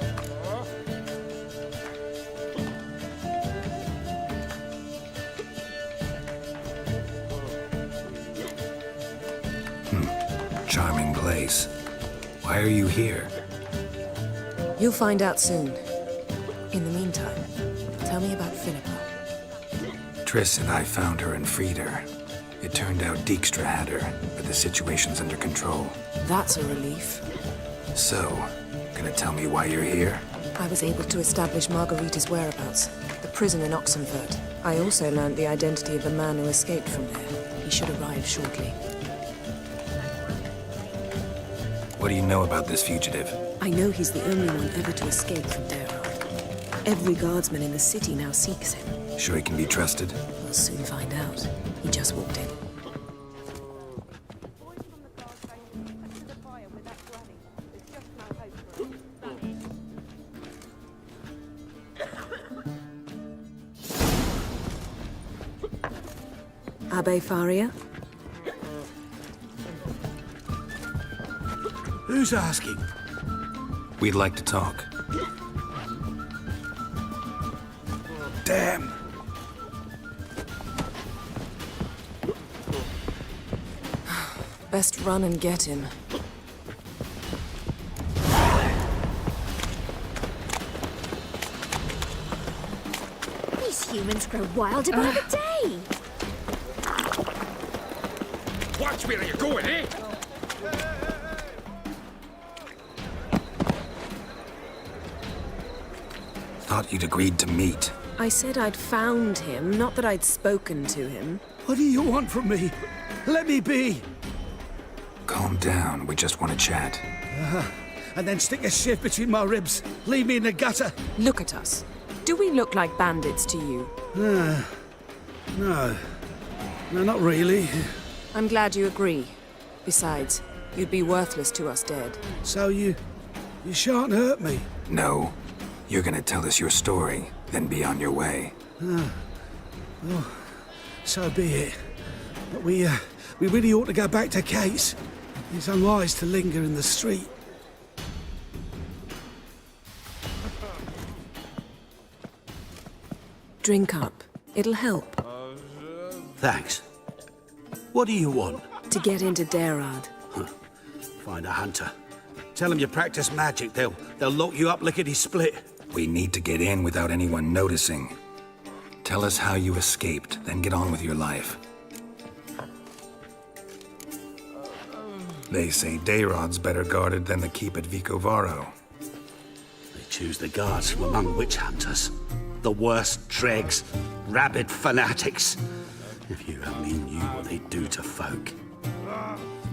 Charming place. Why are you here? You'll find out soon. In the meantime, tell me about Philippa. Triss and I found her and freed her. It turned out Dijkstra had her, but the situation's under control. That's a relief. So, gonna tell me why you're here? I was able to establish Margarita's whereabouts, the prison in Oxenfurt. I also learned the identity of the man who escaped from there. He should arrive shortly. What do you know about this fugitive? I know he's the only one ever to escape from Derard. Every guardsman in the city now seeks him. Sure he can be trusted? We'll soon find out. He just walked in. Abbe Faria? Who's asking? We'd like to talk. Damn! Best run and get him. These humans grow wilder by the day. Watch where you're going, eh? Thought you'd agreed to meet. I said I'd found him, not that I'd spoken to him. What do you want from me? Let me be! Calm down, we just want to chat. And then stick a shift between my ribs. Leave me in the gutter. Look at us. Do we look like bandits to you? No. No, not really. I'm glad you agree. Besides, you'd be worthless to us dead. So you shan't hurt me? No. You're gonna tell us your story, then be on your way. Well, so be it. But we really ought to go back to Kate's. It's unwise to linger in the street. Drink up. It'll help. Thanks. What do you want? To get into Derard. Find a hunter. Tell them you practice magic. They'll lock you up lickety-split. We need to get in without anyone noticing. Tell us how you escaped, then get on with your life. They say Dayrod's better guarded than the keep at Vicovaro. They choose the guards from among witch hunters. The worst dregs, rabid fanatics. If you only knew what they do to folk.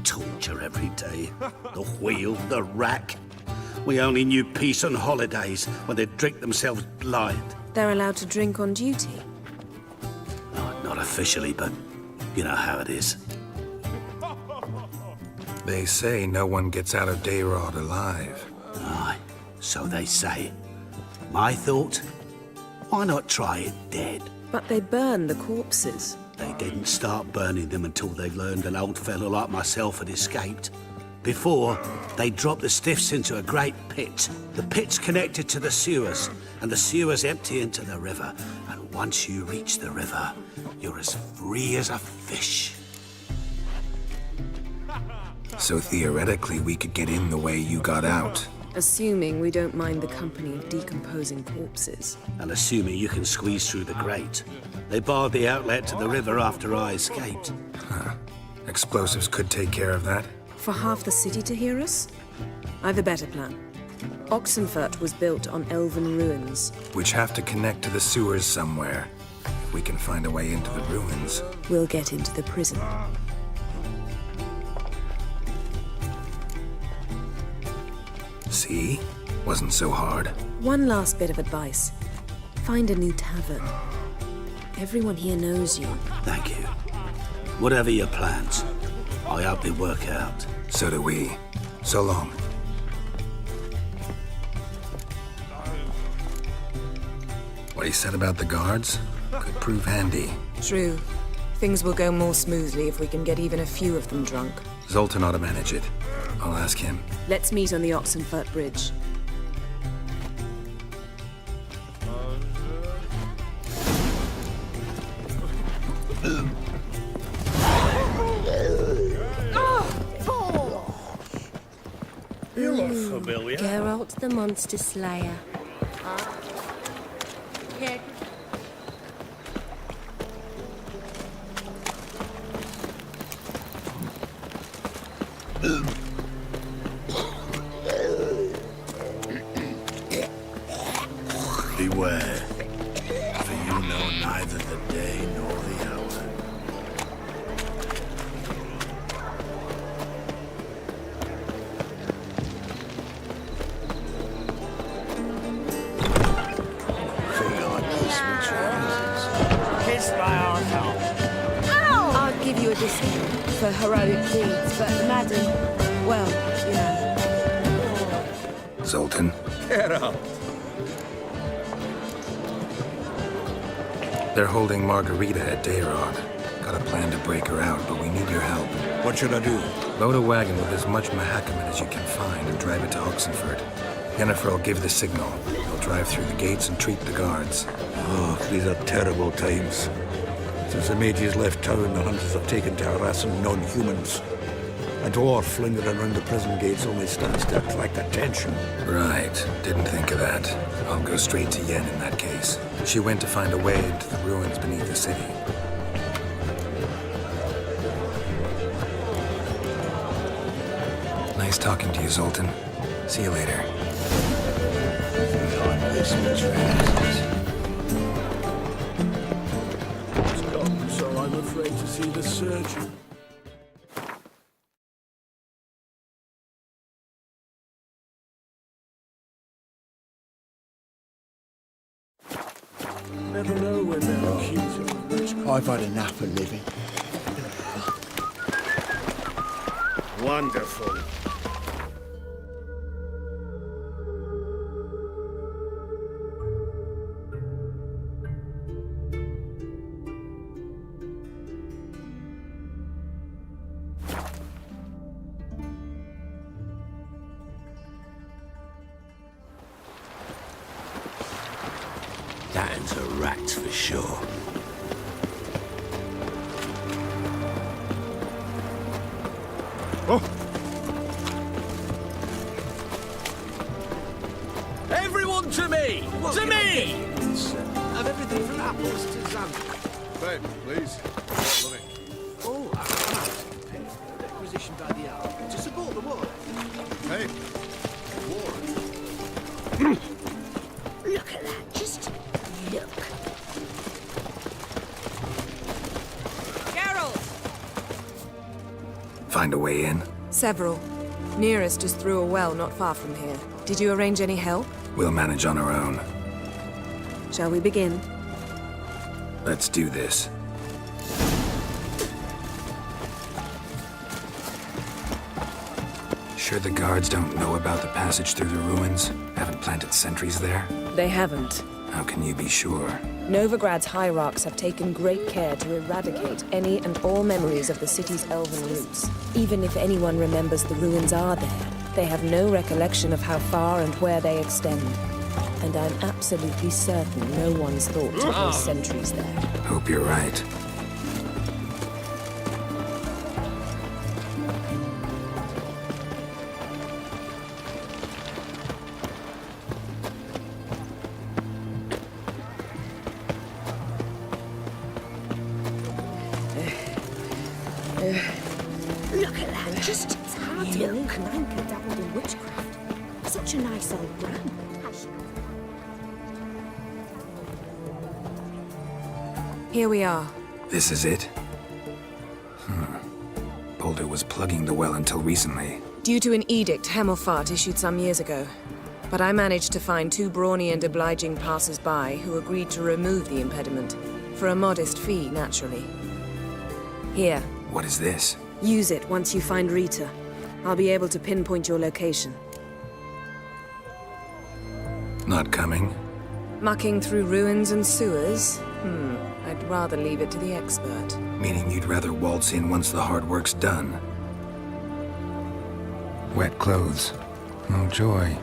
Torture every day. The wheel, the rack. We only knew peace on holidays when they'd drink themselves blind. They're allowed to drink on duty. Not officially, but you know how it is. They say no one gets out of Dayrod alive. Aye, so they say. My thought? Why not try it dead? But they burn the corpses. They didn't start burning them until they learned an old fellow like myself had escaped. Before, they dropped the stiffs into a great pit. The pit's connected to the sewers, and the sewers empty into the river. And once you reach the river, you're as free as a fish. So theoretically, we could get in the way you got out. Assuming we don't mind the company of decomposing corpses. And assuming you can squeeze through the grate. They barred the outlet to the river after I escaped. Huh. Explosives could take care of that? For half the city to hear us? I've a better plan. Oxenfurt was built on elven ruins. Which have to connect to the sewers somewhere. If we can find a way into the ruins. We'll get into the prison. See? Wasn't so hard. One last bit of advice. Find a new tavern. Everyone here knows you. Thank you. Whatever your plans, I hope they work out. So do we. So long. What he said about the guards could prove handy. True. Things will go more smoothly if we can get even a few of them drunk. Zoltan ought to manage it. I'll ask him. Let's meet on the Oxenfurt Bridge. You look familiar. Geralt the Monster Slayer. Beware, for you know neither the day nor the hour. Kiss my arsehole. I'd give you a discount for heroic deeds, but madam, well, you know. Zoltan? Get up. They're holding Margarita at Dayrod. Got a plan to break her out, but we need your help. What should I do? Load a wagon with as much Mahakaman as you can find and drive it to Oxenfurt. Yennefer will give the signal. They'll drive through the gates and treat the guards. Oh, these are terrible times. Since the mages left town, the hunters have taken to harassing non-humans. A dwarf lingering around the prison gates only stands to attract attention. Right. Didn't think of that. I'll go straight to Yen in that case. She went to find a way into the ruins beneath the city. Nice talking to you, Zoltan. See you later. So I'm afraid to see the surgeon. Never know when they're accused of witchcraft. I've had enough of living. Wonderful. That's a rat for sure. Oh. Everyone to me! To me! Of everything from apples to xanthan. Babe, please. Oh, I'm requisitioned by the hour to support the war. Hey. Look at that, just look. Geralt! Find a way in? Several. Nearest is through a well not far from here. Did you arrange any help? We'll manage on our own. Shall we begin? Let's do this. Sure the guards don't know about the passage through the ruins? Haven't planted sentries there? They haven't. How can you be sure? Novigrad's hierarchs have taken great care to eradicate any and all memories of the city's elven roots. Even if anyone remembers the ruins are there, they have no recollection of how far and where they extend. And I'm absolutely certain no one's thought to place sentries there. Hope you're right. Look at that, just it's hard to believe Nanka dabbled in witchcraft. Such a nice old brand. Here we are. This is it? Boulder was plugging the well until recently. Due to an edict Hemmelfart issued some years ago. But I managed to find two brawny and obliging passers-by who agreed to remove the impediment. For a modest fee, naturally. Here. What is this? Use it once you find Rita. I'll be able to pinpoint your location. Not coming? Mucking through ruins and sewers? I'd rather leave it to the expert. Meaning you'd rather waltz in once the hard work's done? Wet clothes. Oh, joy.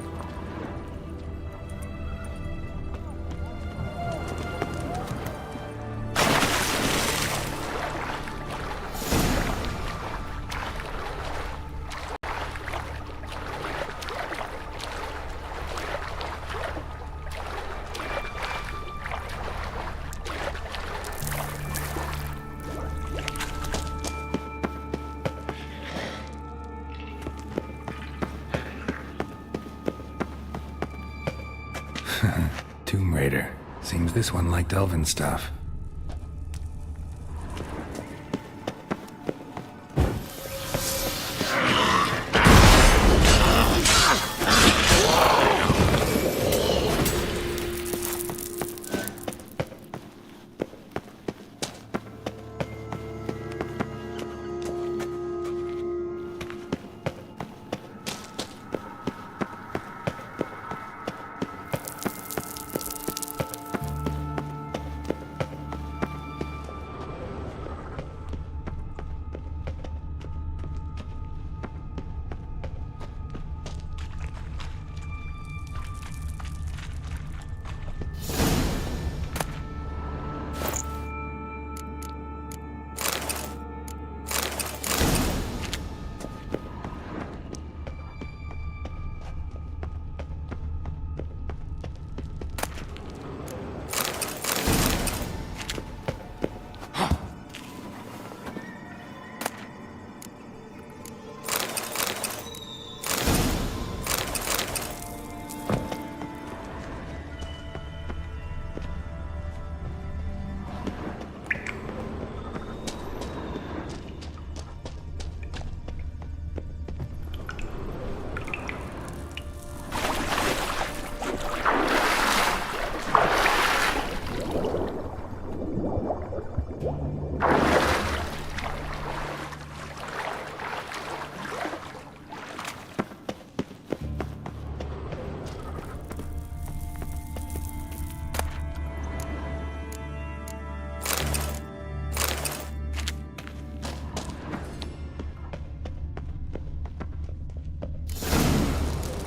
Tomb Raider. Seems this one liked elven stuff.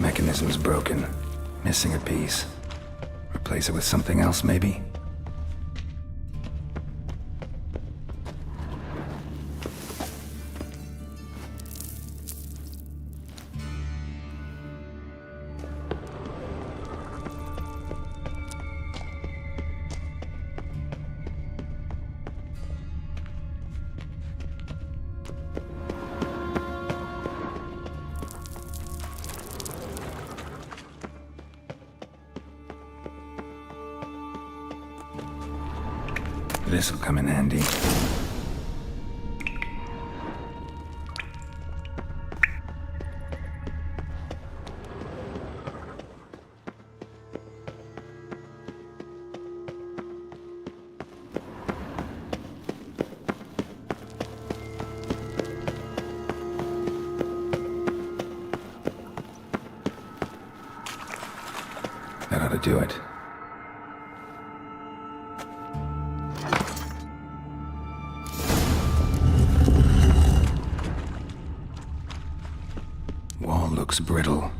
Mechanism's broken. Missing a piece. Replace it with something else, maybe? This'll come in handy. how to do it. Wall looks brittle.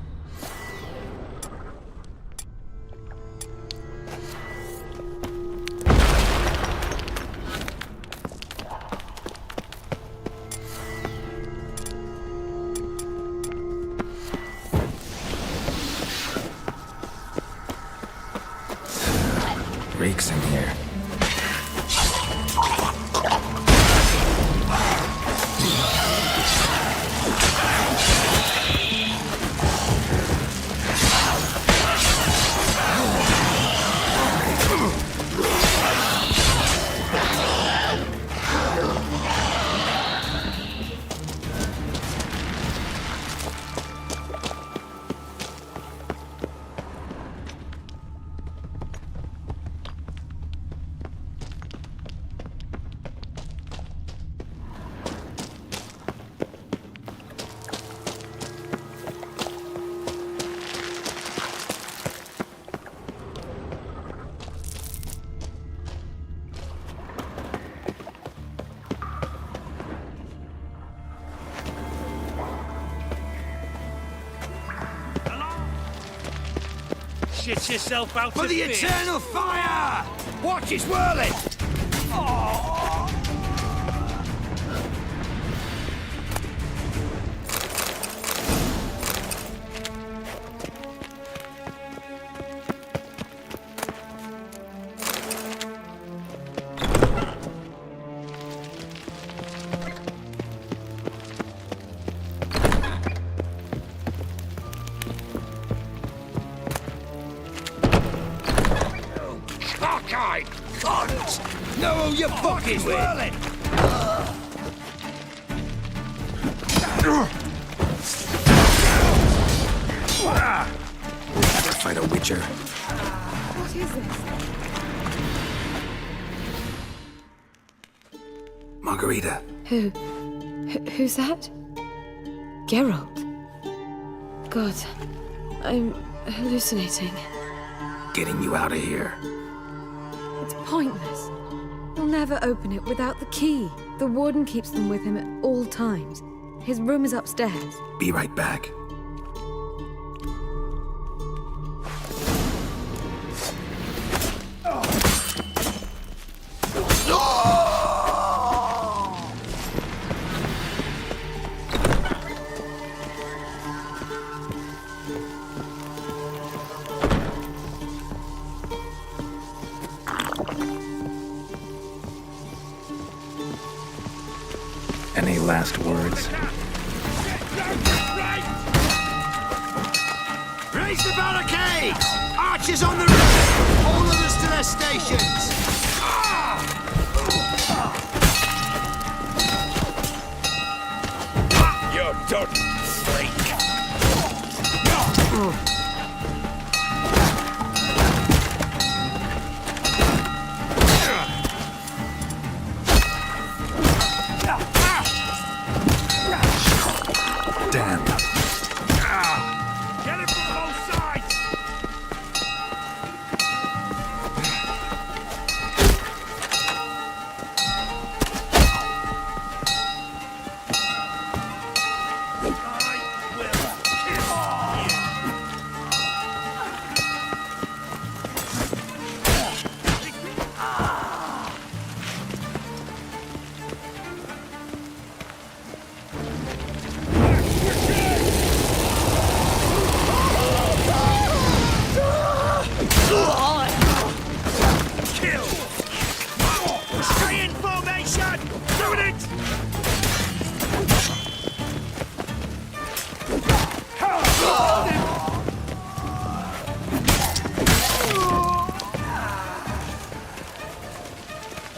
Reeks in here. Shit yourself out For of the fish. eternal fire! Watch it whirling! Cockeyed cunt! Know who you're fucking with! Never fight a witcher. What is this? Margarita. Who's that? Geralt. God, I'm hallucinating. Getting you out of here. It's pointless. He'll never open it without the key. The warden keeps them with him at all times. His room is upstairs. Be right back. Any last words? Raise the barricades! Archers on the roof! All others to their stations! You're done, freak. Damn. Get it from both sides! Kill! Stay in formation! Doing it!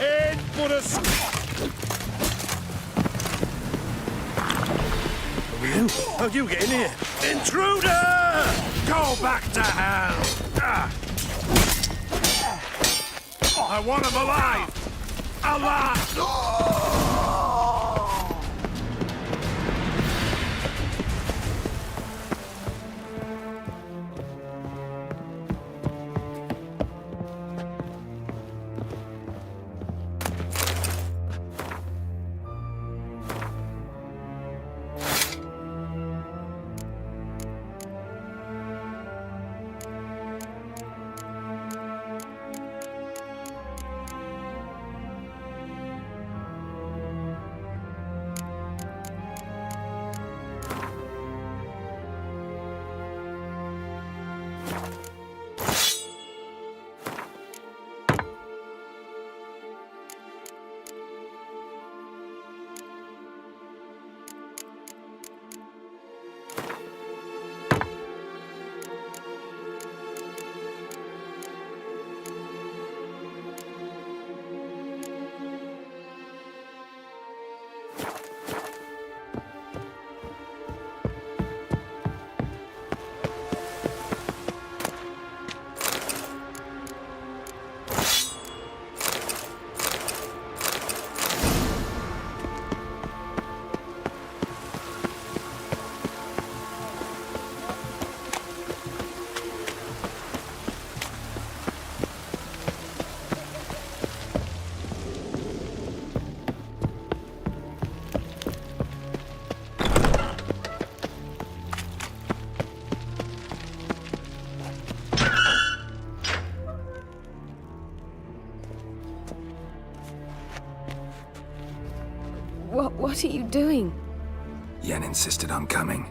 In for a... You? How'd you get in here? Intruder! Go back to hell! I want him alive! Alive! What are you doing? Yen insisted on coming.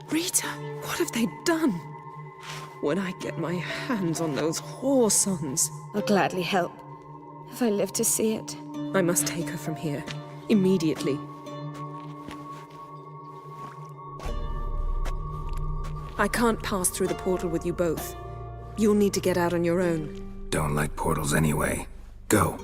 Rita, what have they done? When I get my hands on those whore sons, I'll gladly help. If I live to see it. I must take her from here. Immediately. I can't pass through the portal with you both. You'll need to get out on your own. Don't like portals anyway. Go.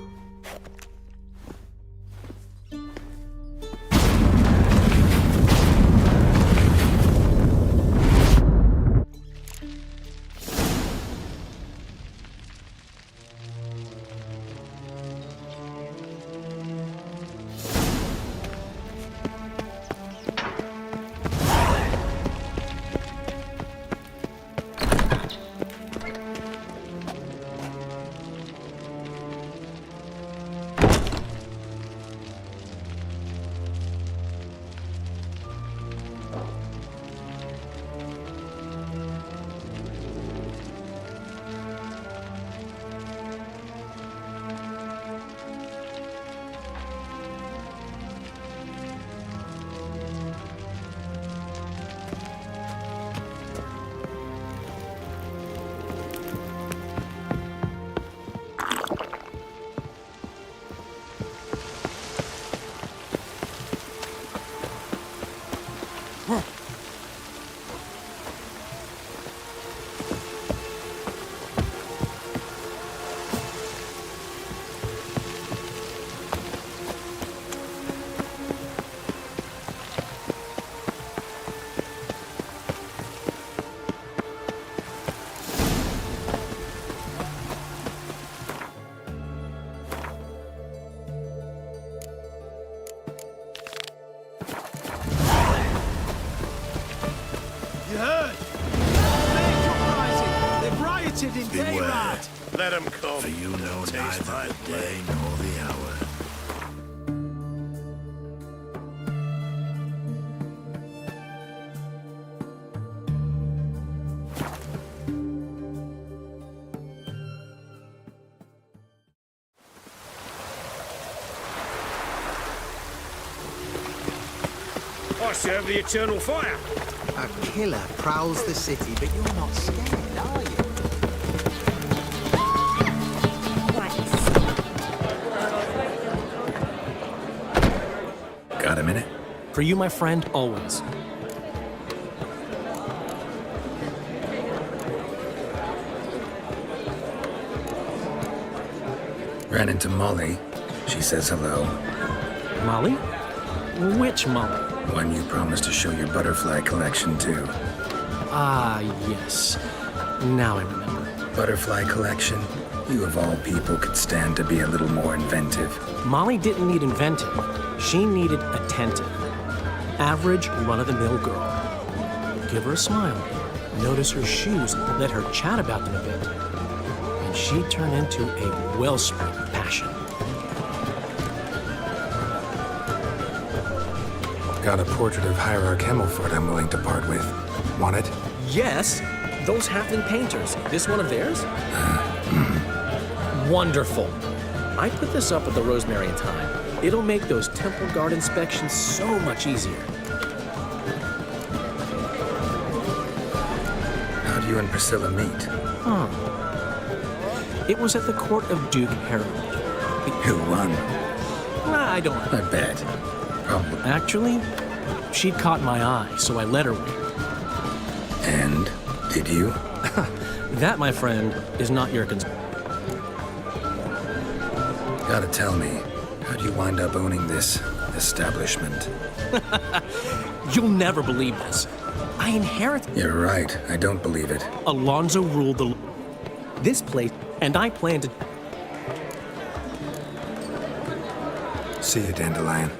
You heard? Make uprising! They've rioted in Beware. Dayrad! Let them come. For you know neither the day nor the hour. I serve the eternal fire. A killer prowls the city, but you're not scared, are you? Got a minute? For you, my friend, always. Ran into Molly. She says hello. Molly? Which Molly? One you promised to show your butterfly collection to. Ah, yes. Now I remember. Butterfly collection? You of all people could stand to be a little more inventive. Molly didn't need inventive. She needed attentive. Average, run-of-the-mill girl. Give her a smile. Notice her shoes. Let her chat about them a bit. And she'd turn into a wellspring of passion. Got a portrait of Hierarch Himmelford I'm willing to part with. Want it? Yes! Those halfling painters. This one of theirs? Wonderful. I put this up with the rosemary and thyme. It'll make those temple guard inspections so much easier. How do you and Priscilla meet? Huh. It was at the court of Duke Harold. Who won? I don't... I bet. Probably. Actually, she'd caught my eye, so I let her win. And? Did you? That, my friend, is not your concern. Gotta tell me, how'd you wind up owning this establishment? You'll never believe this. I inherited... You're right, I don't believe it. Alonzo ruled this place, and I plan to... See you, Dandelion.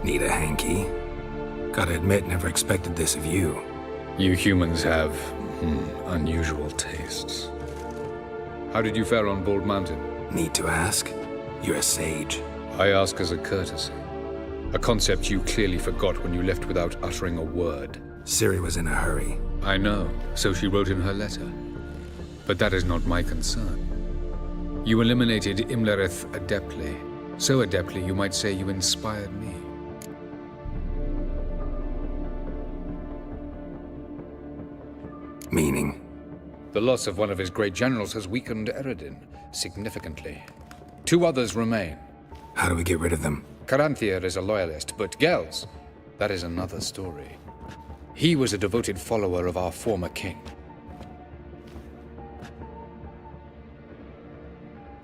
Need a hanky? Gotta admit, never expected this of you. You humans have, unusual tastes. How did you fare on Bald Mountain? Need to ask? You're a sage. I ask as a courtesy. A concept you clearly forgot when you left without uttering a word. Ciri was in a hurry. I know, so she wrote in her letter. But that is not my concern. You eliminated Imlerith adeptly. So adeptly, you might say you inspired me. Meaning? The loss of one of his great generals has weakened Eredin significantly. 2 others remain. How do we get rid of them? Caranthier is a loyalist, but Gels, that is another story. He was a devoted follower of our former king.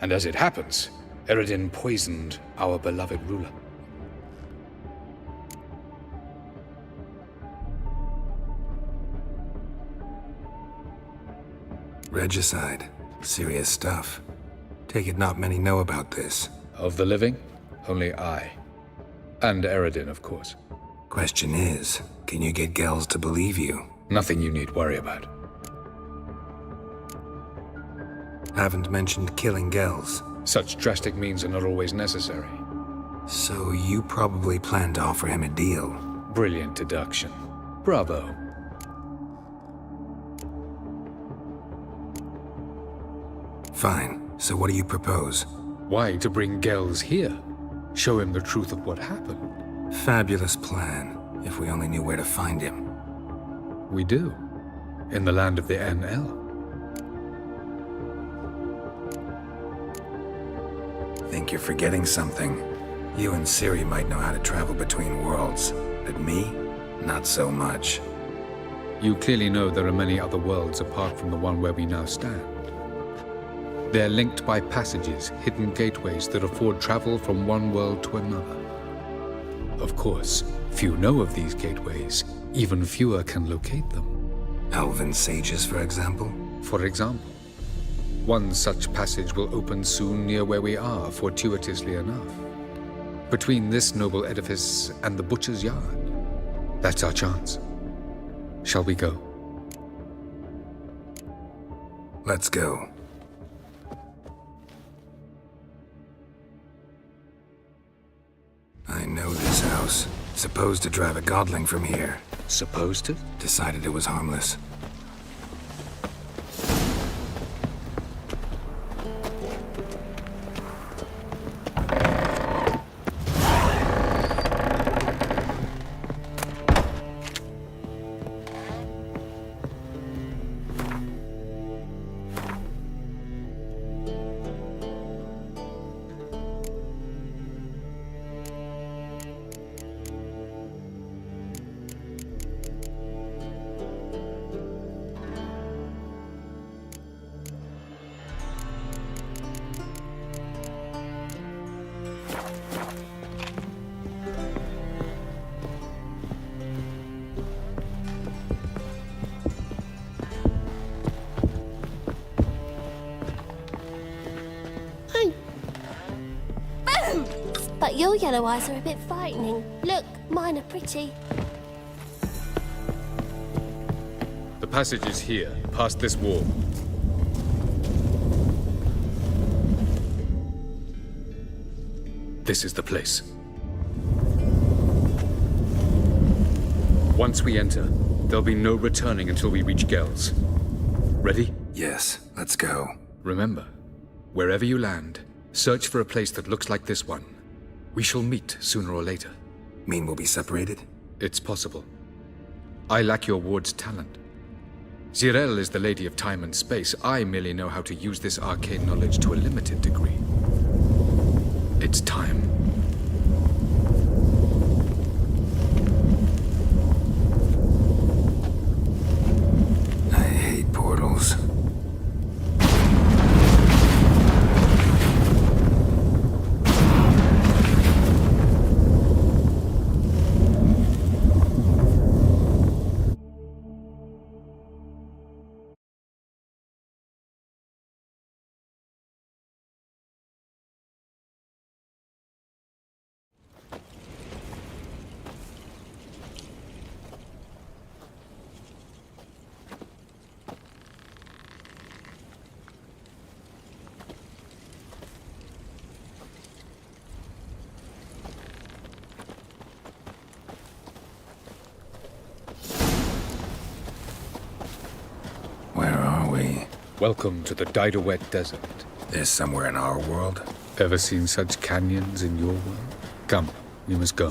And as it happens, Eredin poisoned our beloved ruler. Regicide. Serious stuff. Take it not many know about this. Of the living, only I. And Eredin, of course. Question is, can you get Gels to believe you? Nothing you need worry about. Haven't mentioned killing Gels. Such drastic means are not always necessary. So you probably plan to offer him a deal. Brilliant deduction. Bravo. Fine. So what do you propose? Why, to bring Gels here. Show him the truth of what happened. Fabulous plan, if we only knew where to find him. We do. In the land of the NL. Think you're forgetting something. You and Ciri might know how to travel between worlds, but me? Not so much. You clearly know there are many other worlds apart from the one where we now stand. They're linked by passages, hidden gateways that afford travel from one world to another. Of course, few know of these gateways. Even fewer can locate them. Elven sages, for example? For example. One such passage will open soon near where we are, fortuitously enough. Between this noble edifice and the butcher's yard. That's our chance. Shall we go? Let's go. I know this house. Supposed to drive a godling from here. Supposed to? Decided it was harmless. But your yellow eyes are a bit frightening. Look, mine are pretty. The passage is here, past this wall. This is the place. Once we enter, there'll be no returning until we reach EGGEL's. Ready? Yes, let's go. Remember, wherever you land, search for a place that looks like this one. We shall meet sooner or later. Mean we'll be separated? It's possible. I lack your ward's talent. Zirel is the lady of time and space. I merely know how to use this arcane knowledge to a limited degree. It's time. I hate portals. Welcome to the Didowet Desert. This somewhere in our world? Ever seen such canyons in your world? Come, we must go.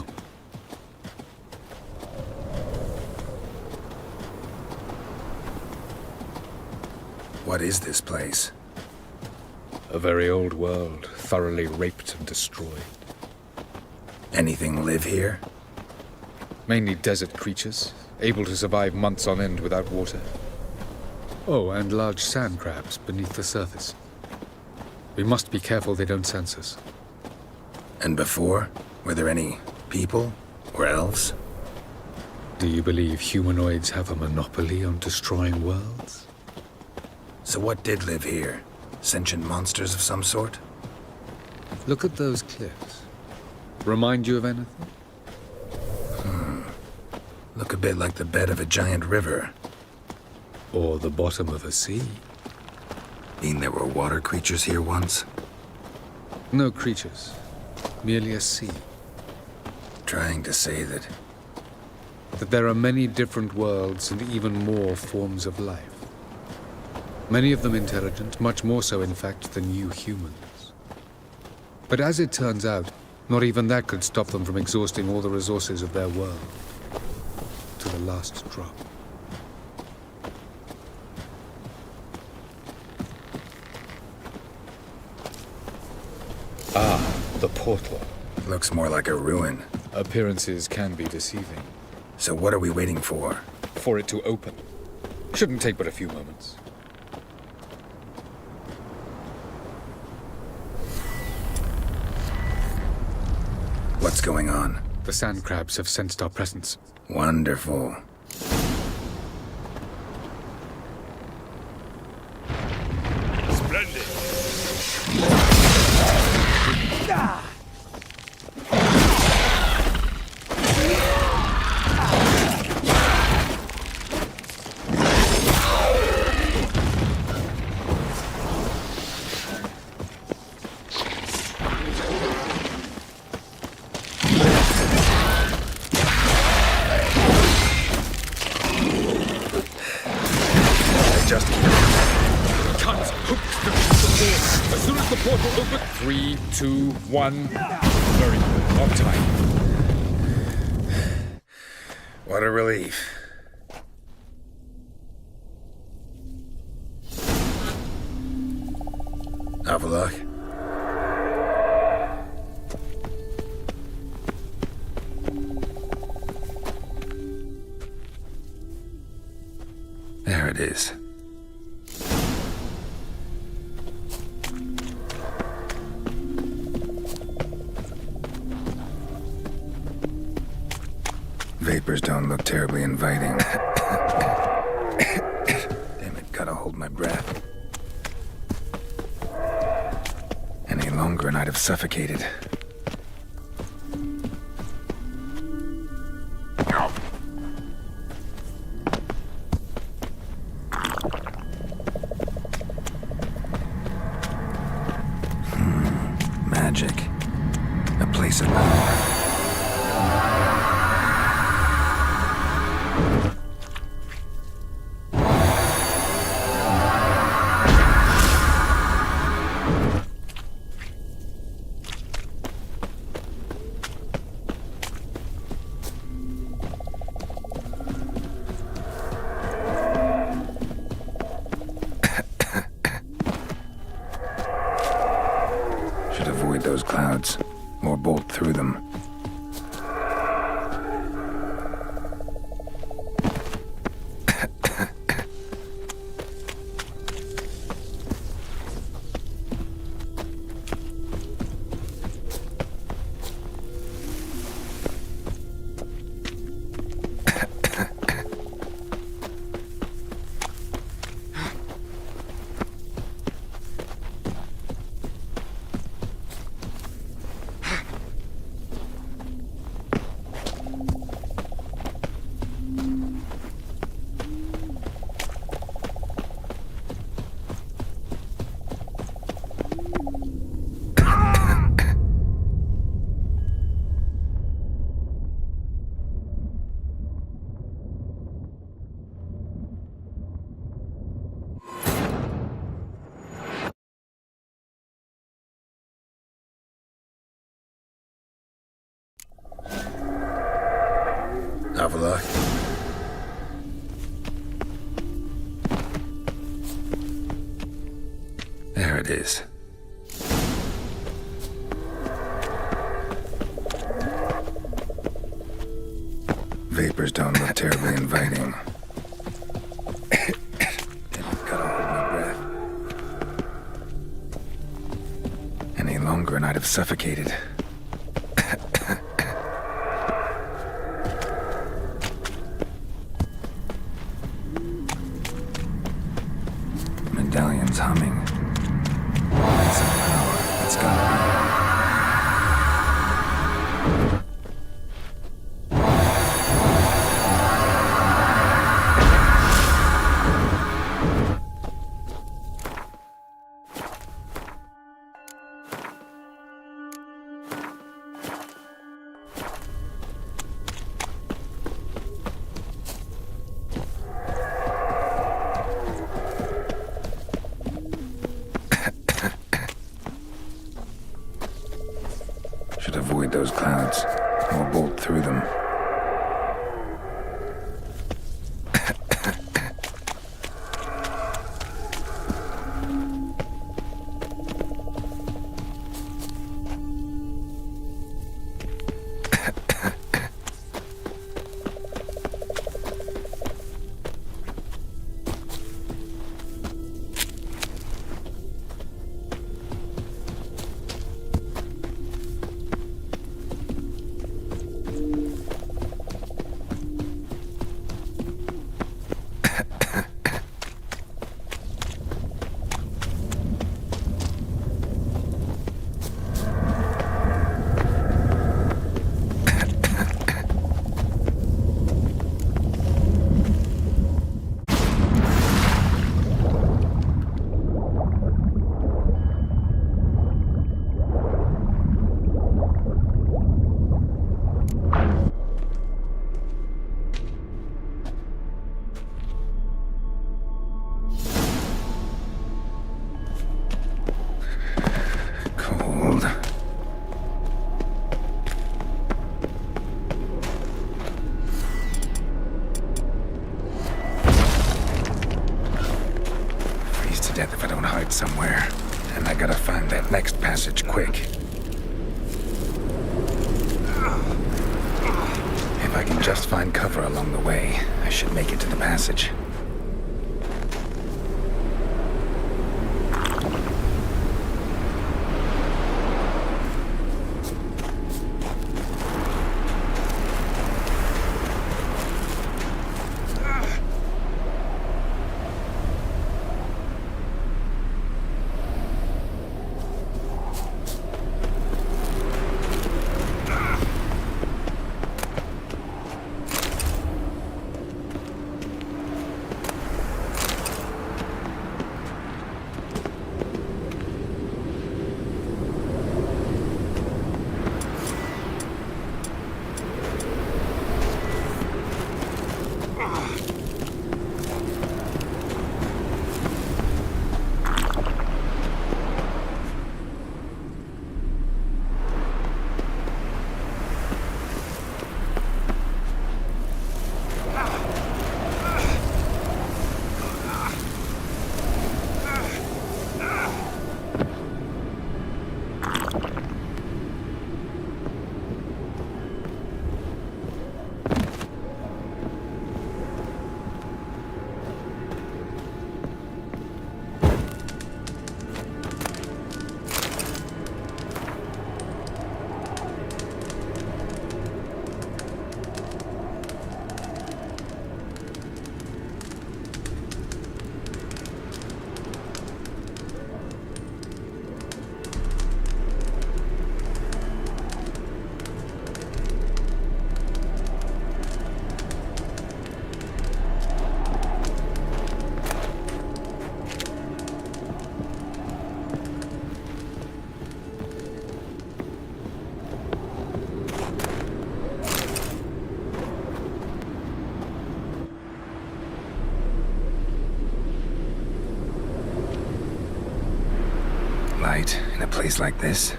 What is this place? A very old world, thoroughly raped and destroyed. Anything live here? Mainly desert creatures, able to survive months on end without water. Oh, and large sand crabs beneath the surface. We must be careful they don't sense us. And before? Were there any people? Or elves? Do you believe humanoids have a monopoly on destroying worlds? So what did live here? Sentient monsters of some sort? Look at those cliffs. Remind you of anything? Look a bit like the bed of a giant river. Or the bottom of a sea. Mean there were water creatures here once? No creatures. Merely a sea. Trying to say that there are many different worlds and even more forms of life. Many of them intelligent, much more so in fact than you humans. But as it turns out, not even that could stop them from exhausting all the resources of their world. To the last drop. The portal. Looks more like a ruin. Appearances can be deceiving. So what are we waiting for? For it to open. Shouldn't take but a few moments. What's going on? The sand crabs have sensed our presence. Wonderful. Splendid. As soon as the portal opens, 3, 2, 1. Very good. On time. What a relief. Have a look. There it is. Vapors don't look terribly inviting. Damn it, gotta hold my breath. Any longer and I'd have suffocated. place alone. Those clouds, or bolt through them. Have a look. There it is. Vapors don't look terribly inviting. Gotta hold my breath. Any longer and I'd have suffocated. Medallion's humming. That's some power. It's gotta be. Should avoid those clouds, or bolt through them. Death if I don't hide somewhere. And I gotta find that next passage quick. If I can just find cover along the way, I should make it to the passage. place like this?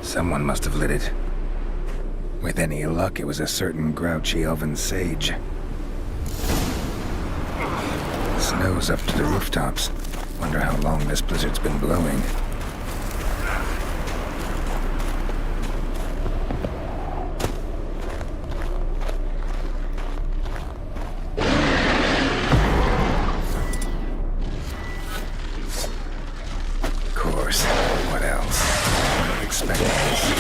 Someone must have lit it. With any luck, it was a certain grouchy elven sage. Snow's up to the rooftops. Wonder how long this blizzard's been blowing. Of course. What else? I expected this.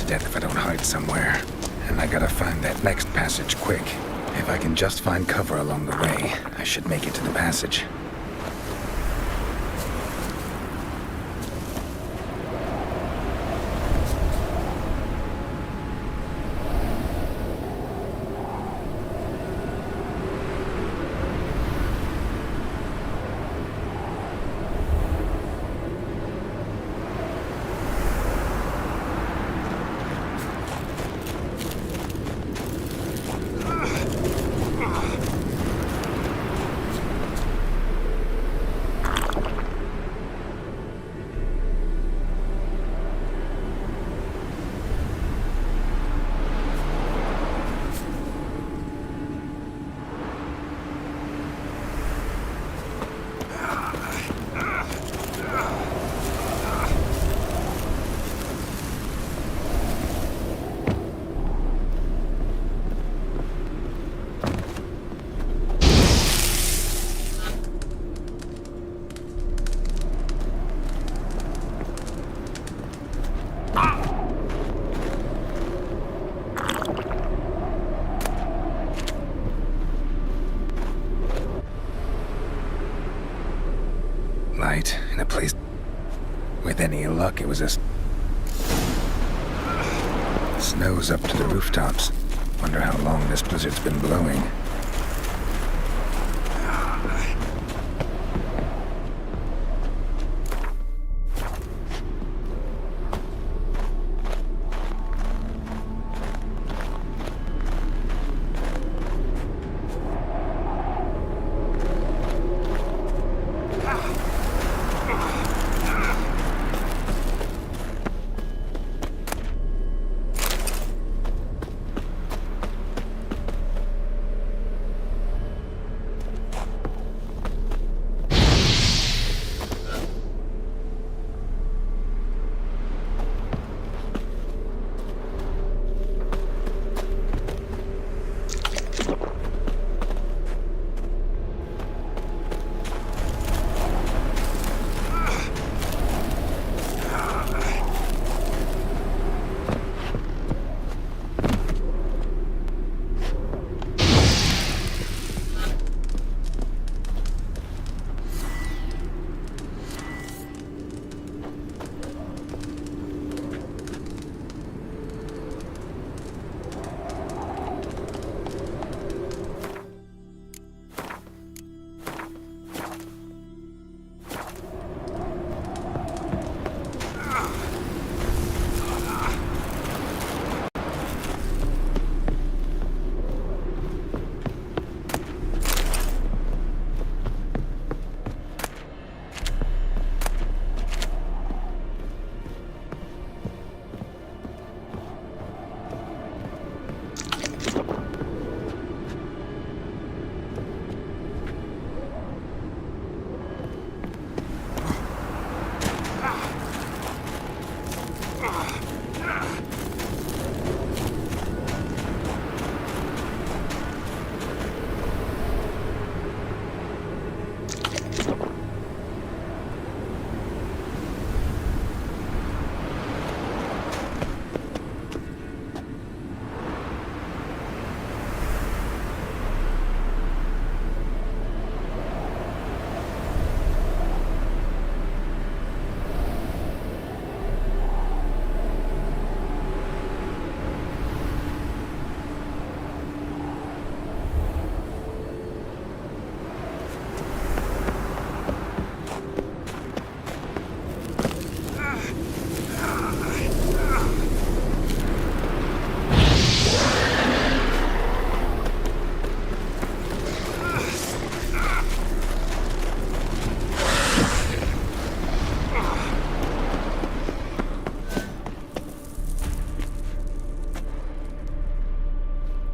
Death if I don't hide somewhere. And I gotta find that next passage quick. If I can just find cover along the way, I should make it to the passage. light in a place... With any luck, it was a... Snow's up to the rooftops. Wonder how long this blizzard's been blowing.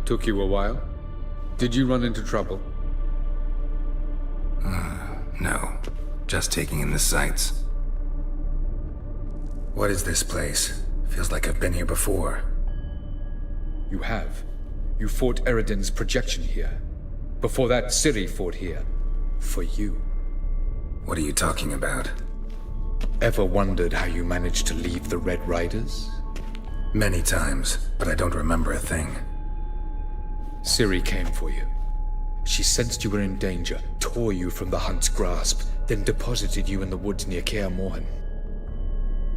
Took you a while? Did you run into trouble? No. Just taking in the sights. What is this place? Feels like I've been here before. You have. You fought Eridan's projection here. Before that, Ciri fought here. For you. What are you talking about? Ever wondered how you managed to leave the Red Riders? Many times, but I don't remember a thing. Ciri came for you. She sensed you were in danger, tore you from the Hunt's grasp, then deposited you in the woods near Kaer Morhen.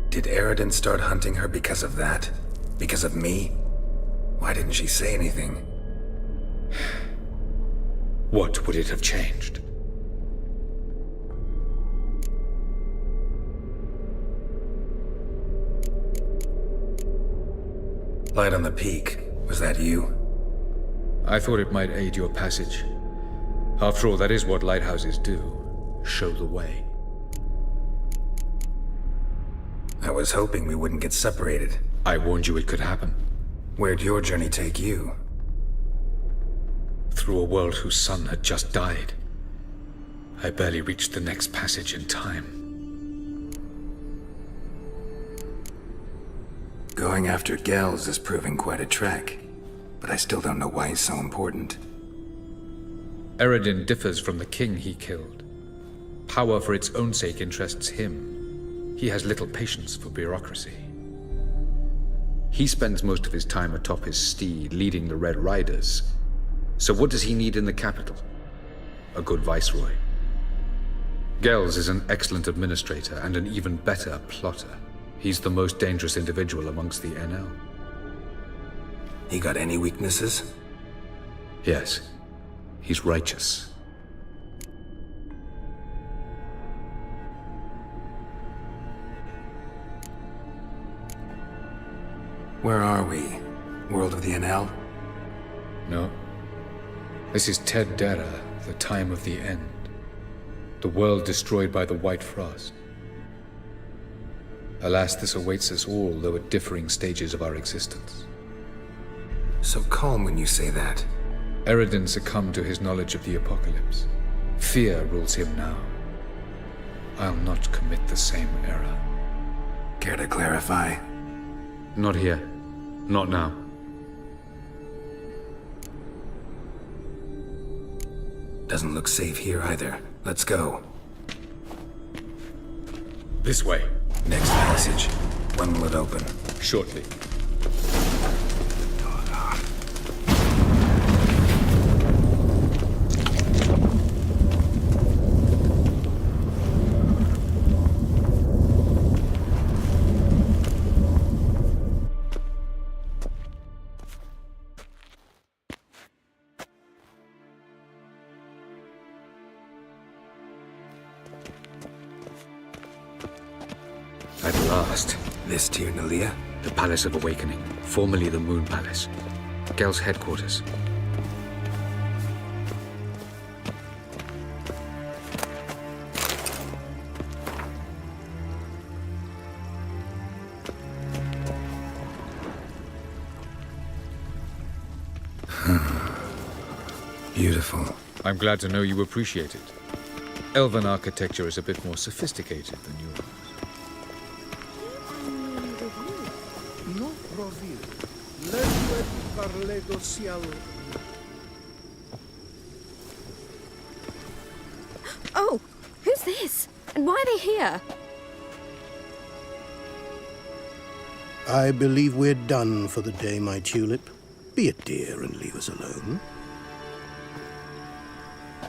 Did Eridan start hunting her because of that? Because of me? Why didn't she say anything? What would it have changed? Light on the peak. Was that you? I thought it might aid your passage. After all, that is what lighthouses do. Show the way. I was hoping we wouldn't get separated. I warned you it could happen. Where'd your journey take you? Through a world whose sun had just died. I barely reached the next passage in time. Going after Gels is proving quite a trek, but I still don't know why he's so important. Eridan differs from the king he killed. Power for its own sake interests him. He has little patience for bureaucracy. He spends most of his time atop his steed, leading the Red Riders. So what does he need in the capital? A good viceroy. Gels is an excellent administrator and an even better plotter. He's the most dangerous individual amongst the NL. He got any weaknesses? Yes. He's righteous. Where are we? World of the NL? No. This is Ted Dera, the time of the end. The world destroyed by the White Frost. Alas, this awaits us all, though at differing stages of our existence. So calm when you say that. Eredin succumbed to his knowledge of the apocalypse. Fear rules him now. I'll not commit the same error. Care to clarify? Not here. Not now. Doesn't look safe here either. Let's go. This way. Next passage. When will it open? Shortly. At last. This Tyr Nalia? The Palace of Awakening, formerly the Moon Palace. Gel's headquarters. Beautiful. I'm glad to know you appreciate it. Elven architecture is a bit more sophisticated than yours. Oh, who's this? And why are they here? I believe we're done for the day, my tulip. Be a dear and leave us alone.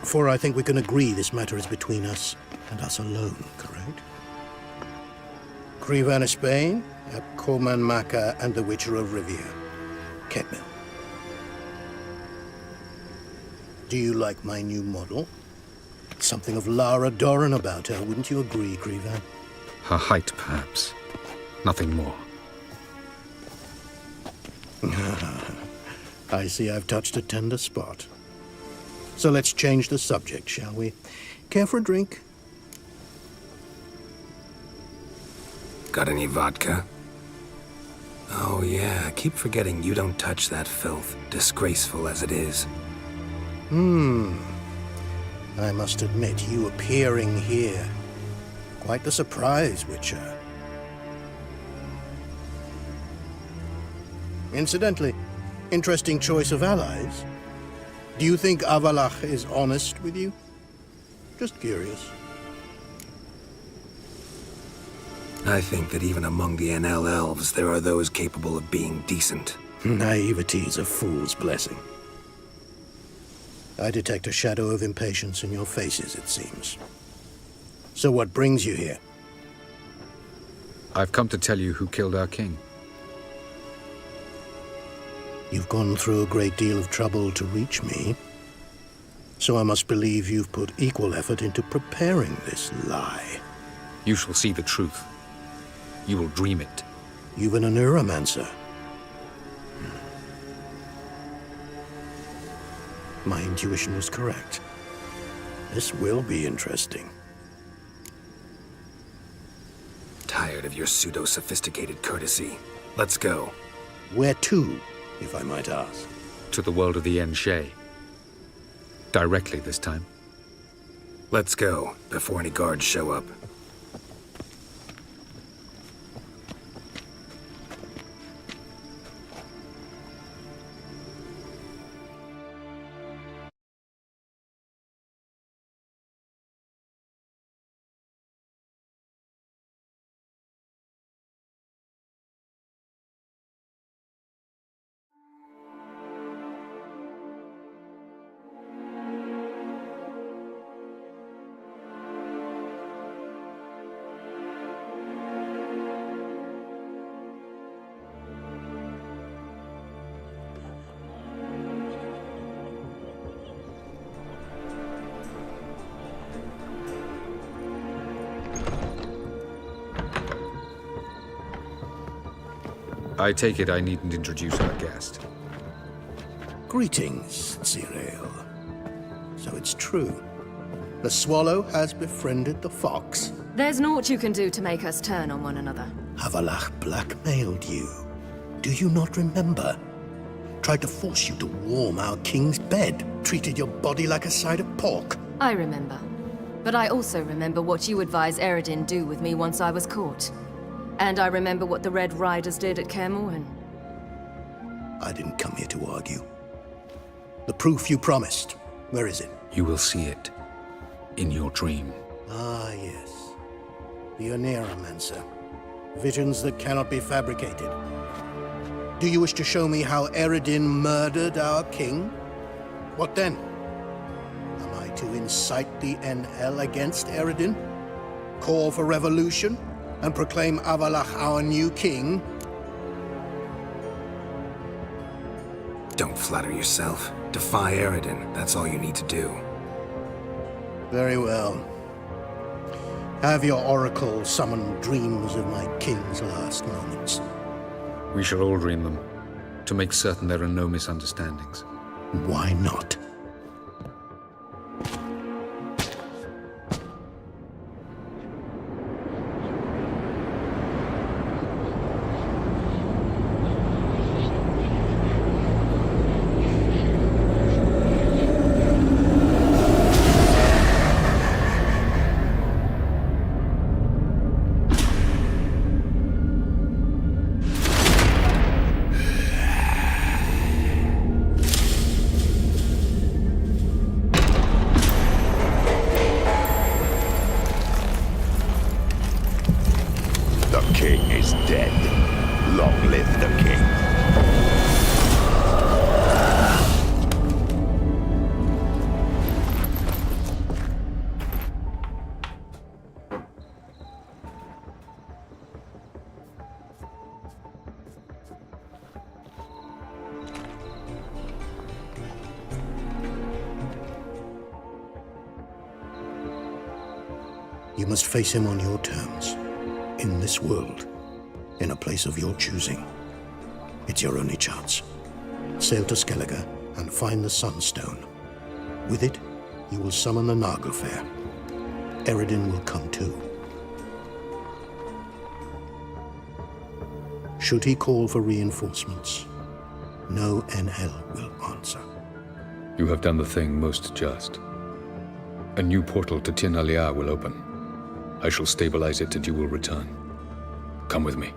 For I think we can agree this matter is between us and us alone, correct? Krivan of Spain, Koman Maka, and the Witcher of Rivia. Ketman. Do you like my new model? Something of Lara Doran about her, wouldn't you agree, Krivan? Her height, perhaps. Nothing more. I see I've touched a tender spot. So let's change the subject, shall we? Care for a drink? Got any vodka? Oh yeah, keep forgetting you don't touch that filth, disgraceful as it is. I must admit, you appearing here. Quite the surprise, Witcher. Incidentally, interesting choice of allies. Do you think Avalach is honest with you? Just curious. I think that even among the NL elves, there are those capable of being decent. Naivety is a fool's blessing. I detect a shadow of impatience in your faces, it seems. So what brings you here? I've come to tell you who killed our king. You've gone through a great deal of trouble to reach me. So I must believe you've put equal effort into preparing this lie. You shall see the truth. You will dream it. Even a neuromancer. My intuition was correct. This will be interesting. Tired of your pseudo-sophisticated courtesy. Let's go. Where to, if I might ask? To the world of the Enshe. Directly this time. Let's go, before any guards show up. I take it I needn't introduce our guest. Greetings, Cyril. So it's true. The swallow has befriended the fox. There's naught you can do to make us turn on one another. Havalach blackmailed you. Do you not remember? Tried to force you to warm our king's bed. Treated your body like a side of pork. I remember. But I also remember what you advised Eredin do with me once I was caught. And I remember what the Red Riders did at Kaer Morhen. I didn't come here to argue. The proof you promised. Where is it? You will see it. In your dream. Ah, yes. The Oneiromancer. Visions that cannot be fabricated. Do you wish to show me how Eredin murdered our king? What then? Am I to incite the NL against Eredin? Call for revolution? And proclaim Havalach our new king? Don't flatter yourself. Defy Eredin. That's all you need to do. Very well. Have your oracle summon dreams of my king's last moments. We shall all dream them, to make certain there are no misunderstandings. Why not? You must face him on your terms. In this world. In a place of your choosing. It's your only chance. Sail to Skellige and find the Sunstone. With it, you will summon the Nagelfair. Eredin will come too. Should he call for reinforcements, no NL will answer. You have done the thing most just. A new portal to Tir Nalia will open. I shall stabilize it and you will return. Come with me.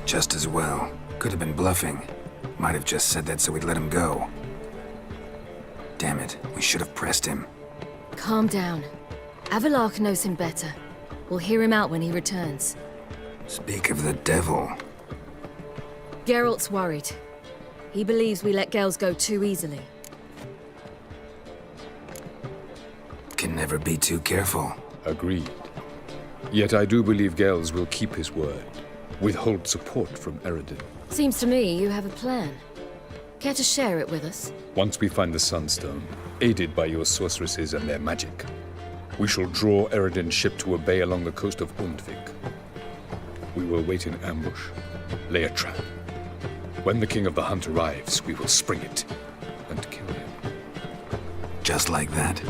Just as well. Could have been bluffing. Might have just said that so we'd let him go. Damn it, we should have pressed him. Calm down. Havalach knows him better. We'll hear him out when he returns. Speak of the devil. Geralt's worried. He believes we let Gels go too easily. Can never be too careful. Agreed. Yet I do believe Gels will keep his word. Withhold support from Eredin. Seems to me you have a plan. Care to share it with us? Once we find the Sunstone, aided by your sorceresses and their magic, we shall draw Eredin's ship to a bay along the coast of Undvik. We will wait in ambush, lay a trap. When the King of the Hunt arrives, we will spring it and kill him. Just like that?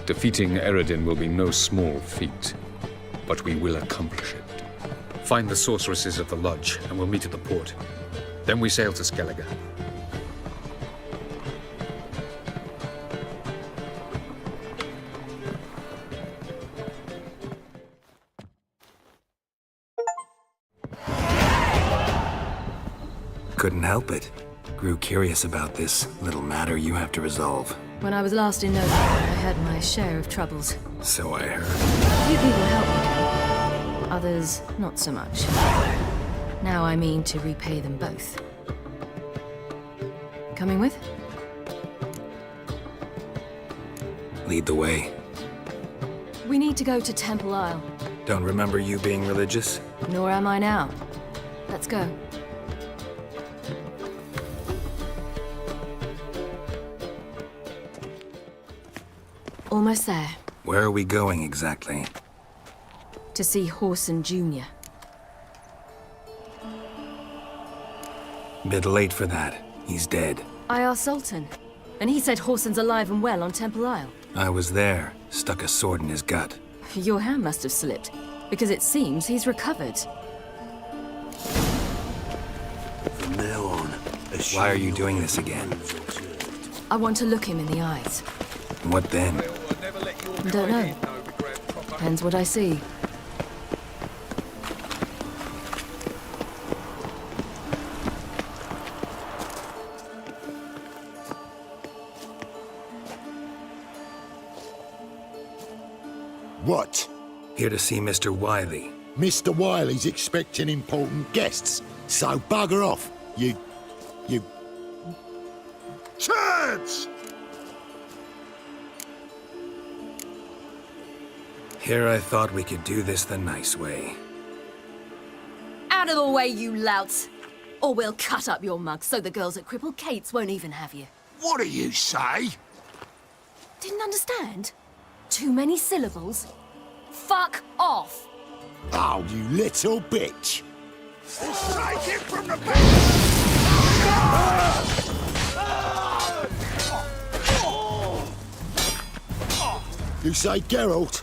Defeating Eredin will be no small feat, but we will accomplish it. Find the sorceresses of the lodge, and we'll meet at the port. Then we sail to Skellige. Couldn't help it. Grew curious about this little matter you have to resolve. When I was last in Nova, I had my share of troubles. So I heard. Few people helped me. Others, not so much. Now I mean to repay them both. Coming with? Lead the way. We need to go to Temple Isle. Don't remember you being religious? Nor am I now. Let's go. Almost there. Where are we going exactly? To see Horson Jr. Bit late for that. He's dead. I asked Sultan, and he said Horson's alive and well on Temple Isle. I was there. Stuck a sword in his gut. Your hand must have slipped, because it seems he's recovered. From now on, why are you doing this again? I want to look him in the eyes. What then? Don't know. Depends what I see. What? Here to see Mr. Wiley. Mr. Wiley's expecting important guests, so bugger off, you... Turds! Here I thought we could do this the nice way. Out of the way, you louts! Or we'll cut up your mug so the girls at Cripple Kate's won't even have you. What do you say? Didn't understand? Too many syllables? Fuck off! Oh, you little bitch! Strike him from the You say Geralt?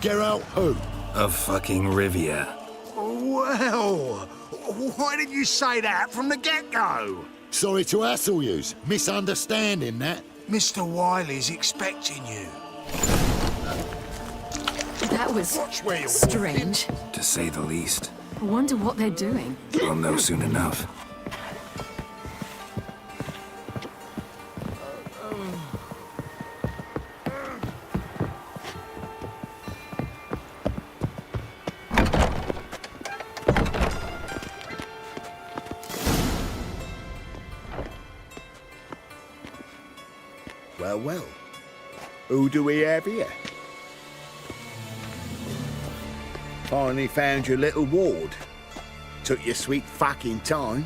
Geralt who? Of fucking Rivia. Well, why didn't you say that from the get-go? Sorry to hassle yous. Misunderstanding that. Mr. Wiley's expecting you. That was strange. To say the least. I wonder what they're doing. We'll know soon enough. Well. Who do we have here? Finally found your little ward. Took your sweet fucking time.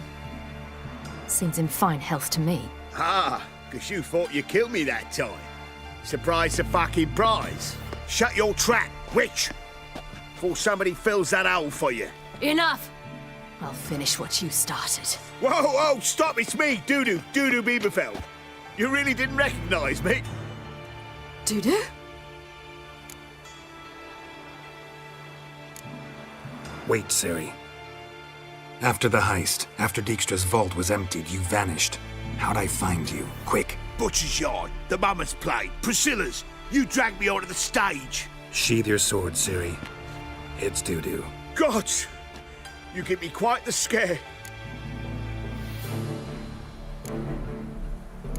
Seems in fine health to me. Ah, 'cause you thought you killed me that time. Surprise the fucking prize. Shut your trap, witch! Before somebody fills that hole for you. Enough! I'll finish what you started. Whoa, stop, it's me, Dudu Bieberfeld. You really didn't recognize me? Dudu? Wait, Ciri. After the heist, after Dijkstra's vault was emptied, you vanished. How'd I find you? Quick. Butcher's Yard, the Mama's Plate, Priscilla's. You dragged me onto the stage. Sheathe your sword, Ciri. It's Dudu. God! You give me quite the scare.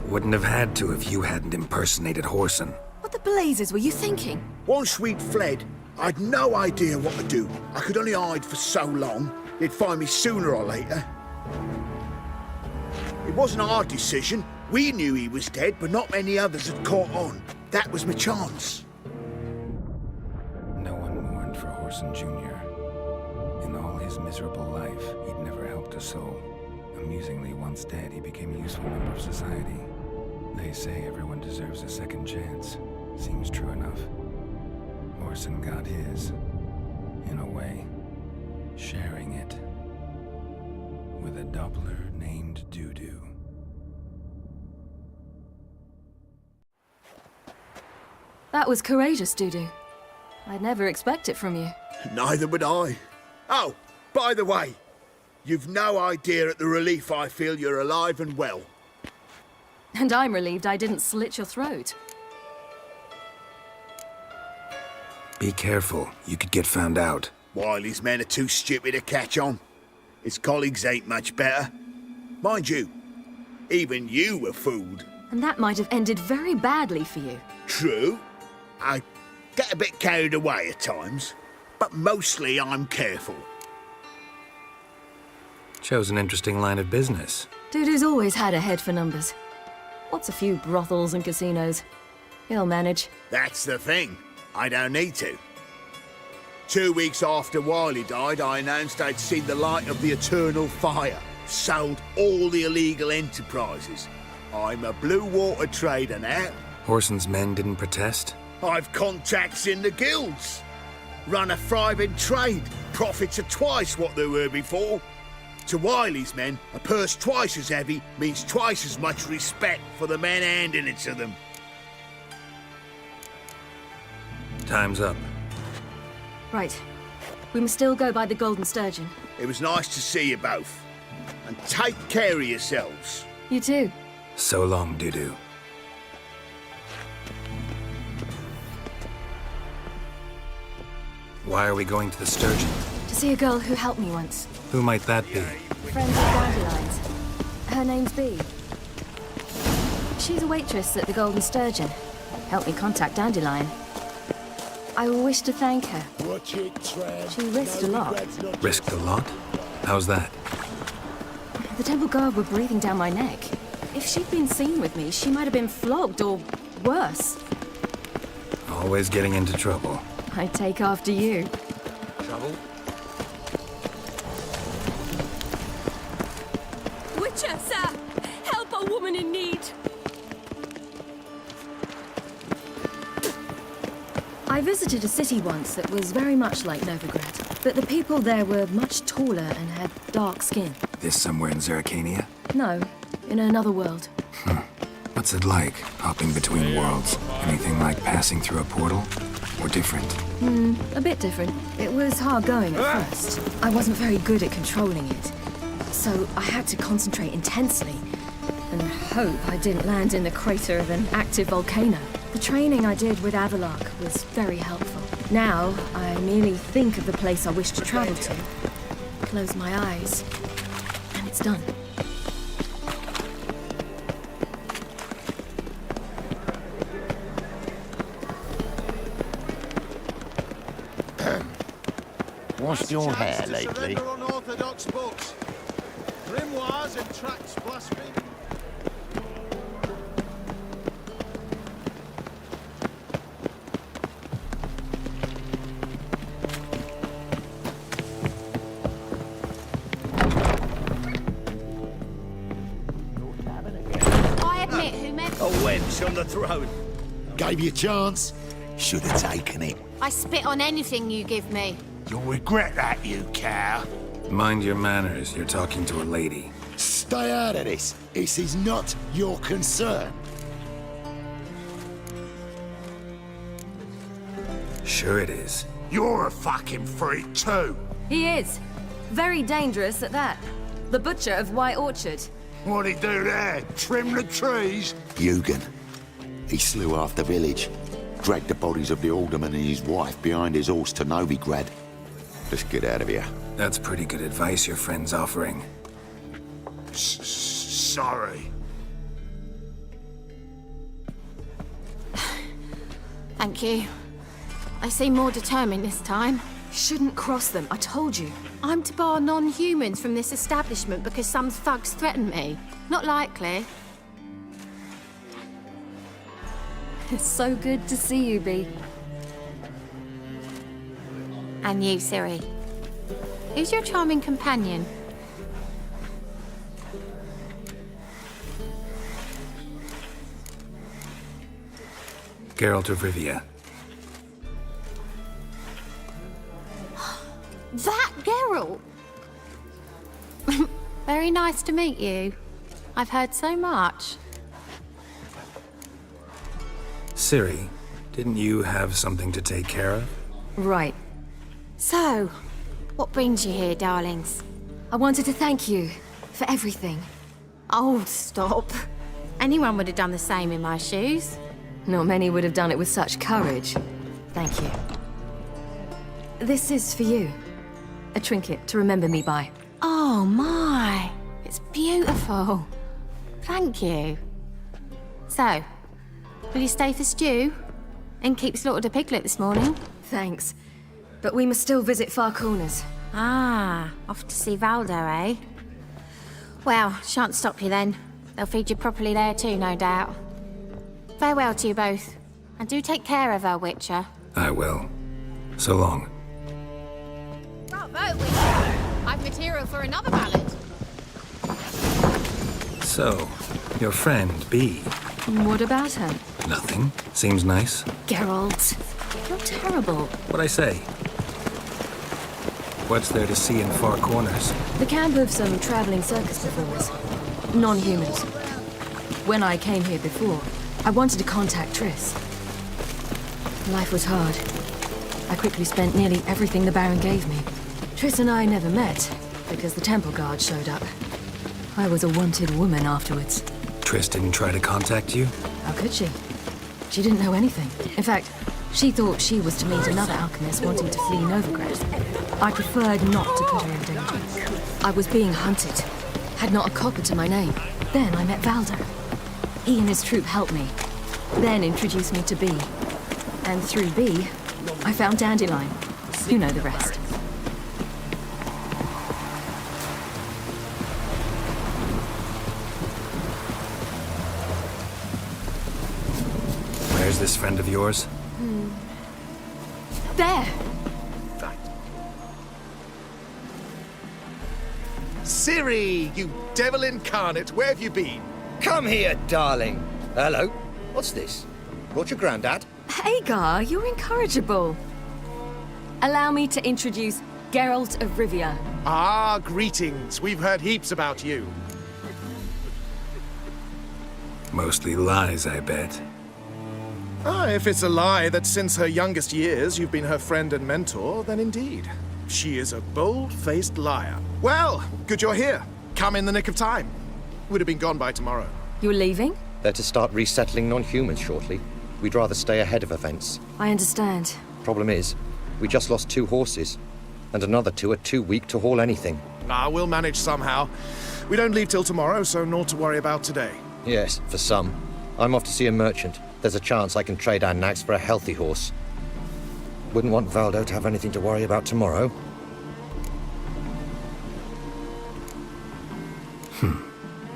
Wouldn't have had to if you hadn't impersonated Horson. What the blazes were you thinking? Once we'd fled, I'd no idea what to do. I could only hide for so long. They'd find me sooner or later. It wasn't our decision. We knew he was dead, but not many others had caught on. That was my chance. No one mourned for Horson Jr. In all his miserable life, he'd never helped a soul. Amusingly, once dead, he became a useful member of society. They say everyone deserves a second chance. Seems true enough. Horson got his, in a way, sharing it with a Doppler named Dudu. That was courageous, Dudu. I'd never expect it from you. Neither would I. Oh, by the way, you've no idea at the relief I feel you're alive and well. And I'm relieved I didn't slit your throat. Be careful. You could get found out. Wiley's men are too stupid to catch on. His colleagues ain't much better. Mind you, even you were fooled. And that might have ended very badly for you. True. I get a bit carried away at times, but mostly I'm careful. Chose an interesting line of business. Dude who's always had a head for numbers. What's a few brothels and casinos? He'll manage. That's the thing. I don't need to. 2 weeks after Wiley died, I announced I'd seen the light of the eternal fire. Sold all the illegal enterprises. I'm a blue water trader now. Horson's men didn't protest? I've contacts in the guilds. Run a thriving trade. Profits are twice what they were before. To Wiley's men, a purse twice as heavy means twice as much respect for the men handing it to them. Time's up. Right. We must still go by the Golden Sturgeon. It was nice to see you both. And take care of yourselves. You too. So long, Dudu. Why are we going to the Sturgeon? To see a girl who helped me once. Who might that be? Friend of Dandelion's. Her name's Bee. She's a waitress at the Golden Sturgeon. Helped me contact Dandelion. I wish to thank her. She risked a lot. Risked a lot? How's that? The temple guard were breathing down my neck. If she'd been seen with me, she might have been flogged or worse. Always getting into trouble. I take after you. Trouble? Witcher, sir! Help a woman in need! I visited a city once that was very much like Novigrad, but the people there were much taller and had dark skin. This somewhere in Zeracania? No, in another world. What's it like, hopping between worlds? Anything like passing through a portal? Or different? A bit different. It was hard going at first. I wasn't very good at controlling it. So I had to concentrate intensely and hope I didn't land in the crater of an active volcano. The training I did with Avalark was very helpful. Now, I merely think of the place I wish to travel to, close my eyes, and it's done. Washed your hair lately? Unorthodox books. Grimoires and tracts blasphemy. I admit who meant... A wench on the throne. Gave you a chance? Should have taken it. I spit on anything you give me. You'll regret that, you cow. Mind your manners, you're talking to a lady. Stay out of this. This is not your concern. Sure it is. You're a fucking freak too. He is. Very dangerous at that. The butcher of White Orchard. What'd he do there? Trim the trees? Eugen. He slew half the village. Dragged the bodies of the alderman and his wife behind his horse to Novigrad. Let's get out of here. That's pretty good advice your friend's offering. Sorry. Thank you. I seem more determined this time. Shouldn't cross them, I told you. I'm to bar non-humans from this establishment because some thugs threaten me. Not likely. It's so good to see you, Bee. And you, Ciri. Who's your charming companion? Geralt of Rivia. That Geralt! Very nice to meet you. I've heard so much. Ciri, didn't you have something to take care of? Right. So, what brings you here, darlings? I wanted to thank you for everything. Oh, stop. Anyone would have done the same in my shoes. Not many would have done it with such courage. Thank you. This is for you. A trinket to remember me by. Oh, my. It's beautiful. Thank you. So, will you stay for stew? And keep slaughtered a piglet this morning? Thanks. But we must still visit Far Corners. Ah, off to see Valdo, eh? Well, shan't stop you then. They'll feed you properly there too, no doubt. Farewell to you both. And do take care of her, Witcher. I will. So long. Bravo, Witcher! I've material for another ballad. So, your friend, B. What about her? Nothing. Seems nice. Geralt, you're terrible. What'd I say? What's there to see in far corners? The camp of some traveling circus performers. Non-humans. When I came here before, I wanted to contact Triss. Life was hard. I quickly spent nearly everything the Baron gave me. Triss and I never met, because the temple guard showed up. I was a wanted woman afterwards. Triss didn't try to contact you? How could she? She didn't know anything. In fact, she thought she was to meet another alchemist wanting to flee Novigrad. I preferred not to put her in danger. I was being hunted. Had not a copper to my name. Then I met Valder. He and his troop helped me. Then introduced me to B. And through B, I found Dandelion. You know the rest. Where's this friend of yours? There! Ciri, you devil incarnate, where have you been? Come here, darling. Hello. What's this? Brought your granddad? Hagar, you're incorrigible. Allow me to introduce Geralt of Rivia. Ah, greetings. We've heard heaps about you. Mostly lies, I bet. Ah, if it's a lie that since her youngest years you've been her friend and mentor, then indeed. She is a bold-faced liar. Well, good you're here. Come in the nick of time. Would have been gone by tomorrow. You're leaving? They're to start resettling non-humans shortly. We'd rather stay ahead of events. I understand. Problem is, we just lost 2 horses, and another 2 are too weak to haul anything. Ah, we'll manage somehow. We don't leave till tomorrow, so naught to worry about today. Yes, for some. I'm off to see a merchant. There's a chance I can trade our nags for a healthy horse. Wouldn't want Valdo to have anything to worry about tomorrow.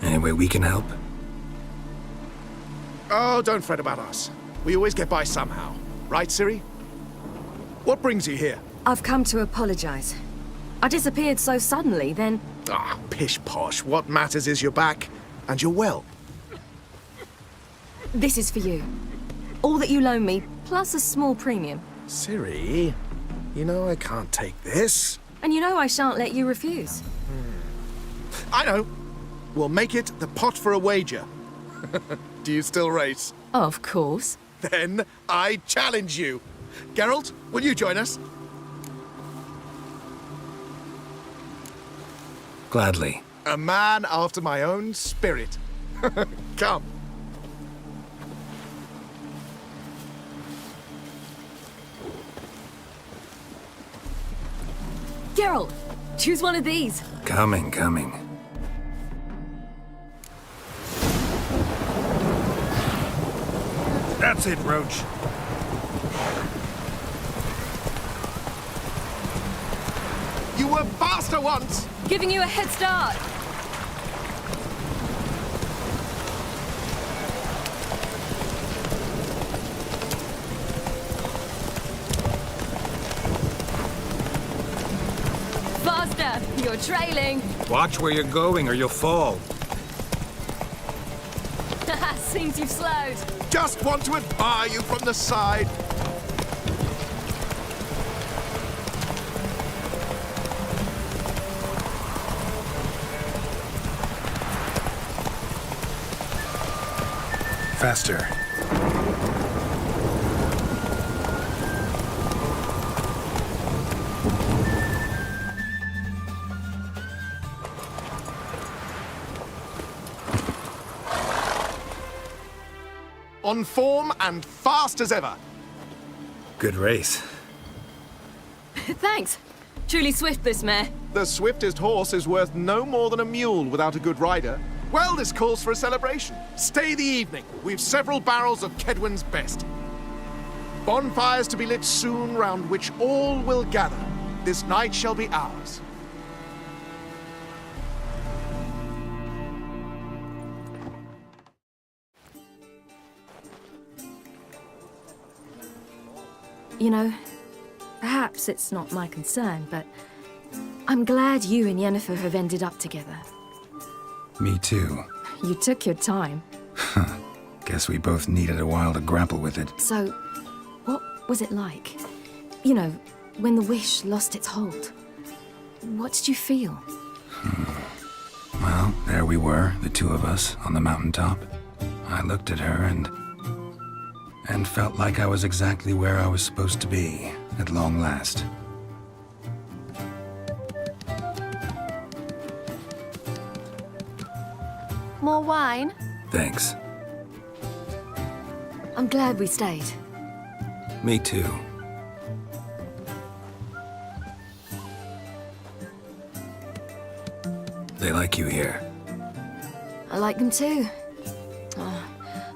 Any way we can help? Oh, don't fret about us. We always get by somehow. Right, Ciri? What brings you here? I've come to apologize. I disappeared so suddenly, then... Ah, pish-posh. What matters is you're back, and you're well. This is for you. All that you loan me, plus a small premium. Ciri, you know I can't take this. And you know I shan't let you refuse. I know. We'll make it the pot for a wager. Do you still race? Of course. Then I challenge you. Geralt, will you join us? Gladly. A man after my own spirit. Come. Geralt, choose one of these. Coming. That's it, Roach. You were faster once! Giving you a head start. Faster! You're trailing. Watch where you're going or you'll fall. Seems you've slowed. Just want to admire you from the side. Faster. On form and fast as ever. Good race. Thanks. Truly swift, this mare. The swiftest horse is worth no more than a mule without a good rider. Well, this calls for a celebration. Stay the evening. We've several barrels of Kedwen's best. Bonfires to be lit soon, round which all will gather. This night shall be ours. You know, perhaps it's not my concern, but I'm glad you and Yennefer have ended up together. Me too. You took your time. Guess we both needed a while to grapple with it. So, what was it like? You know, when the wish lost its hold. What did you feel? Well, there we were, the two of us, on the mountaintop. I looked at her and felt like I was exactly where I was supposed to be, at long last. More wine? Thanks. I'm glad we stayed. Me too. They like you here. I like them too. Oh,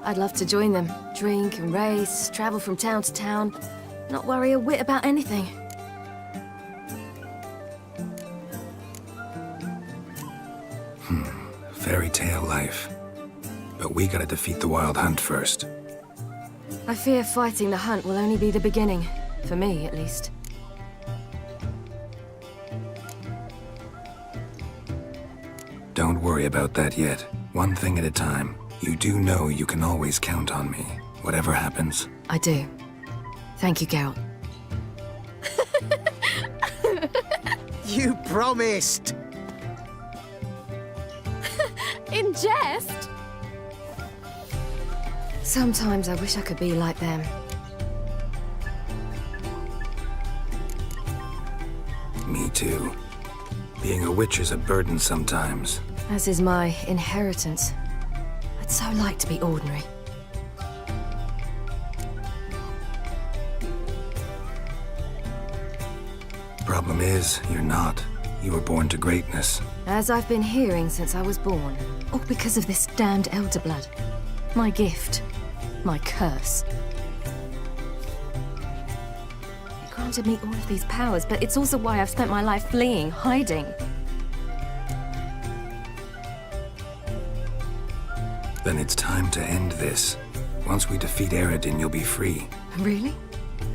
I'd love to join them. Drink and race, travel from town to town. Not worry a whit about anything. Fairy tale life. But we gotta defeat the Wild Hunt first. I fear fighting the hunt will only be the beginning. For me, at least. Don't worry about that yet. One thing at a time. You do know you can always count on me, whatever happens. I do. Thank you, Geralt. You promised! In jest? Sometimes I wish I could be like them. Me too. Being a witch is a burden sometimes. As is my inheritance. I'd so like to be ordinary. Problem is, you're not. You were born to greatness. As I've been hearing since I was born. All because of this damned elder blood. My gift. My curse. It granted me all of these powers, but it's also why I've spent my life fleeing, hiding. Then it's time to end this. Once we defeat Eredin, you'll be free. Really?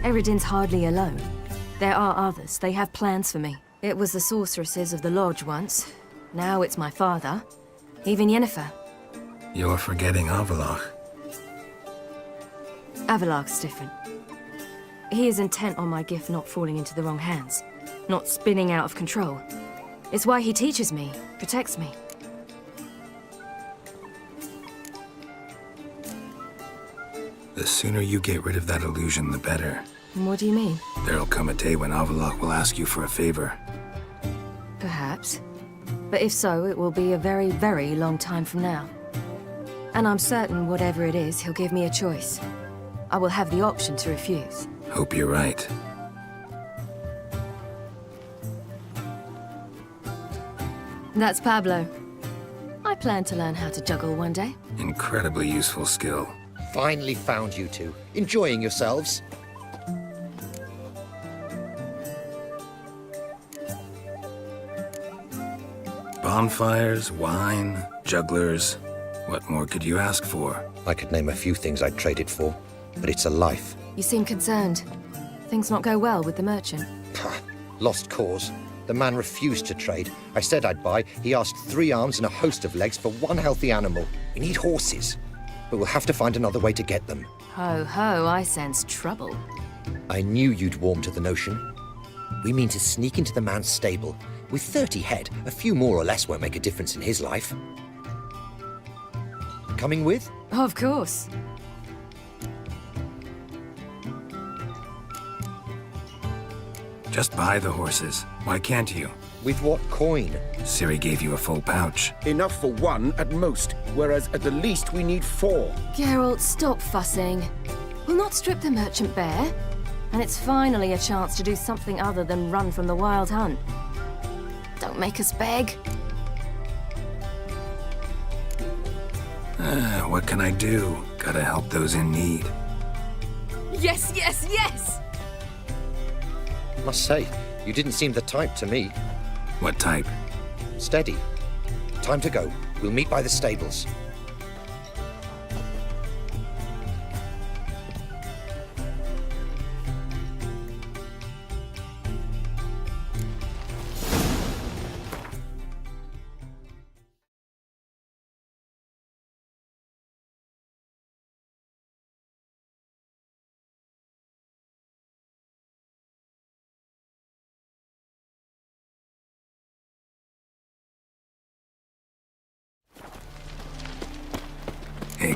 Eredin's hardly alone. There are others. They have plans for me. It was the sorceresses of the Lodge once. Now it's my father. Even Yennefer. You're forgetting Avallac'h. Avallac'h's different. He is intent on my gift not falling into the wrong hands. Not spinning out of control. It's why he teaches me, protects me. The sooner you get rid of that illusion, the better. What do you mean? There'll come a day when Avallac'h will ask you for a favor. Perhaps. But if so, it will be a very, very long time from now. And I'm certain whatever it is, he'll give me a choice. I will have the option to refuse. Hope you're right. That's Pablo. I plan to learn how to juggle one day. Incredibly useful skill. Finally found you two. Enjoying yourselves? Bonfires, wine, jugglers. What more could you ask for? I could name a few things I'd trade it for, but it's a life. You seem concerned. Things not go well with the merchant. Lost cause. The man refused to trade. I said I'd buy. He asked 3 arms and a host of legs for one healthy animal. We need horses, but we'll have to find another way to get them. Ho ho, I sense trouble. I knew you'd warm to the notion. We mean to sneak into the man's stable. With 30 head, a few more or less won't make a difference in his life. Coming with? Of course. Just buy the horses. Why can't you? With what coin? Ciri gave you a full pouch. Enough for 1 at most, whereas at the least we need 4. Geralt, stop fussing. We'll not strip the merchant bare. And it's finally a chance to do something other than run from the Wild Hunt. Don't make us beg. What can I do? Gotta help those in need. Yes, yes, yes! Must say, you didn't seem the type to me. What type? Steady. Time to go. We'll meet by the stables.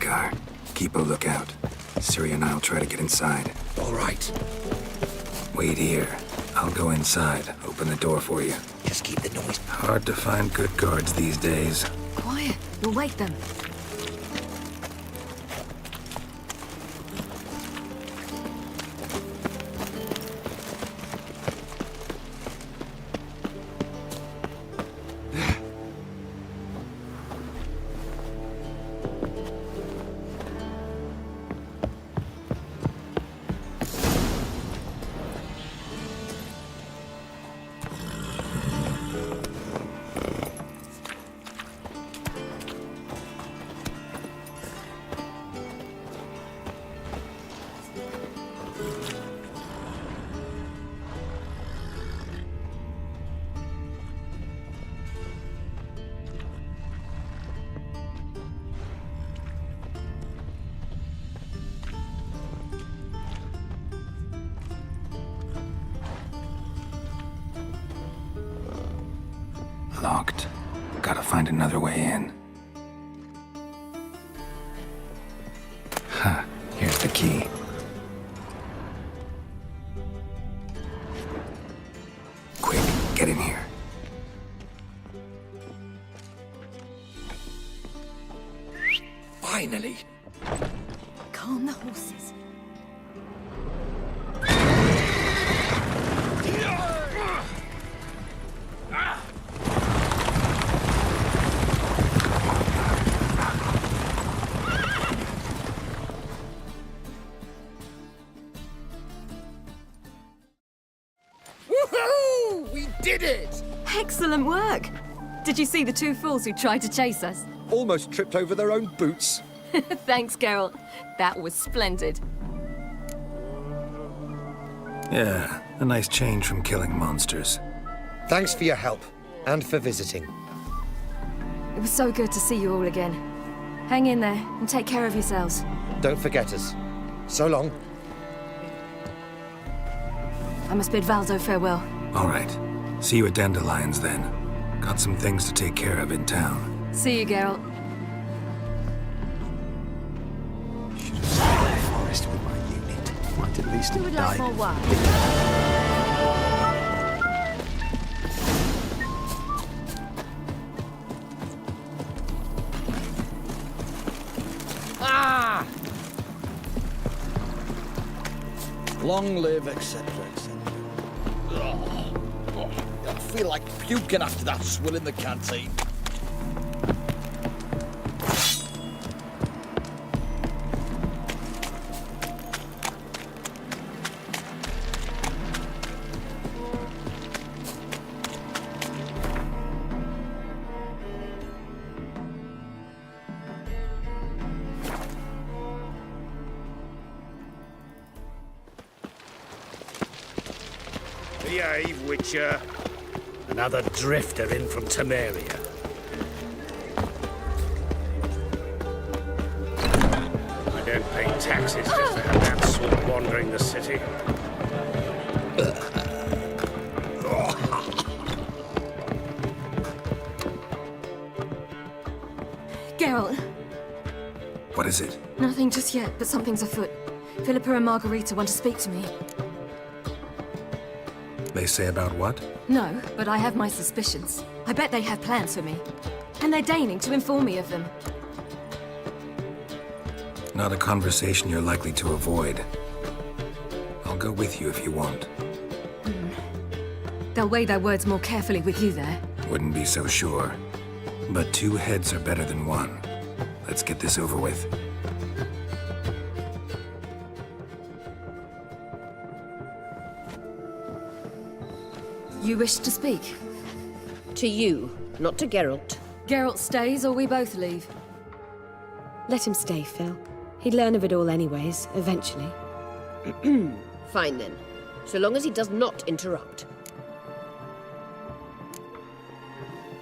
car. Keep a lookout. Siri and I'll try to get inside. All right. Wait here. I'll go inside. Open the door for you. Just keep the noise. Hard to find good guards these days. Quiet. You'll wake them. Locked. Gotta find another way in. Huh. Here's the key. Quick, get in here. Finally. Calm the horses. Woohoo! We did it! Excellent work! Did you see the two fools who tried to chase us? Almost tripped over their own boots. Thanks, Geralt. That was splendid. Yeah, a nice change from killing monsters. Thanks for your help, and for visiting. It was so good to see you all again. Hang in there, and take care of yourselves. Don't forget us. So long. I must bid Valdo farewell. All right. See you at Dandelions, then. Got some things to take care of in town. See you, Geralt. Forest with my unit. Might at least Who would have like more died. wine? Ah! Long live, etc., etc. I feel like puking after that swill in the canteen. Behave, Witcher. Another drifter in from Temeria. I don't pay taxes just to have that sort wandering the city. Geralt, What is it? nothing just yet, but something's afoot. Philippa and Margarita want to speak to me. They say about what? No, but I have my suspicions. I bet they have plans for me. And they're deigning to inform me of them. Not a conversation you're likely to avoid. I'll go with you if you want. They'll weigh their words more carefully with you there. Wouldn't be so sure. But two heads are better than one. Let's get this over with. You wish to speak? To you, not to Geralt. Geralt stays or we both leave? Let him stay, Phil. He'd learn of it all anyways, eventually. Fine then. So long as he does not interrupt.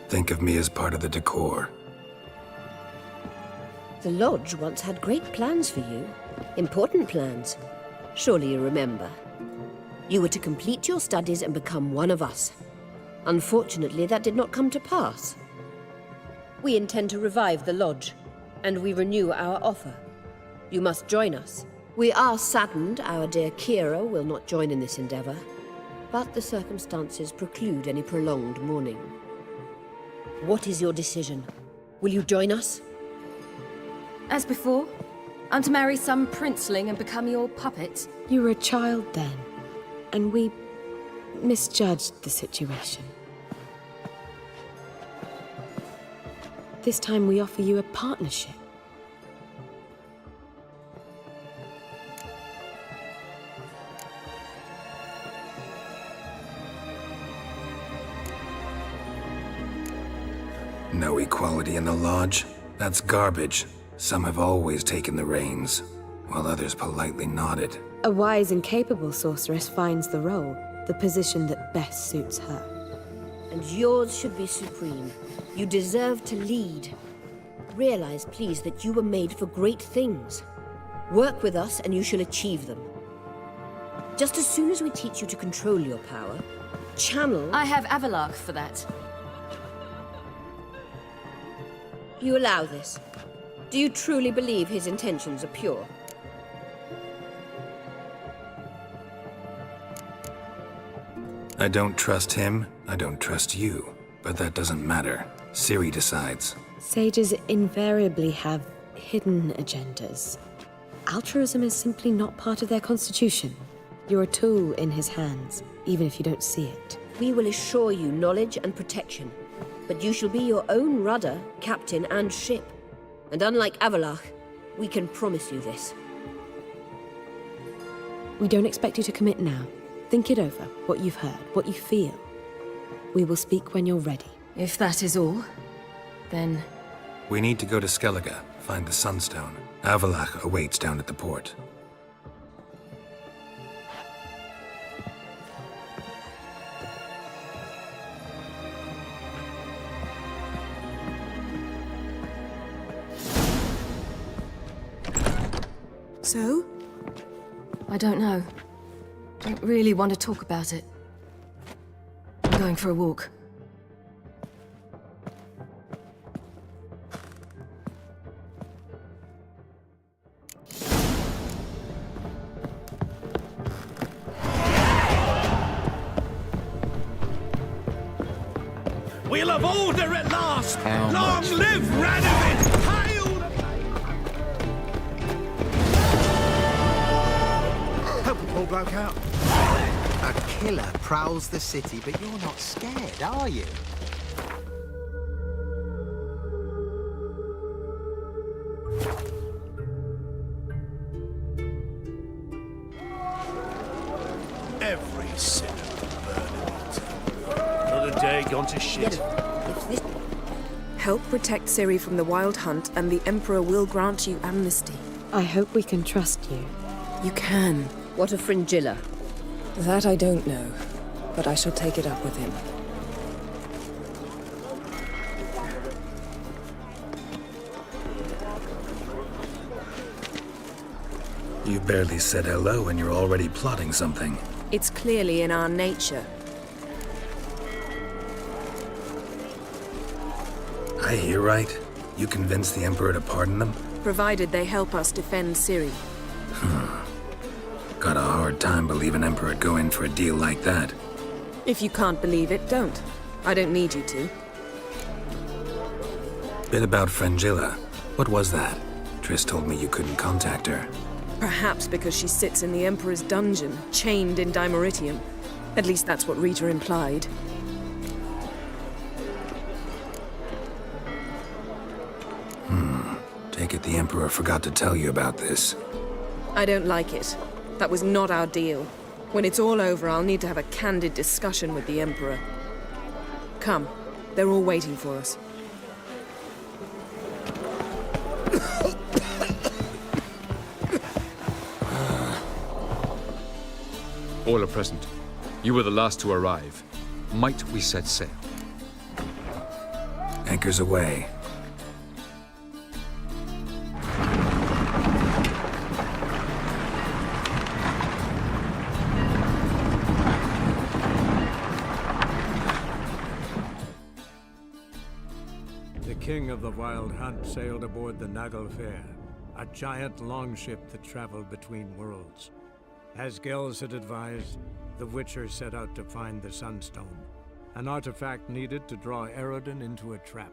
Think of me as part of the decor. The Lodge once had great plans for you. Important plans. Surely you remember. You were to complete your studies and become one of us. Unfortunately, that did not come to pass. We intend to revive the Lodge. and we renew our offer. You must join us. We are saddened our dear Kira will not join in this endeavor, but the circumstances preclude any prolonged mourning. What is your decision? Will you join us? As before, I'm to marry some princeling and become your puppet. You were a child then, and we misjudged the situation. This time we offer you a partnership. No equality in the Lodge? That's garbage. Some have always taken the reins, while others politely nodded. A wise and capable sorceress finds the role, the position that best suits her. And yours should be supreme. You deserve to lead. Realize, please, that you were made for great things. Work with us and you shall achieve them. Just as soon as we teach you to control your power, channel... I have Avalark for that. You allow this? Do you truly believe his intentions are pure? I don't trust him, I don't trust you. But that doesn't matter. Ciri decides. Sages invariably have hidden agendas. Altruism is simply not part of their constitution. You're a tool in his hands, even if you don't see it. We will assure you knowledge and protection, but you shall be your own rudder, captain, and ship. And unlike Avalark, we can promise you this. We don't expect you to commit now. Think it over, what you've heard, what you feel. We will speak when you're ready. If that is all, then... We need to go to Skellige, find the Sunstone. Avalark awaits down at the port. So? I don't know. Don't really want to talk about it. I'm going for a walk. We'll have order at last! Long live Radovid! Hail the... Help the poor bloke out. A killer prowls the city, but you're not scared, are you? Every sinner burning it. Another day gone to shit. Help protect Ciri from the Wild Hunt, and the Emperor will grant you amnesty. I hope we can trust you. You can. What of Fringilla? That I don't know, but I shall take it up with him. You barely said hello and you're already plotting something. It's clearly in our nature. I hear right? You convinced the Emperor to pardon them? Provided they help us defend Ciri. Got a hard time believing Emperor would go in for a deal like that. If you can't believe it, don't. I don't need you to. Bit about Fringilla. What was that? Triss told me you couldn't contact her. Perhaps because she sits in the Emperor's dungeon, chained in Dimeritium. At least that's what Rita implied. Take it the Emperor forgot to tell you about this. I don't like it. That was not our deal. When it's all over, I'll need to have a candid discussion with the Emperor. Come. They're all waiting for us. All are present. You were the last to arrive. Might we set sail? Anchors away. The king of the Wild Hunt sailed aboard the Naglfar, a giant longship that traveled between worlds. As Gels had advised, the Witcher set out to find the Sunstone, an artifact needed to draw Eredin into a trap.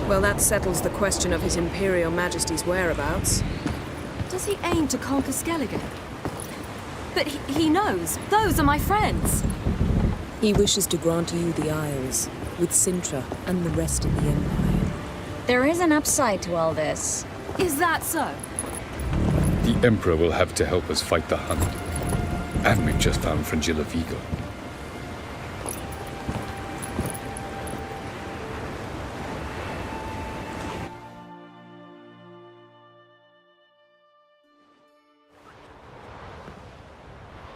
Well, that settles the question of His Imperial Majesty's whereabouts. Does he aim to conquer Skellige? But he knows. Those are my friends. He wishes to grant you the Isles, with Sintra and the rest of the Empire. There is an upside to all this. Is that so? The Emperor will have to help us fight the Hunt. And we've just found Fringilla Vigo.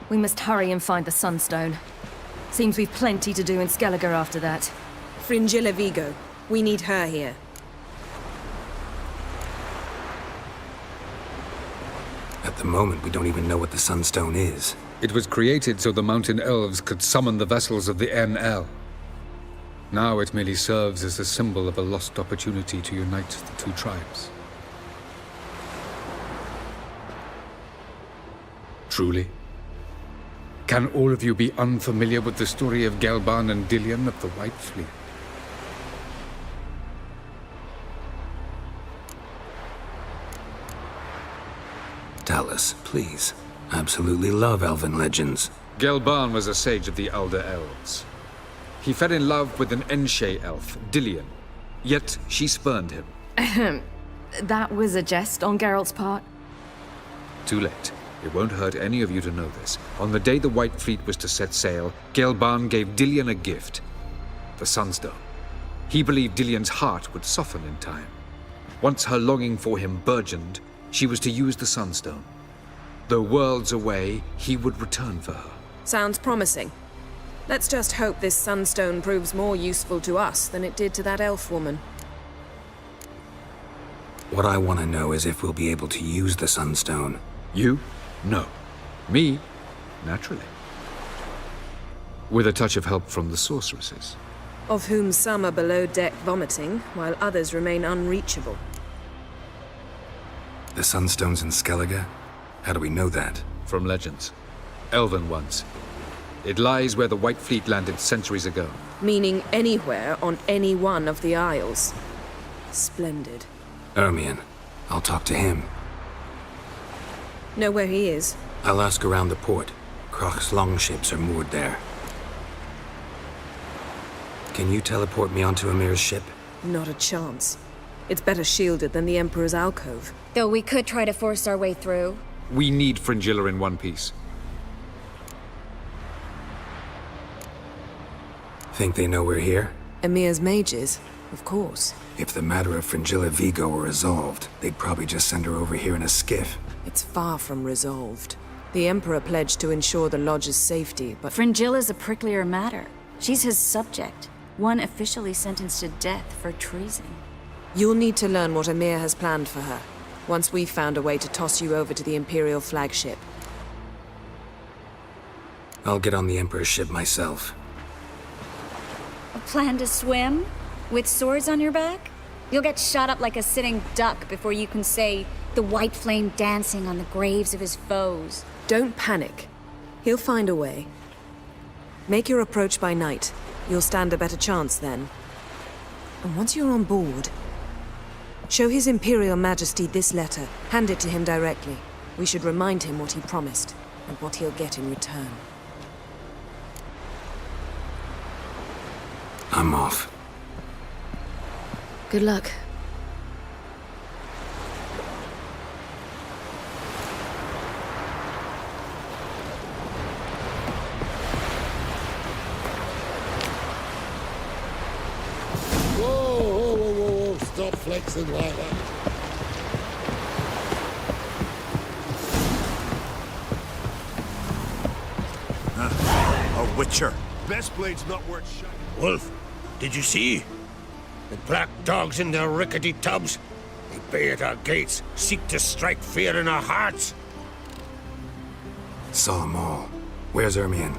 We must hurry and find the Sunstone. Seems we've plenty to do in Skellige after that. Fringilla Vigo. We need her here. At the moment, we don't even know what the Sunstone is. It was created so the Mountain Elves could summon the vessels of the NL. Now it merely serves as a symbol of a lost opportunity to unite the two tribes. Truly? Can all of you be unfamiliar with the story of Gelban and Dillion of the White Fleet? Tell us, please. Absolutely love elven legends. Gelban was a sage of the Elder Elves. He fell in love with an Enshe elf, Dillion, yet she spurned him. That was a jest on Geralt's part? Too late. It won't hurt any of you to know this. On the day the White Fleet was to set sail, Gelban gave Dillion a gift. The Sunstone. He believed Dillion's heart would soften in time. Once her longing for him burgeoned, she was to use the Sunstone. Though worlds away, he would return for her. Sounds promising. Let's just hope this Sunstone proves more useful to us than it did to that elf woman. What I want to know is if we'll be able to use the Sunstone. You? No. Me? Naturally. With a touch of help from the sorceresses. Of whom some are below deck vomiting, while others remain unreachable. The Sunstone's in Skellige? How do we know that? From legends. Elven ones. It lies where the White Fleet landed centuries ago. Meaning anywhere on any one of the Isles. Splendid. Ermion. I'll talk to him. Know where he is? I'll ask around the port. Krach's longships are moored there. Can you teleport me onto Amir's ship? Not a chance. It's better shielded than the Emperor's alcove. Though we could try to force our way through. We need Fringilla in one piece. Think they know we're here? Amir's mages, of course. If the matter of Fringilla Vigo were resolved, they'd probably just send her over here in a skiff. It's far from resolved. The Emperor pledged to ensure the Lodge's safety, but... Fringilla's a pricklier matter. She's his subject, one officially sentenced to death for treason. You'll need to learn what Amir has planned for her, once we've found a way to toss you over to the Imperial flagship. I'll get on the Emperor's ship myself. A plan to swim? With swords on your back? You'll get shot up like a sitting duck before you can say, the white flame dancing on the graves of his foes. Don't panic. He'll find a way. Make your approach by night. You'll stand a better chance then. And once you're on board, show His Imperial Majesty this letter. Hand it to him directly. We should remind him what he promised, and what he'll get in return. I'm off. Good luck. Whoa, stop flexing like that. A witcher. Best blade's not worth shot. Wolf, did you see? The black dogs in their rickety tubs. They bay at our gates, seek to strike fear in our hearts. Saw them all. Where's Ermion?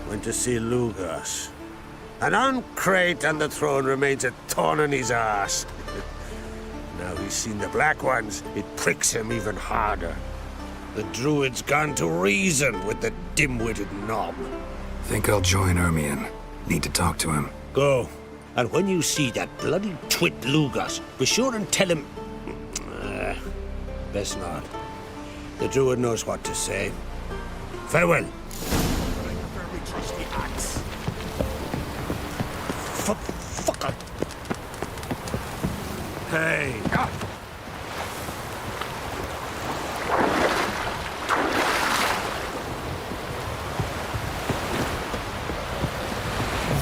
Went to see Lugas. And on Crate on the throne remains a thorn in his ass. Now he's seen the Black Ones, it pricks him even harder. The Druid's gone to reason with the dim-witted knob. Think I'll join Ermion. Need to talk to him. Go. And when you see that bloody twit Lugas, be sure and tell him... best not. The Druid knows what to say. Farewell. Fucker. Hey.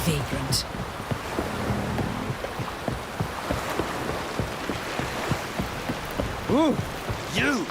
Vagrant. Ooh, you!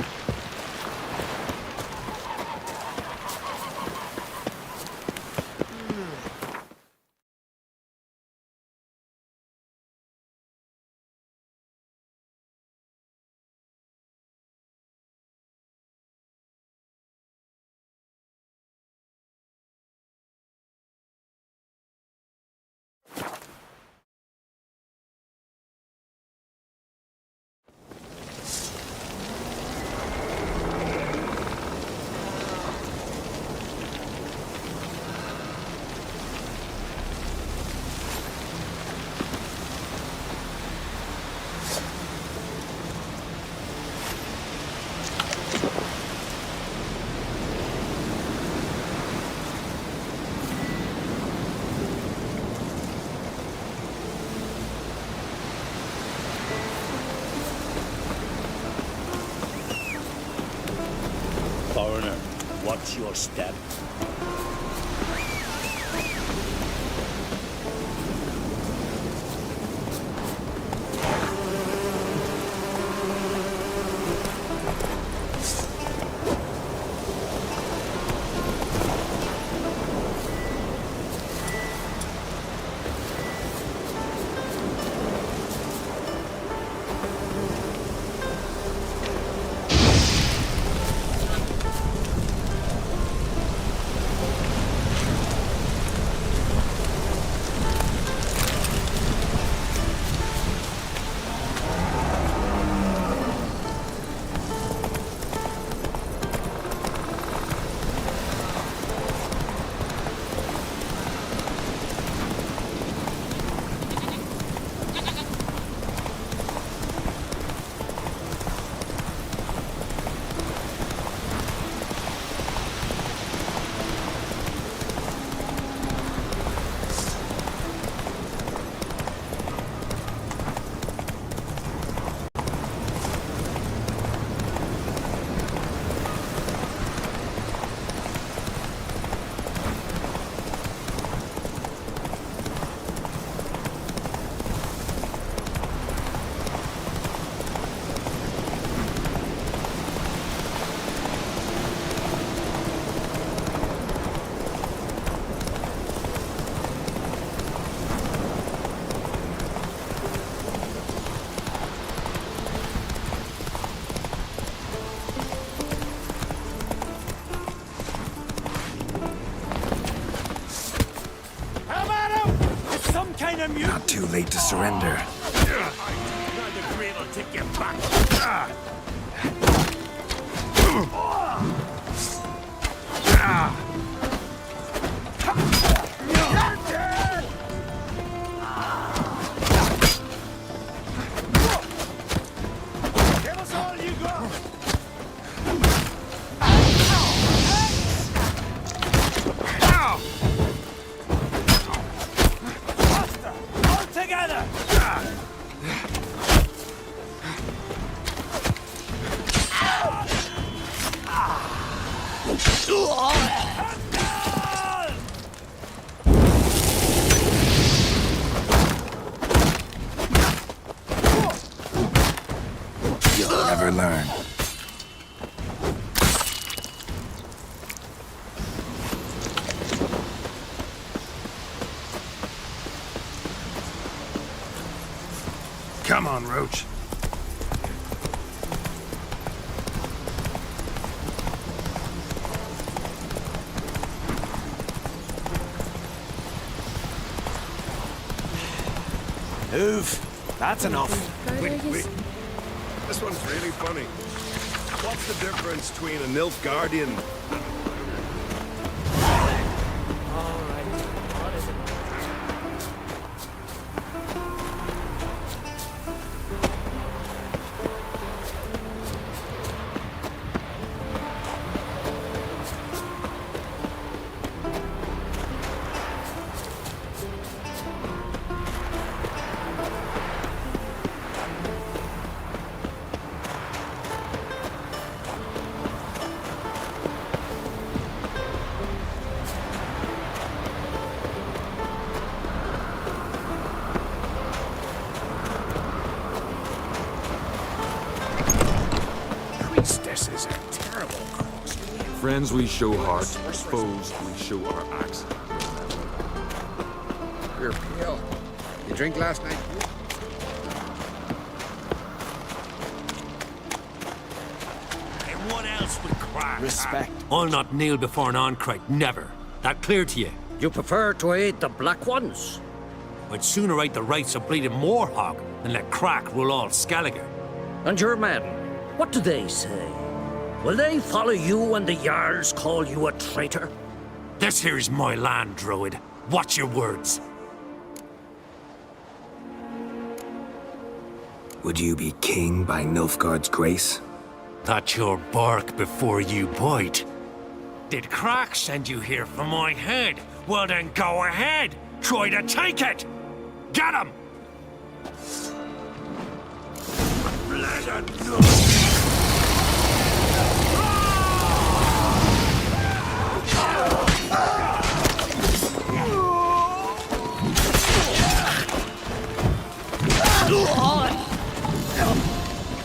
Foreigner, what's your step? Not too late to surrender. The grave will take you back. Give us all you got. All together. You'll never learn. Come on, Roach. Oof, that's enough. Wait. This one's really funny. What's the difference between a Nilfgaardian Priestesses are terrible cross. Friends we show heart, foes we show our axe. You're pale. You drink last night? And what else would crack? Respect. I'll not kneel before an Oncrite, never. That clear to you? You prefer to aid the Black Ones? I'd sooner right the rights of bleeding Moorhog than let crack rule all Skelliger. And your men, what do they say? Will they follow you when the Jarls call you a traitor? This here's my land, Druid. Watch your words. Would you be king by Nilfgaard's grace? That's your bark before you bite. Did Crack send you here for my head? Well then go ahead. Try to take it. Get him! Let it know.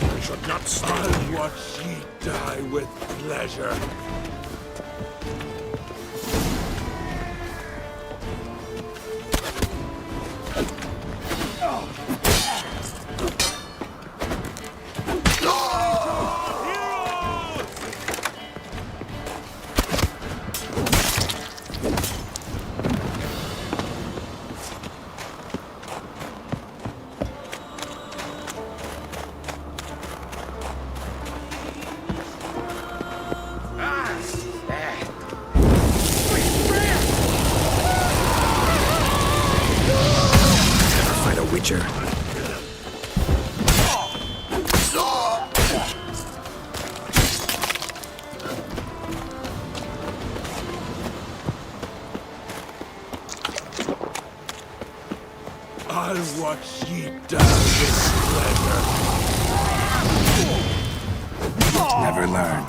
I should not stand. I'll watch ye die with pleasure. Witcher. I'll watch ye die with pleasure. Never learn.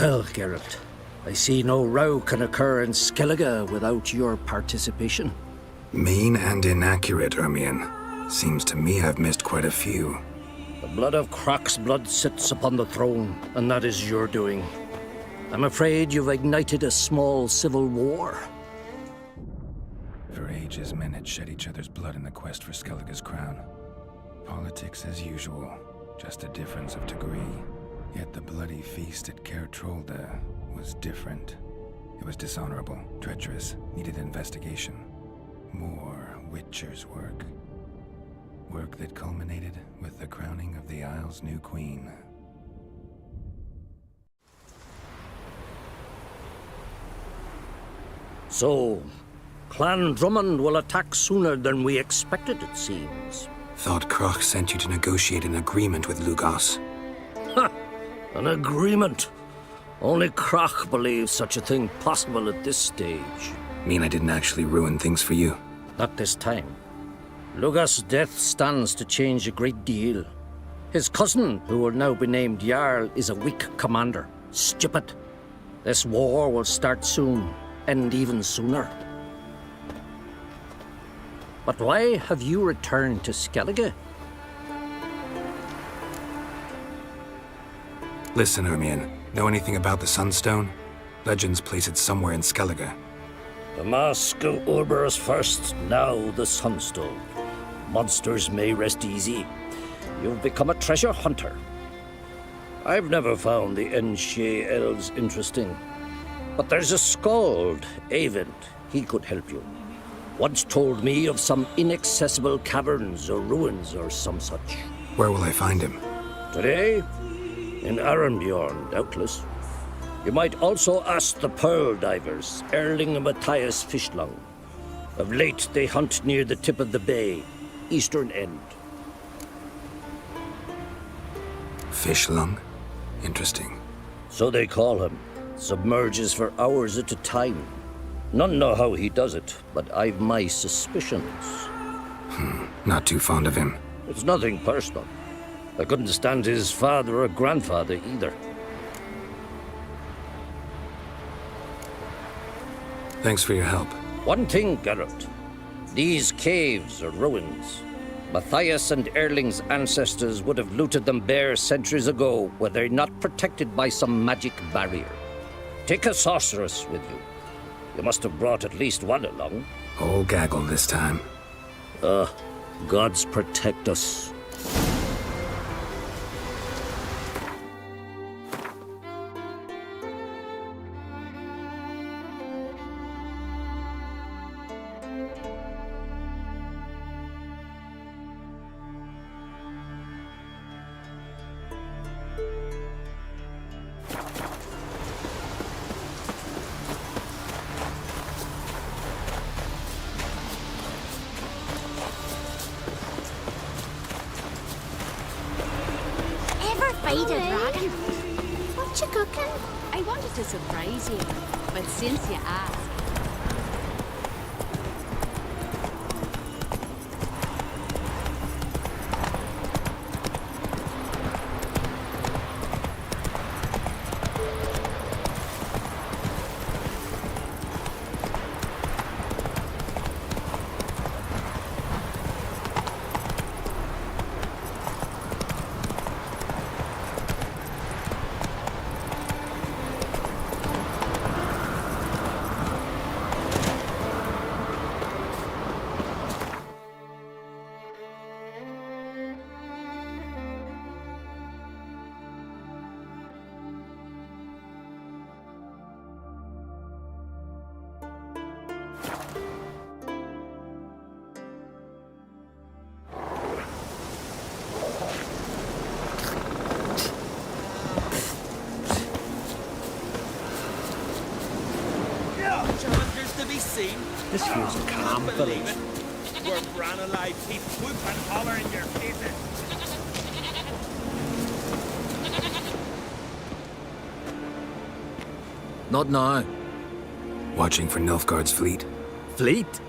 Well, Geralt, I see no row can occur in Skellige without your participation. Mean and inaccurate, Ermion. Seems to me I've missed quite a few. The blood of Croc's blood sits upon the throne, and that is your doing. I'm afraid you've ignited a small civil war. For ages, men had shed each other's blood in the quest for Skellige's crown. Politics as usual, just a difference of degree. Yet the bloody feast at Caer Trolda was different. It was dishonorable, treacherous, needed investigation. More Witcher's work. Work that culminated with the crowning of the Isle's new queen. So, Clan Drummond will attack sooner than we expected, it seems. Thought Croc sent you to negotiate an agreement with Lugos. Ha! An agreement? Only Croc believes such a thing possible at this stage. Mean I didn't actually ruin things for you? Not this time. Lugos' death stands to change a great deal. His cousin, who will now be named Jarl, is a weak commander. Stupid. This war will start soon, end even sooner. But why have you returned to Skellige? Listen, Ermion. Know anything about the Sunstone? Legends place it somewhere in Skellige. The mask of Urberus first, now the Sunstone. Monsters may rest easy. You've become a treasure hunter. I've never found the Enshe elves interesting. But there's a skald, Eyvind. He could help you. Once told me of some inaccessible caverns or ruins or some such. Where will I find him? Today? In Arnbjorn, doubtless. You might also ask the pearl divers, Erling and Matthias Fishlung. Of late, they hunt near the tip of the bay, eastern end. Fishlung? Interesting. So they call him. Submerges for hours at a time. None know how he does it, but I've my suspicions. Not too fond of him. It's nothing personal. I couldn't stand his father or grandfather either. Thanks for your help. One thing, Geralt. These caves are ruins. Matthias and Erling's ancestors would have looted them bare centuries ago were they not protected by some magic barrier. Take a sorceress with you. You must have brought at least one along. Whole gaggle this time. Gods protect us. What you cooking? I wanted to surprise you, but since you asked. This feels calm, Believe it. We're brown alive, keep whoop and holler in your faces. Not now. Watching for Nilfgaard's fleet. Fleet?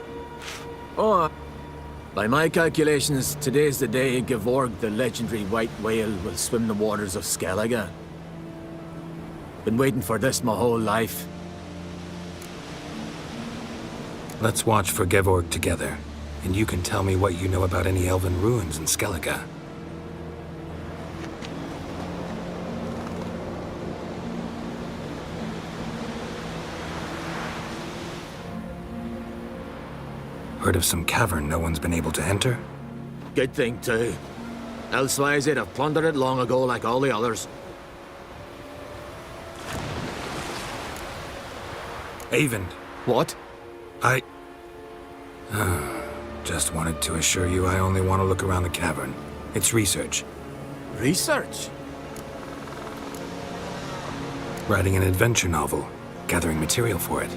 Oh, by my calculations, today's the day Gevorg, the legendary white whale, will swim the waters of Skellige. Been waiting for this my whole life. Let's watch for Gevorg together, and you can tell me what you know about any elven ruins in Skellige. Heard of some cavern no one's been able to enter? Good thing, too. Elsewise, they'd have plundered it long ago like all the others. Avon. What? Just wanted to assure you I only want to look around the cavern. It's research. Research? Writing an adventure novel, gathering material for it.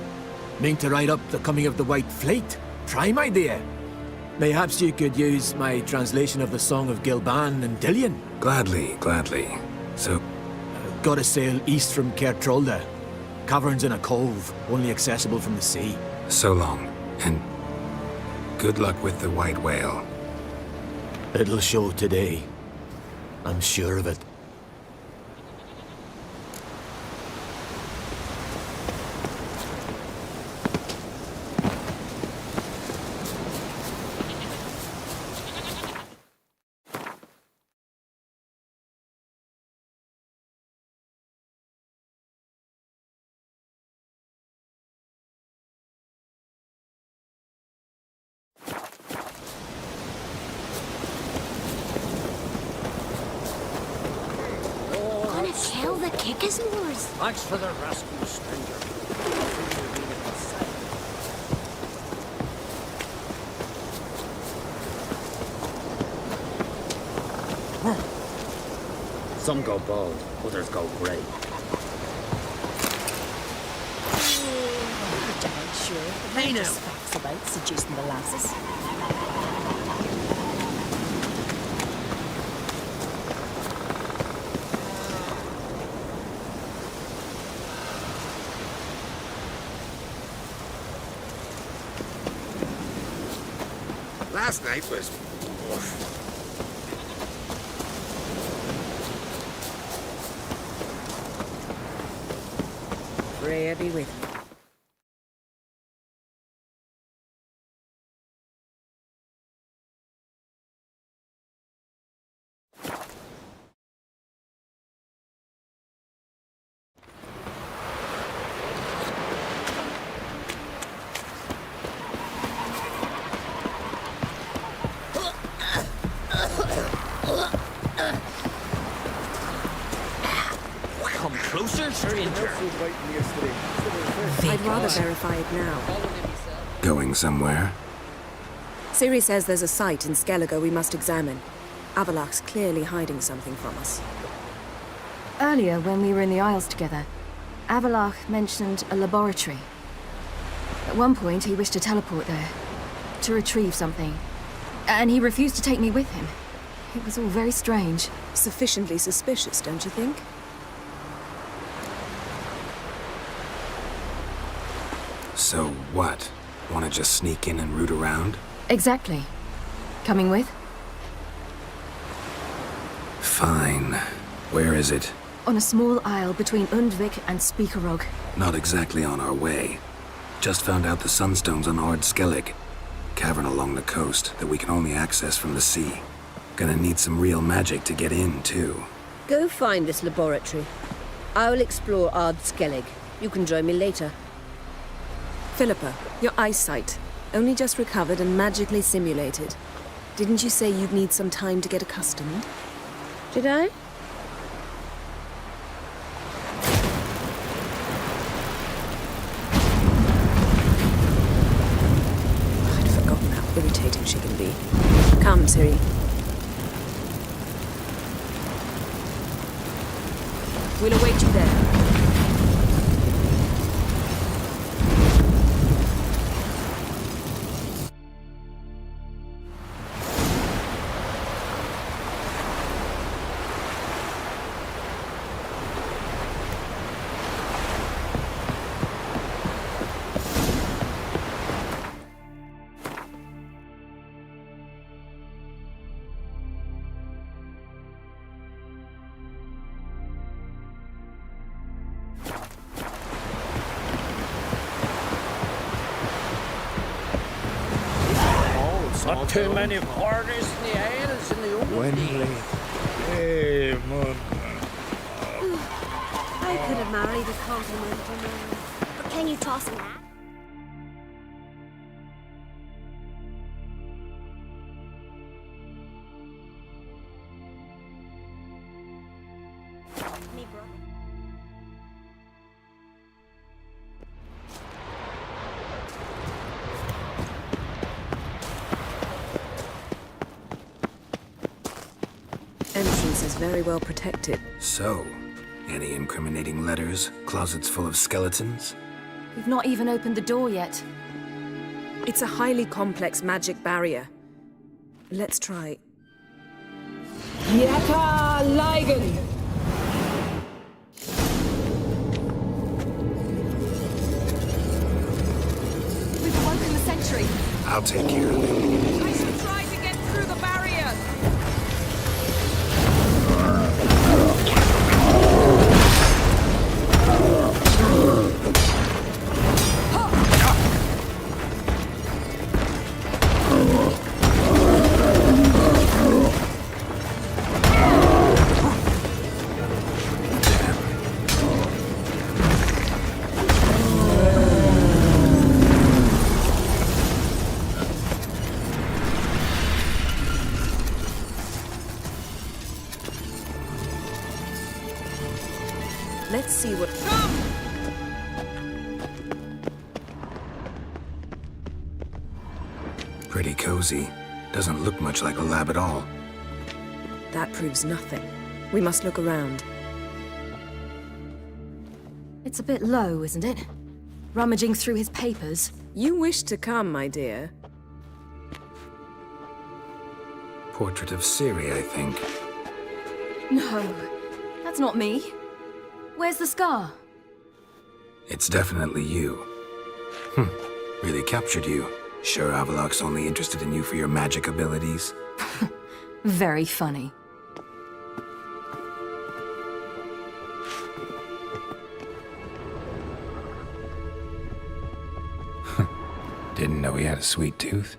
Mean to write up the coming of the White Fleet? Prime idea. Mayhaps you could use my translation of the Song of Gilban and Dillion? Gladly, gladly. So... Gotta sail east from Kertrolda. Caverns in a cove, only accessible from the sea. So long, and good luck with the white whale. It'll show today. I'm sure of it. Tell the Kickasmores. Thanks for the rescue, stranger. Some go bald, others go grey. Damn sure. Hey now. Just facts about seducing the lasses. Last night was... Freya be with you. I'd rather verify it now. Going somewhere? Siri says there's a site in Skellige we must examine. Avalach's clearly hiding something from us. Earlier, when we were in the Isles together, Avalach mentioned a laboratory. At one point, he wished to teleport there, to retrieve something. And he refused to take me with him. It was all very strange. Sufficiently suspicious, don't you think? So what? Want to just sneak in and root around? Exactly. Coming with? Fine. Where is it? On a small isle between Undvik and Speakerog. Not exactly on our way. Just found out the sunstones on Ard Skellig. Cavern along the coast that we can only access from the sea. Gonna need some real magic to get in, too. Go find this laboratory. I'll explore Ard Skellig. You can join me later. Philippa, your eyesight. Only just recovered and magically simulated. Didn't you say you'd need some time to get accustomed? Did I? I'd forgotten how irritating she can be. Come, Siri. We'll await you there. Not too many parties in the aisles in the old Wembley. Hey, man. I could have married a continental man. But can you toss an axe? Me, bro. Entrance is very well protected. So, any incriminating letters? Closets full of skeletons? We've not even opened the door yet. It's a highly complex magic barrier. Let's try. Yata Ligen! We've awoken the sentry. I'll take care of it. I should try to get through the barrier. Let's see what... Pretty cozy. Doesn't look much like a lab at all. That proves nothing. We must look around. It's a bit low, isn't it? Rummaging through his papers. You wish to come, my dear. Portrait of Siri, I think. No, that's not me. Where's the scar? It's definitely you. Really captured you. Sure Avalok's only interested in you for your magic abilities? Very funny. Didn't know he had a sweet tooth.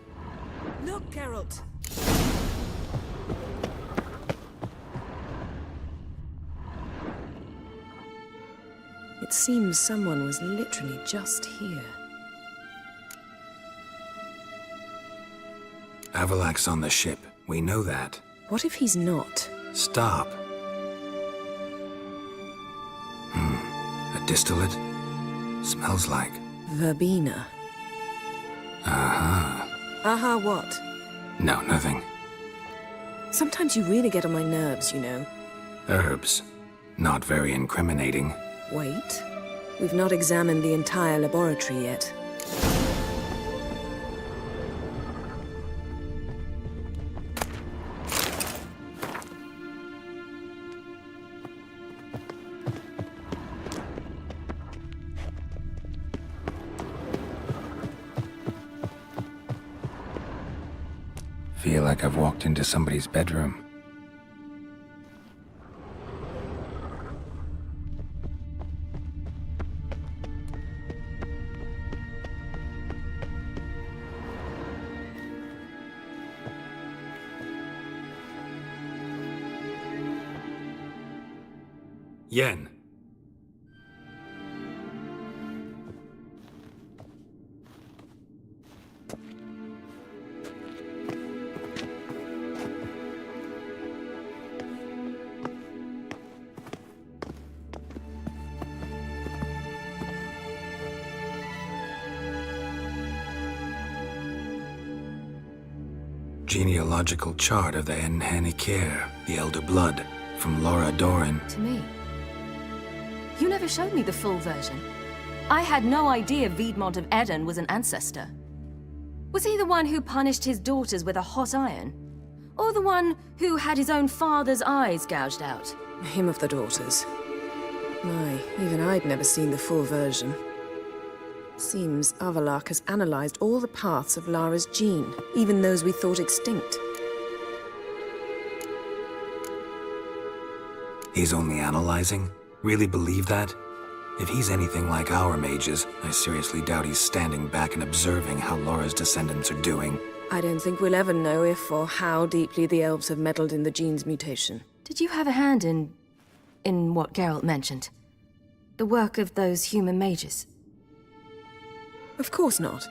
Look, Geralt. It seems someone was literally just here. Avalok's on the ship. We know that. What if he's not? Stop. A distillate? Smells like... Verbena. Uh-huh. Aha, what? No, nothing. Sometimes you really get on my nerves, you know. Herbs. Not very incriminating. Wait. We've not examined the entire laboratory yet. Feel like I've walked into somebody's bedroom. Yen. Genealogical chart of the Enhanikir, the Elder Blood, from Laura Doran. To me. You never showed me the full version. I had no idea Viedmont of Eden was an ancestor. Was he the one who punished his daughters with a hot iron? Or the one who had his own father's eyes gouged out? Him of the daughters. My, even I'd never seen the full version. Seems Avalok has analyzed all the paths of Lara's gene, even those we thought extinct. He's only analyzing? Really believe that? If he's anything like our mages, I seriously doubt he's standing back and observing how Laura's descendants are doing. I don't think we'll ever know if or how deeply the elves have meddled in the gene's mutation. Did you have a hand in what Geralt mentioned? The work of those human mages? Of course not.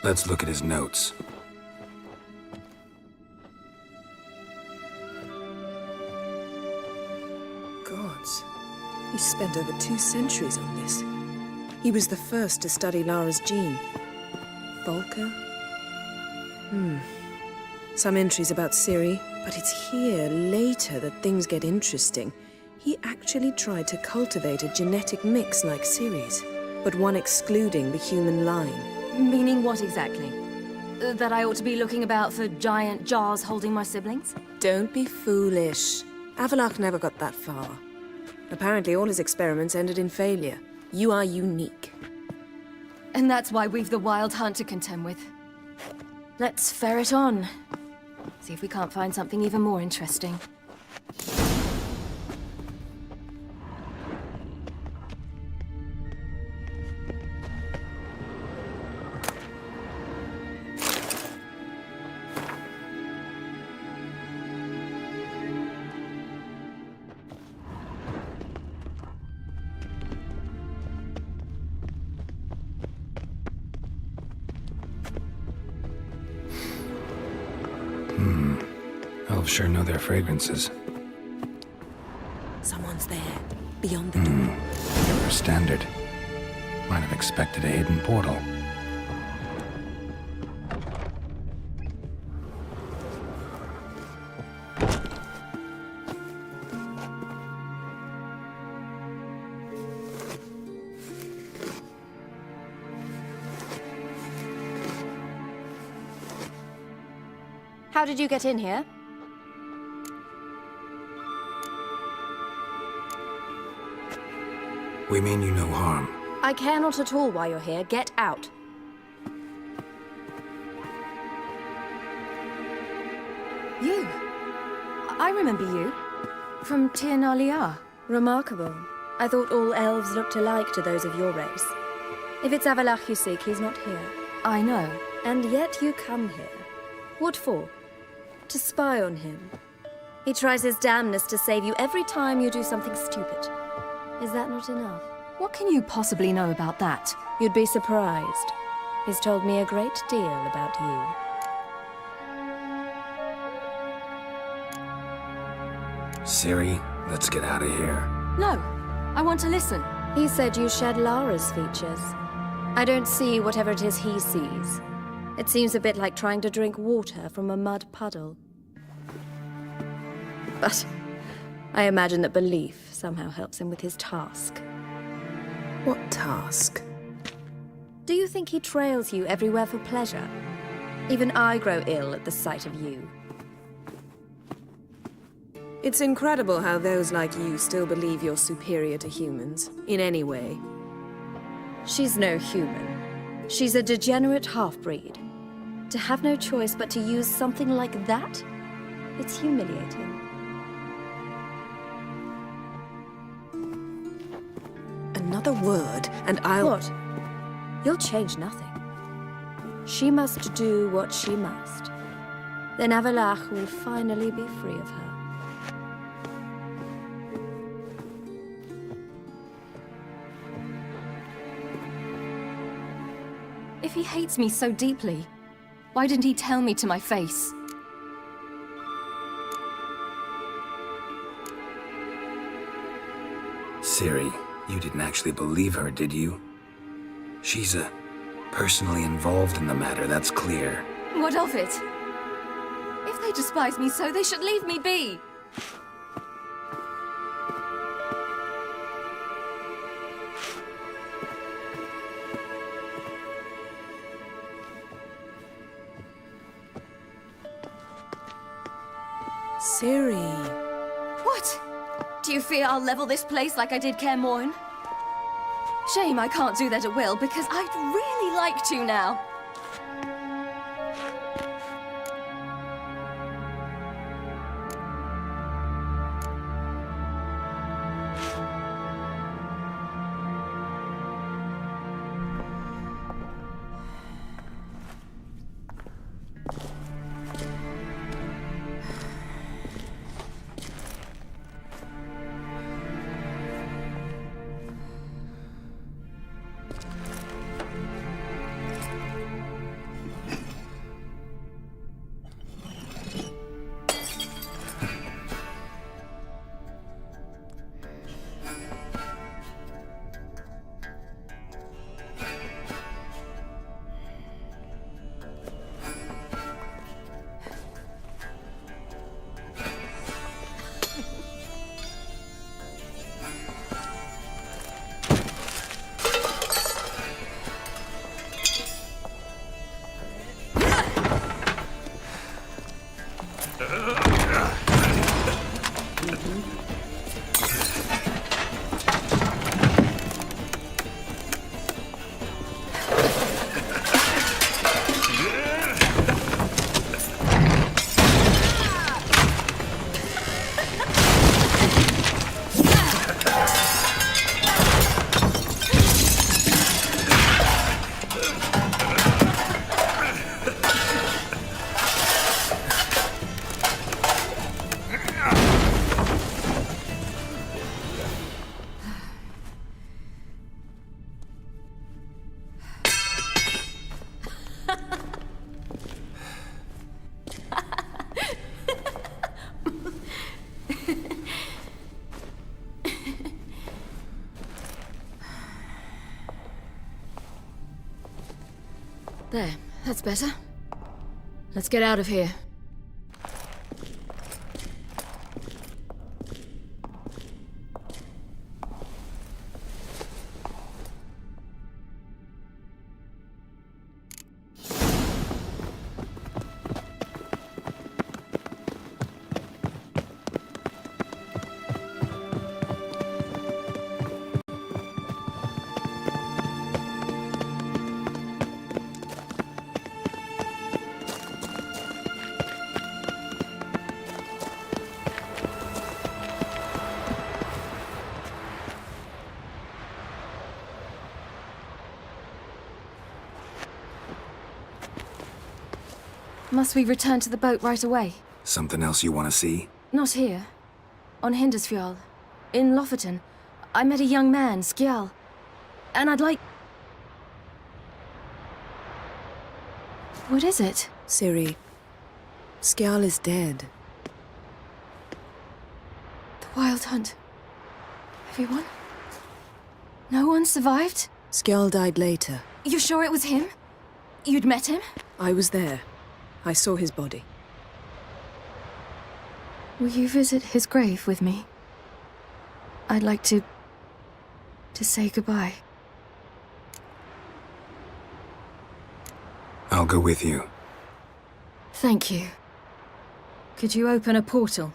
Let's look at his notes. Gods. He spent over 2 centuries on this. He was the first to study Lara's gene. Volker? Some entries about Ciri, but it's here, later, that things get interesting. He actually tried to cultivate a genetic mix like Ciri's, but one excluding the human line. Meaning what exactly? That I ought to be looking about for giant jars holding my siblings? Don't be foolish. Avalach never got that far. Apparently all his experiments ended in failure. You are unique. And that's why we've the Wild Hunt to contend with. Let's ferret on. See if we can't find something even more interesting. Elves sure know their fragrances. Someone's there, beyond the door. Their standard. Might have expected a hidden portal. How did you get in here? We mean you no harm. I care not at all why you're here. Get out. You? I remember you. From Tir na Liar. Remarkable. I thought all elves looked alike to those of your race. If it's Avalach you seek, he's not here. I know. And yet you come here. What for? To spy on him. He tries his damnedest to save you every time you do something stupid. Is that not enough? What can you possibly know about that? You'd be surprised. He's told me a great deal about you. Ciri, let's get out of here. No, I want to listen. He said you shared Lara's features. I don't see whatever it is he sees. It seems a bit like trying to drink water from a mud puddle. But I imagine that belief somehow helps him with his task. What task? Do you think he trails you everywhere for pleasure? Even I grow ill at the sight of you. It's incredible how those like you still believe you're superior to humans, in any way. She's no human. She's a degenerate half-breed. To have no choice but to use something like that? It's humiliating. Another word, and I'll... What? You'll change nothing. She must do what she must. Then Avalach will finally be free of her. If he hates me so deeply, why didn't he tell me to my face? Ciri, you didn't actually believe her, did you? She's personally involved in the matter, that's clear. What of it? If they despise me so, they should leave me be. Ciri. What? Do you fear I'll level this place like I did Kaer Morhen? Shame I can't do that at will, because I'd really like to now. There, that's better. Let's get out of here. Must we return to the boat right away? Something else you want to see? Not here. On Hindersfjall. In Lofoten. I met a young man, Skjal. And I'd like... What is it? Ciri, Skjal is dead. The Wild Hunt. Everyone? No one survived? Skjal died later. You sure it was him? You'd met him? I was there. I saw his body. Will you visit his grave with me? I'd like to say goodbye. I'll go with you. Thank you. Could you open a portal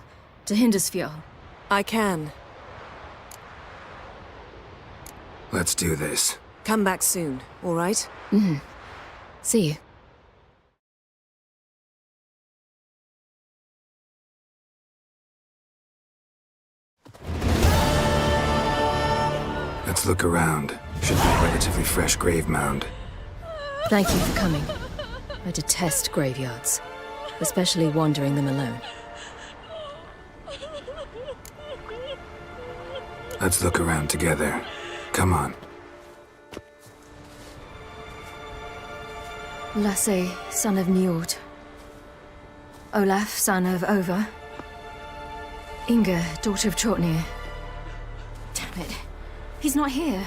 to Hindersfjall? I can. Let's do this. Come back soon, all right? See you. Let's look around. Should be a relatively fresh grave mound. Thank you for coming. I detest graveyards, especially wandering them alone. Let's look around together. Come on. Lasse, son of Njord. Olaf, son of Over. Inga, daughter of Trotnir. Damn it. He's not here.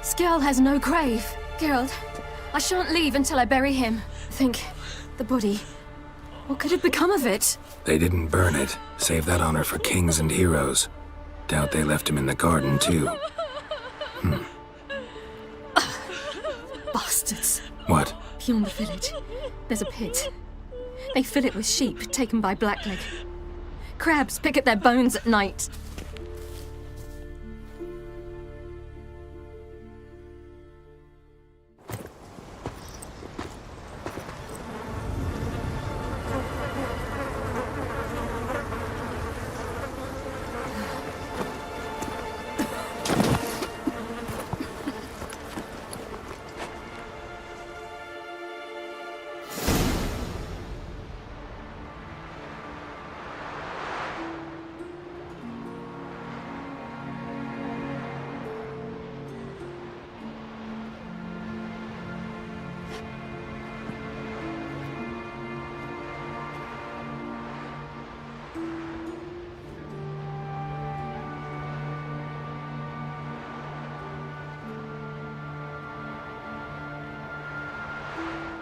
Skjal has no grave. Geralt, I shan't leave until I bury him. Think, the body. What could have become of it? They didn't burn it. Save that honor for kings and heroes. Doubt they left him in the garden, too. Bastards. What? Beyond the village, there's a pit. They fill it with sheep taken by Blackleg. Crabs pick at their bones at night.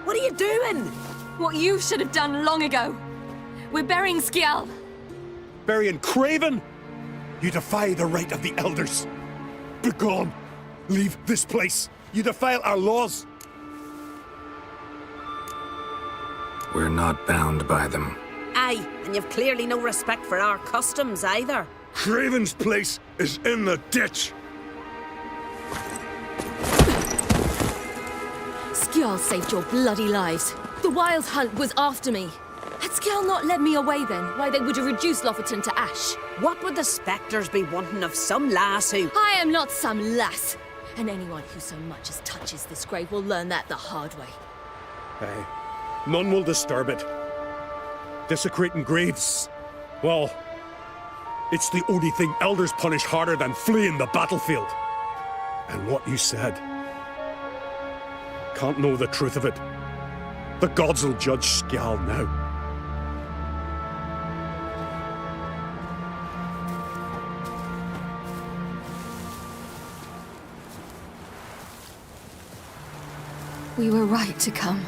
What are you doing? What you should have done long ago. We're burying Skjal. Burying Craven? You defy the right of the elders. Begone. Leave this place. You defile our laws. We're not bound by them. Aye, and you've clearly no respect for our customs either. Craven's place is in the ditch. Skjal saved your bloody lives. The Wild Hunt was after me. Had Skjal not led me away then, why they would have reduced Lofoten to ash. What would the spectres be wanting of some lass who... I am not some lass. And anyone who so much as touches this grave will learn that the hard way. Aye. None will disturb it. Desecrating graves, well, it's the only thing elders punish harder than fleeing the battlefield. And what you said, can't know the truth of it. The gods will judge Skjal now. We were right to come.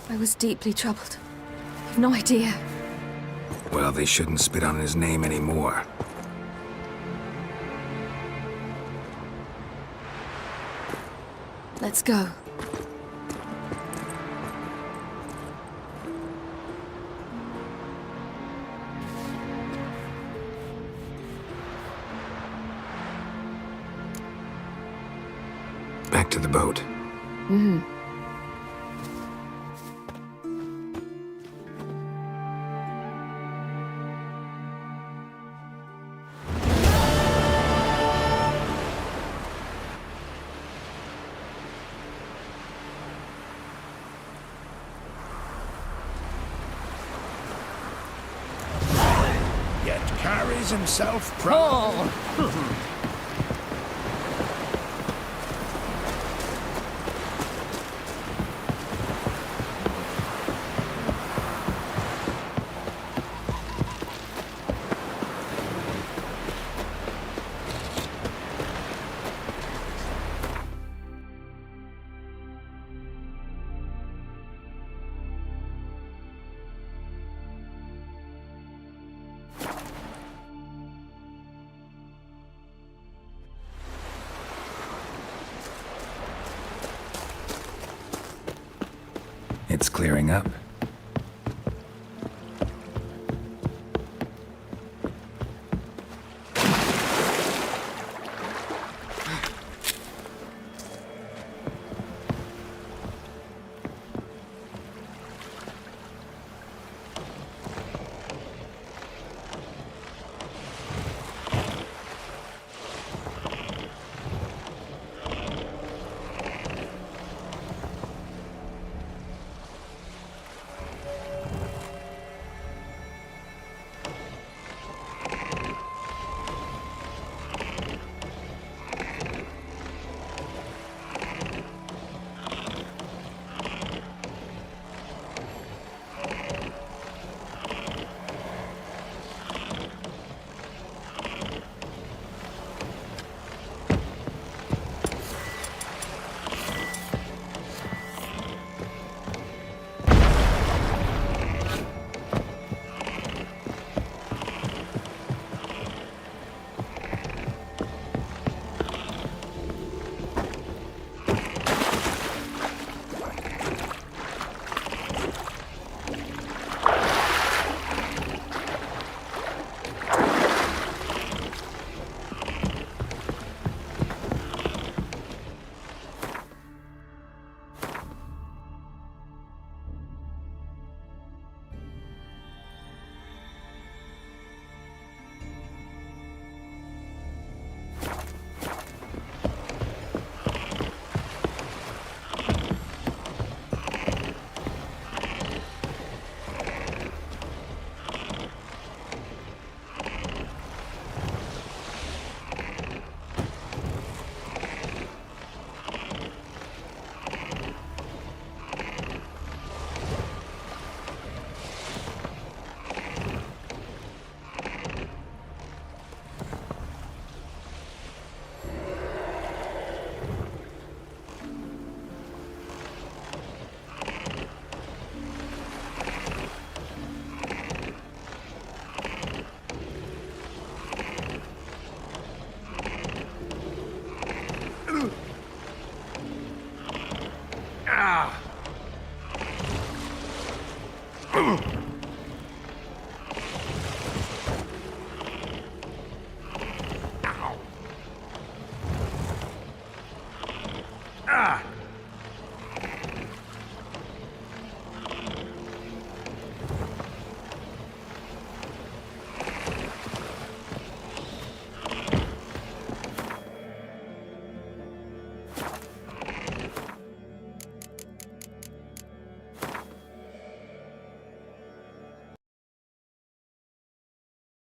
I was deeply troubled. You've no idea. Well, they shouldn't spit on his name anymore. Let's go. Back to the boat. Mm-hmm. Yet carries himself proud. It's clearing up.